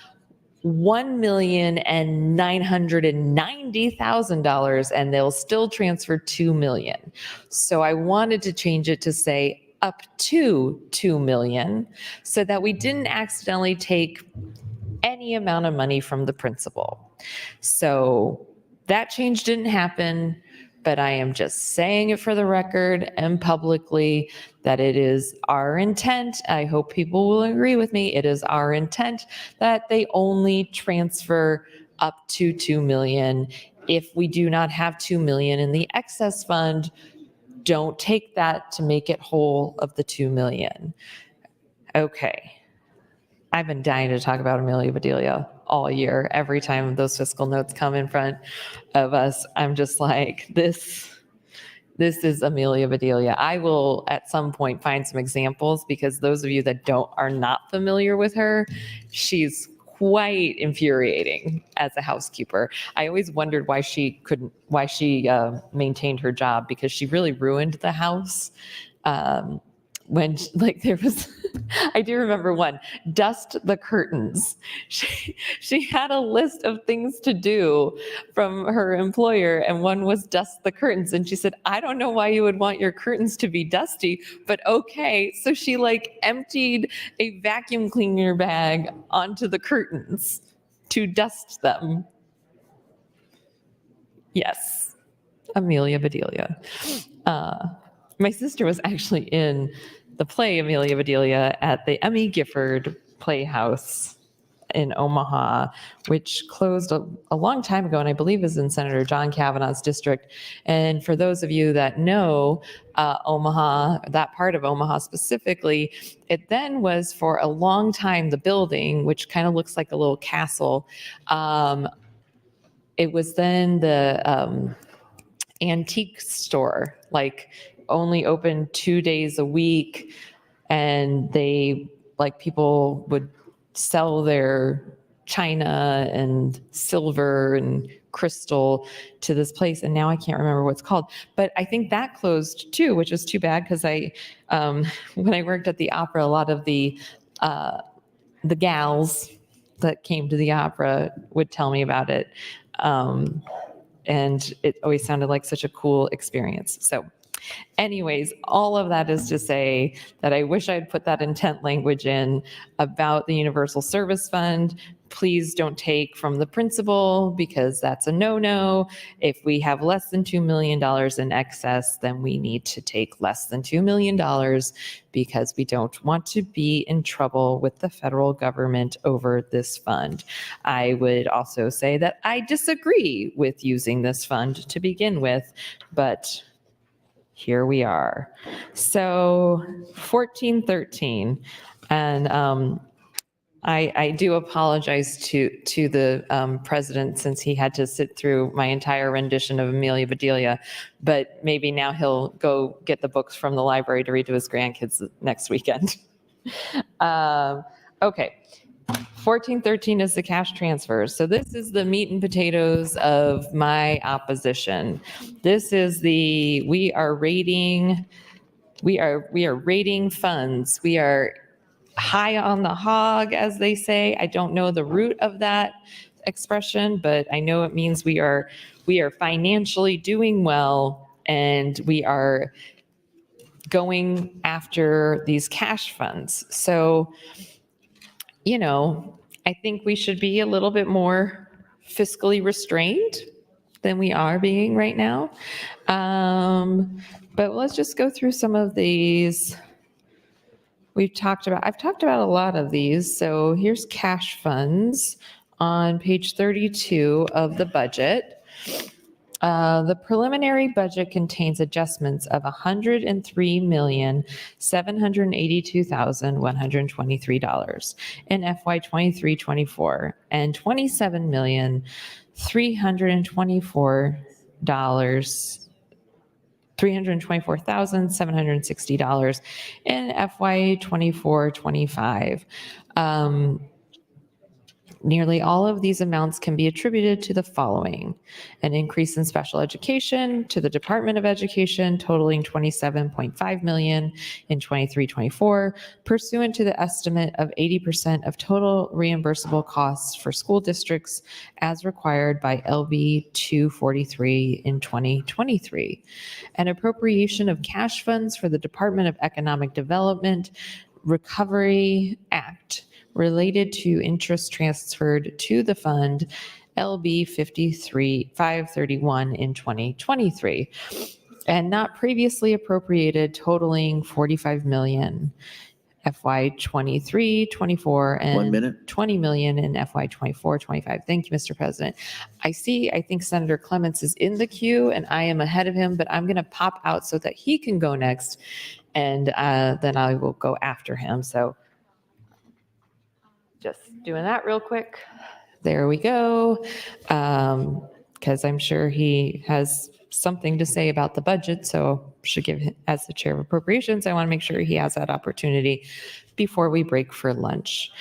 $1,990,000 and they'll still transfer $2 million. So I wanted to change it to say up to $2 million so that we didn't accidentally take any amount of money from the principal. So that change didn't happen, but I am just saying it for the record and publicly that it is our intent. I hope people will agree with me. It is our intent that they only transfer up to $2 million. If we do not have $2 million in the excess fund, don't take that to make it whole of the $2 million. Okay. I've been dying to talk about Amelia Bedelia all year. Every time those fiscal notes come in front of us, I'm just like, this is Amelia Bedelia. I will at some point find some examples, because those of you that are not familiar with her, she's quite infuriating as a housekeeper. I always wondered why she maintained her job, because she really ruined the house. When like there was, I do remember one, dust the curtains. She had a list of things to do from her employer, and one was dust the curtains. And she said, I don't know why you would want your curtains to be dusty, but okay. So she like emptied a vacuum cleaner bag onto the curtains to dust them. Yes, Amelia Bedelia. My sister was actually in the play Amelia Bedelia at the Emmy Gifford Playhouse in Omaha, which closed a long time ago, and I believe is in Senator John Kavanaugh's district. And for those of you that know Omaha, that part of Omaha specifically, it then was for a long time the building, which kind of looks like a little castle. It was then the antique store, like only open 2 days a week, and they like people would sell their china and silver and crystal to this place, and now I can't remember what it's called, but I think that closed too, which is too bad, because I when I worked at the opera, a lot of the gals that came to the opera would tell me about it, and it always sounded like such a cool experience. So anyways, all of that is to say that I wish I'd put that intent language in about the Universal Service Fund. Please don't take from the principal, because that's a no-no. If we have less than $2 million in excess, then we need to take less than $2 million, because we don't want to be in trouble with the federal government over this fund. I would also say that I disagree with using this fund to begin with, but here we are. So 1413, and I do apologize to the president, since he had to sit through my entire rendition of Amelia Bedelia, but maybe now he'll go get the books from the library to read to his grandkids next weekend. Okay. 1413 is the cash transfers. So this is the meat and potatoes of my opposition. This is we are rating funds. We are high on the hog, as they say. I don't know the root of that expression, but I know it means we are financially doing well, and we are going after these cash funds. So, I think we should be a little bit more fiscally restrained than we are being right now. But let's just go through some of these. I've talked about a lot of these. So here's cash funds on page 32 of the budget. The preliminary budget contains adjustments of $103,782,123 in FY 23-24 and $324,760 in FY 24-25. Nearly all of these amounts can be attributed to the following: an increase in special education to the Department of Education totaling $27.5 million in 23-24, pursuant to the estimate of 80% of total reimbursable costs for school districts as required by LB 243 in 2023. An appropriation of cash funds for the Department of Economic Development Recovery Act related to interest transferred to the fund LB 531 in 2023, and not previously appropriated, totaling $45 million FY 23-24 and 1 minute. $20 million in FY 24-25. Thank you, Mr. President. I think Senator Clements is in the queue and I am ahead of him, but I'm going to pop out so that he can go next, and then I will go after him. So just doing that real quick. There we go. Because I'm sure he has something to say about the budget, so should give him, as the chair of appropriations, I want to make sure he has that opportunity before we break for lunch.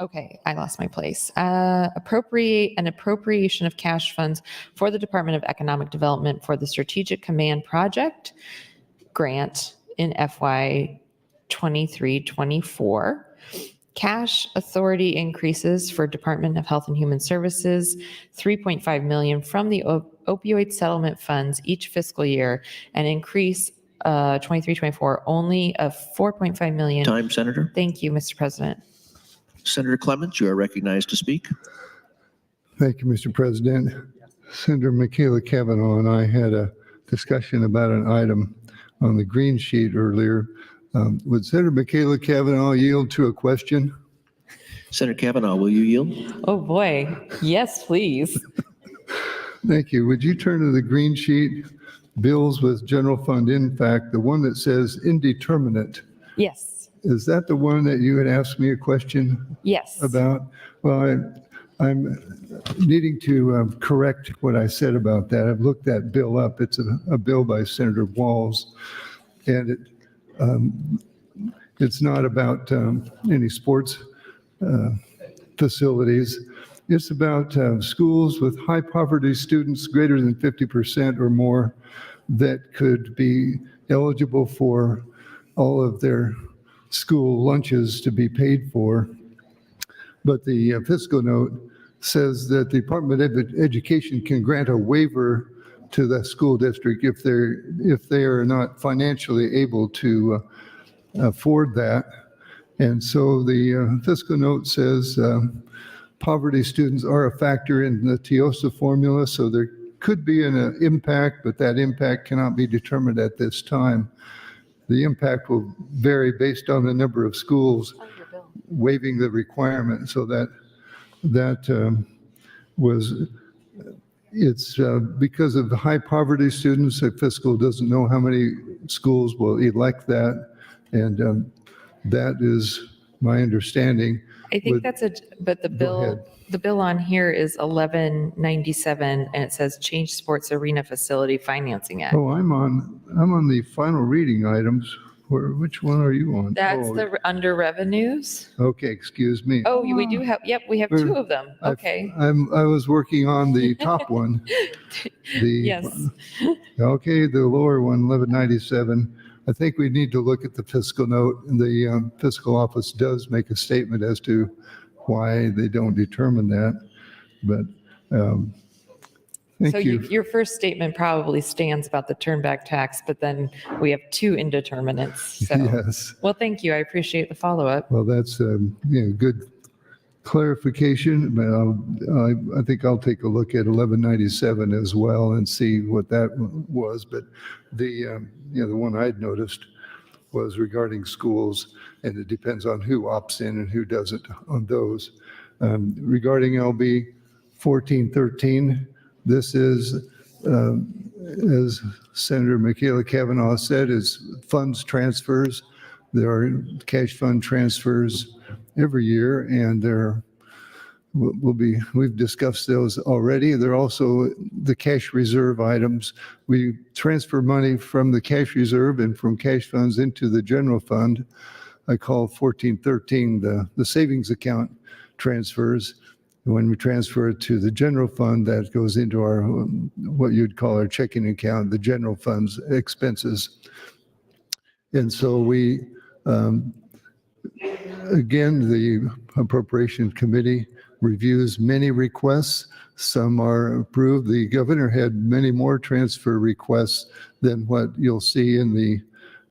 Okay, I lost my place. Appropriation of cash funds for the Department of Economic Development for the Strategic Command Project grant in FY 23-24. Cash authority increases for Department of Health and Human Services, $3.5 million from the opioid settlement funds each fiscal year, and increase 23-24 only of $4.5 million. Time, Senator. Thank you, Mr. President. Senator Clements, you are recognized to speak. Thank you, Mr. President. Senator Michaela Cavanaugh and I had a discussion about an item on the green sheet earlier. Would Senator Michaela Cavanaugh yield to a question? Senator Cavanaugh, will you yield? Oh, boy. Yes, please. Thank you. Would you turn to the green sheet, bills with general fund impact, the one that says indeterminate? Yes. Is that the one that you had asked me a question Yes. about? Well, I'm needing to correct what I said about that. I've looked that bill up. It's a bill by Senator Walz, and it's not about any sports facilities. It's about schools with high poverty students, greater than 50% or more, that could be eligible for all of their school lunches to be paid for. But the fiscal note says that the Department of Education can grant a waiver to the school district if they are not financially able to afford that. And so the fiscal note says poverty students are a factor in the TIOSA formula, so there could be an impact, but that impact cannot be determined at this time. The impact will vary based on the number of schools waiving the requirement, so that it's because of the high poverty students, the fiscal doesn't know how many schools will elect that, and that is my understanding. I think with- but the ahead. bill on here is 1197 and it says change sports arena facility financing act. Oh, I'm on the final reading items. Which one are you on? That's Oh, the under revenues. okay, excuse me. Oh, we do have, yep, we have two of them. Okay. I was working on the top one. Yes. Okay, the lower one, 1197. I think we need to look at the fiscal note. And the fiscal office does make a statement as to why they don't determine that. But So thank you. your first statement probably stands about the turnback tax, but then we have two indeterminates. So, Yes. well, thank you. I appreciate the follow-up. Well, that's good clarification. But I think I'll take a look at 1197 as well and see what that was. But the one I'd noticed was regarding schools, and it depends on who opts in and who doesn't on those. Regarding LB 1413, this is, as Senator Michaela Cavanaugh said, is funds transfers. There are cash fund transfers every year, and we've discussed those already. There are also the cash reserve items. We transfer money from the cash reserve and from cash funds into the general fund. I call 1413 the savings account transfers. When we transfer it to the general fund, that goes into our, what you'd call our checking account, the general fund's expenses. And so we, again, the Appropriation Committee reviews many requests. Some are approved. The governor had many more transfer requests than what you'll see in the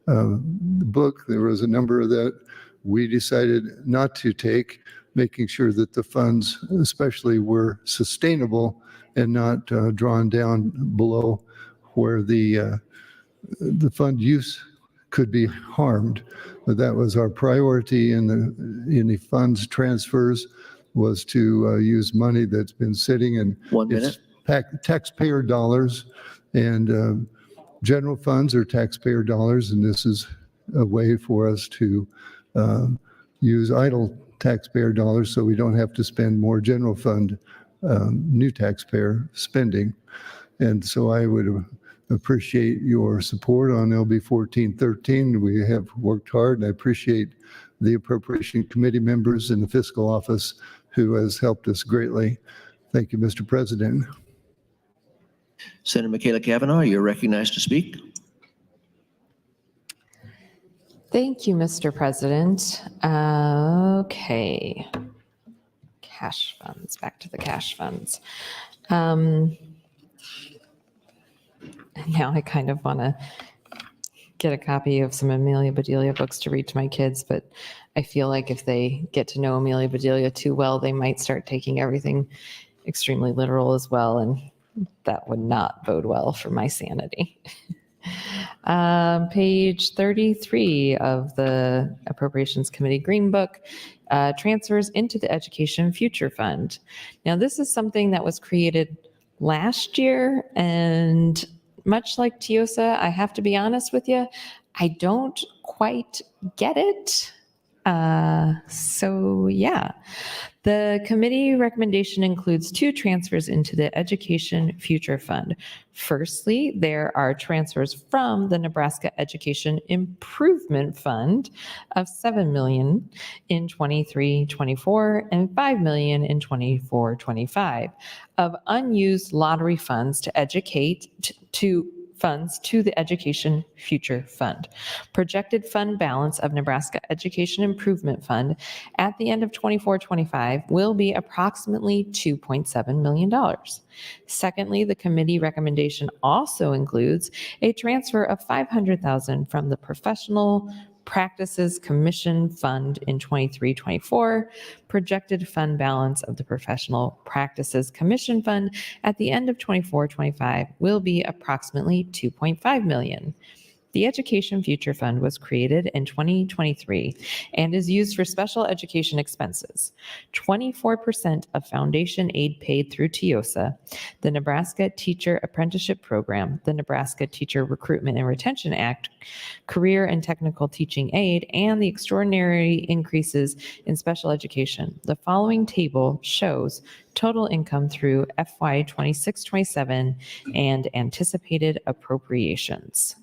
book. There was a number that we decided not to take, making sure that the funds especially were sustainable and not drawn down below where the fund use could be harmed. But that was our priority in the funds transfers, was to use money that's been sitting in 1 minute. Taxpayer dollars, and general funds are taxpayer dollars, and this is a way for us to use idle taxpayer dollars so we don't have to spend more general fund new taxpayer spending. And so I would appreciate your support on LB 1413. We have worked hard, and I appreciate the Appropriation Committee members in the Fiscal Office who has helped us greatly. Thank you, Mr. President. Senator Michaela Cavanaugh, you're recognized to speak. Thank you, Mr. President. Okay. Cash funds, back to the cash funds. Now I kind of want to get a copy of some Amelia Bedelia books to read to my kids, but I feel like if they get to know Amelia Bedelia too well, they might start taking everything extremely literal as well, and that would not bode well for my sanity. Page 33 of the Appropriations Committee Green Book, transfers into the Education Future Fund. Now, this is something that was created last year, and much like Tiosa, I have to be honest with you, I don't quite get it. So yeah, the committee recommendation includes two transfers into the Education Future Fund. Firstly, there are transfers from the Nebraska Education Improvement Fund of $7 million in 23-24 and $5 million in 24-25 of unused lottery funds to educate funds to the Education Future Fund. Projected fund balance of Nebraska Education Improvement Fund at the end of 24-25 will be approximately $2.7 million. Secondly, the committee recommendation also includes a transfer of $500,000 from the Professional Practices Commission Fund in 23-24. Projected fund balance of the Professional Practices Commission Fund at the end of 24-25 will be approximately $2.5 million. The Education Future Fund was created in 2023 and is used for special education expenses. 24% of foundation aid paid through TIOSA, the Nebraska Teacher Apprenticeship Program, the Nebraska Teacher Recruitment and Retention Act, Career and Technical Teaching Aid, and the extraordinary increases in special education. The following table shows total income through FY 26-27 and anticipated appropriations.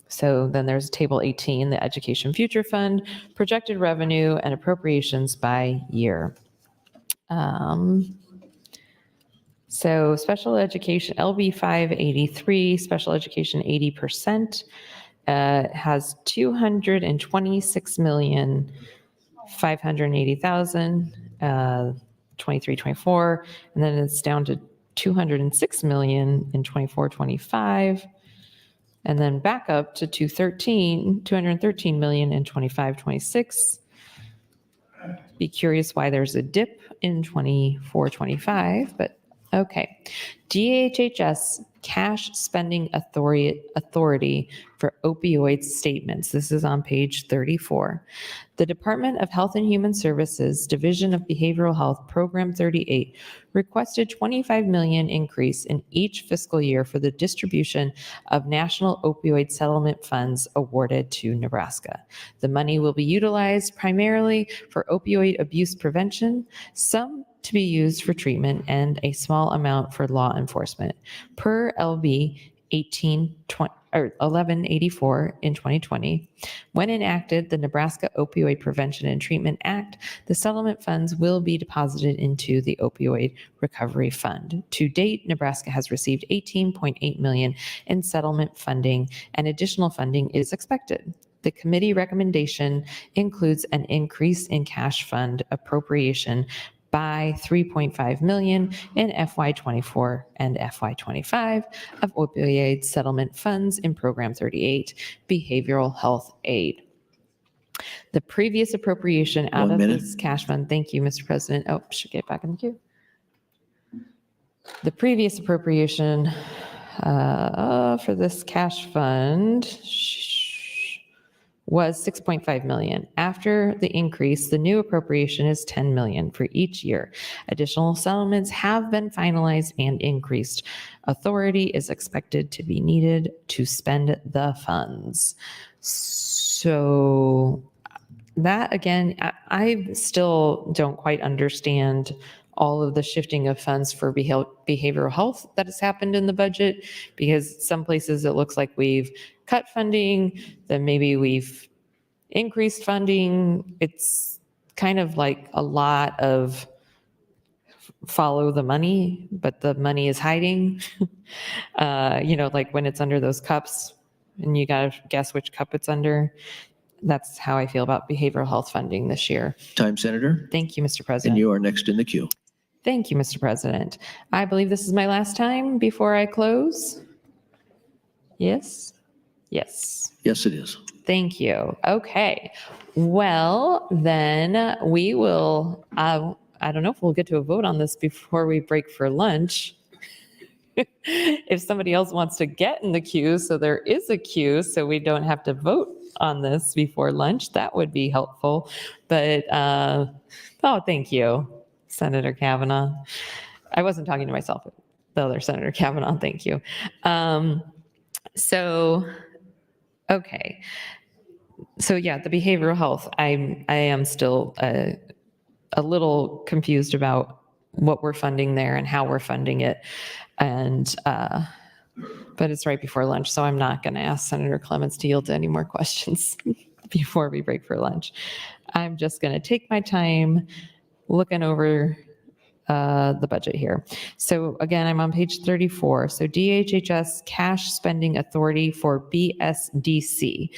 So then there's table 18, the Education Future Fund, projected revenue and appropriations by year. So special education, LB 583, special education 80%, has 226,580,000, 23-24, and then it's down to 206 million in 24-25. And then back up to 213 million in 25-26. Be curious why there's a dip in 24-25, but okay. DHHS cash spending authority for opioid statements. This is on page 34. The Department of Health and Human Services, Division of Behavioral Health, Program 38, requested $25 million increase in each fiscal year for the distribution of national opioid settlement funds awarded to Nebraska. The money will be utilized primarily for opioid abuse prevention, some to be used for treatment, and a small amount for law enforcement. Per LB 1184 in 2020, when enacted the Nebraska Opioid Prevention and Treatment Act, the settlement funds will be deposited into the Opioid Recovery Fund. To date, Nebraska has received $18.8 million in settlement funding, and additional funding is expected. The committee recommendation includes an increase in cash fund appropriation by $3.5 million in FY24 and FY25 of opioid settlement funds in Program 38, Behavioral Health Aid. The previous appropriation out of this cash fund, thank you, Mr. President. Oh, should get back in the queue. The previous appropriation for this cash fund was $6.5 million. After the increase, the new appropriation is $10 million for each year. Additional settlements have been finalized and increased. Authority is expected to be needed to spend the funds. So that, again, I still don't quite understand all of the shifting of funds for behavioral health that has happened in the budget, because some places it looks like we've cut funding, then maybe we've increased funding. It's kind of like a lot of follow the money, but the money is hiding. Like when it's under those cups and you got to guess which cup it's under. That's how I feel about behavioral health funding this year. Time, Senator. Thank you, Mr. President. And you are next in the queue. Thank you, Mr. President. I believe this is my last time before I close. Yes? Yes. Yes, it is. Thank you. Okay. Well, then we will, I don't know if we'll get to a vote on this before we break for lunch. If somebody else wants to get in the queue, so there is a queue, so we don't have to vote on this before lunch, that would be helpful. But, thank you, Senator Kavanaugh. I wasn't talking to myself, the other Senator Kavanaugh, thank you. Okay. So yeah, the behavioral health, I am still a little confused about what we're funding there and how we're funding it. And, but it's right before lunch, so I'm not going to ask Senator Clements to yield to any more questions before we break for lunch. I'm just going to take my time looking over the budget here. So again, I'm on page 34. So DHHS cash spending authority for BSDC.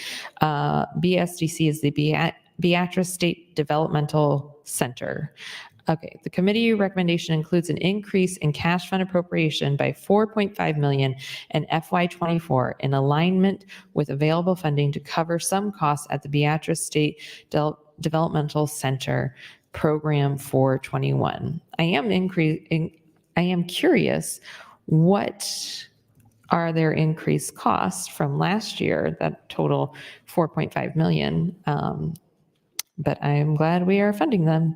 BSDC is the Beatrice State Developmental Center. Okay, the committee recommendation includes an increase in cash fund appropriation by $4.5 million in FY24 in alignment with available funding to cover some costs at the Beatrice State Developmental Center Program 421. I am curious what are there increased costs from last year that total 4.5 million. But I am glad we are funding them.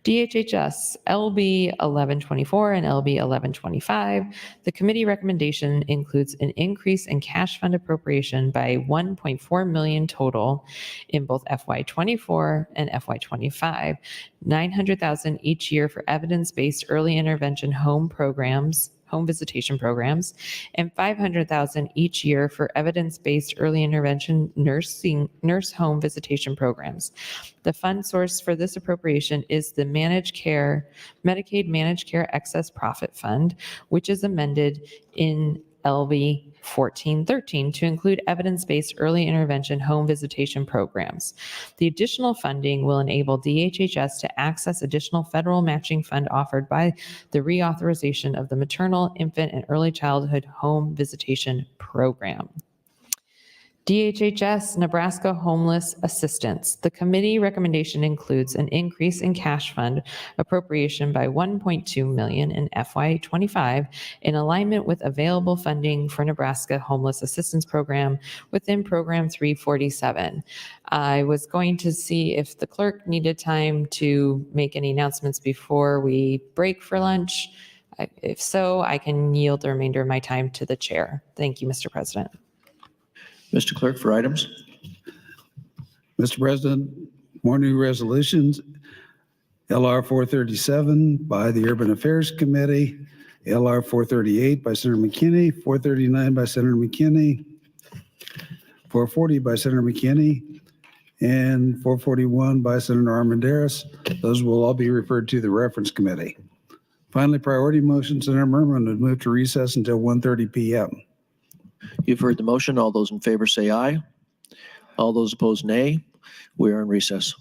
DHHS, LB 1124 and LB 1125. The committee recommendation includes an increase in cash fund appropriation by 1.4 million total in both FY24 and FY25, 900,000 each year for evidence-based early intervention home visitation programs, and 500,000 each year for evidence-based early intervention nurse home visitation programs. The fund source for this appropriation is the Medicaid Managed Care Excess Profit Fund, which is amended in LB 1413 to include evidence-based early intervention home visitation programs. The additional funding will enable DHHS to access additional federal matching fund offered by the reauthorization of the Maternal, Infant, and Early Childhood Home Visitation Program. DHHS, Nebraska Homeless Assistance. The committee recommendation includes an increase in cash fund appropriation by 1.2 million in FY25 in alignment with available funding for Nebraska Homeless Assistance Program within Program 347. I was going to see if the clerk needed time to make any announcements before we break for lunch. If so, I can yield the remainder of my time to the chair. Thank you, Mr. President. Mr. Clerk, for items. Mr. President, more new resolutions. LR 437 by the Urban Affairs Committee, LR 438 by Senator McKinney, 439 by Senator McKinney, 440 by Senator McKinney, and 441 by Senator Armendariz. Those will all be referred to the Reference Committee. Finally, priority motion, Senator Merman would move to recess until 1:30 p.m. You've heard the motion. All those in favor say aye. All those opposed, nay. We are in recess.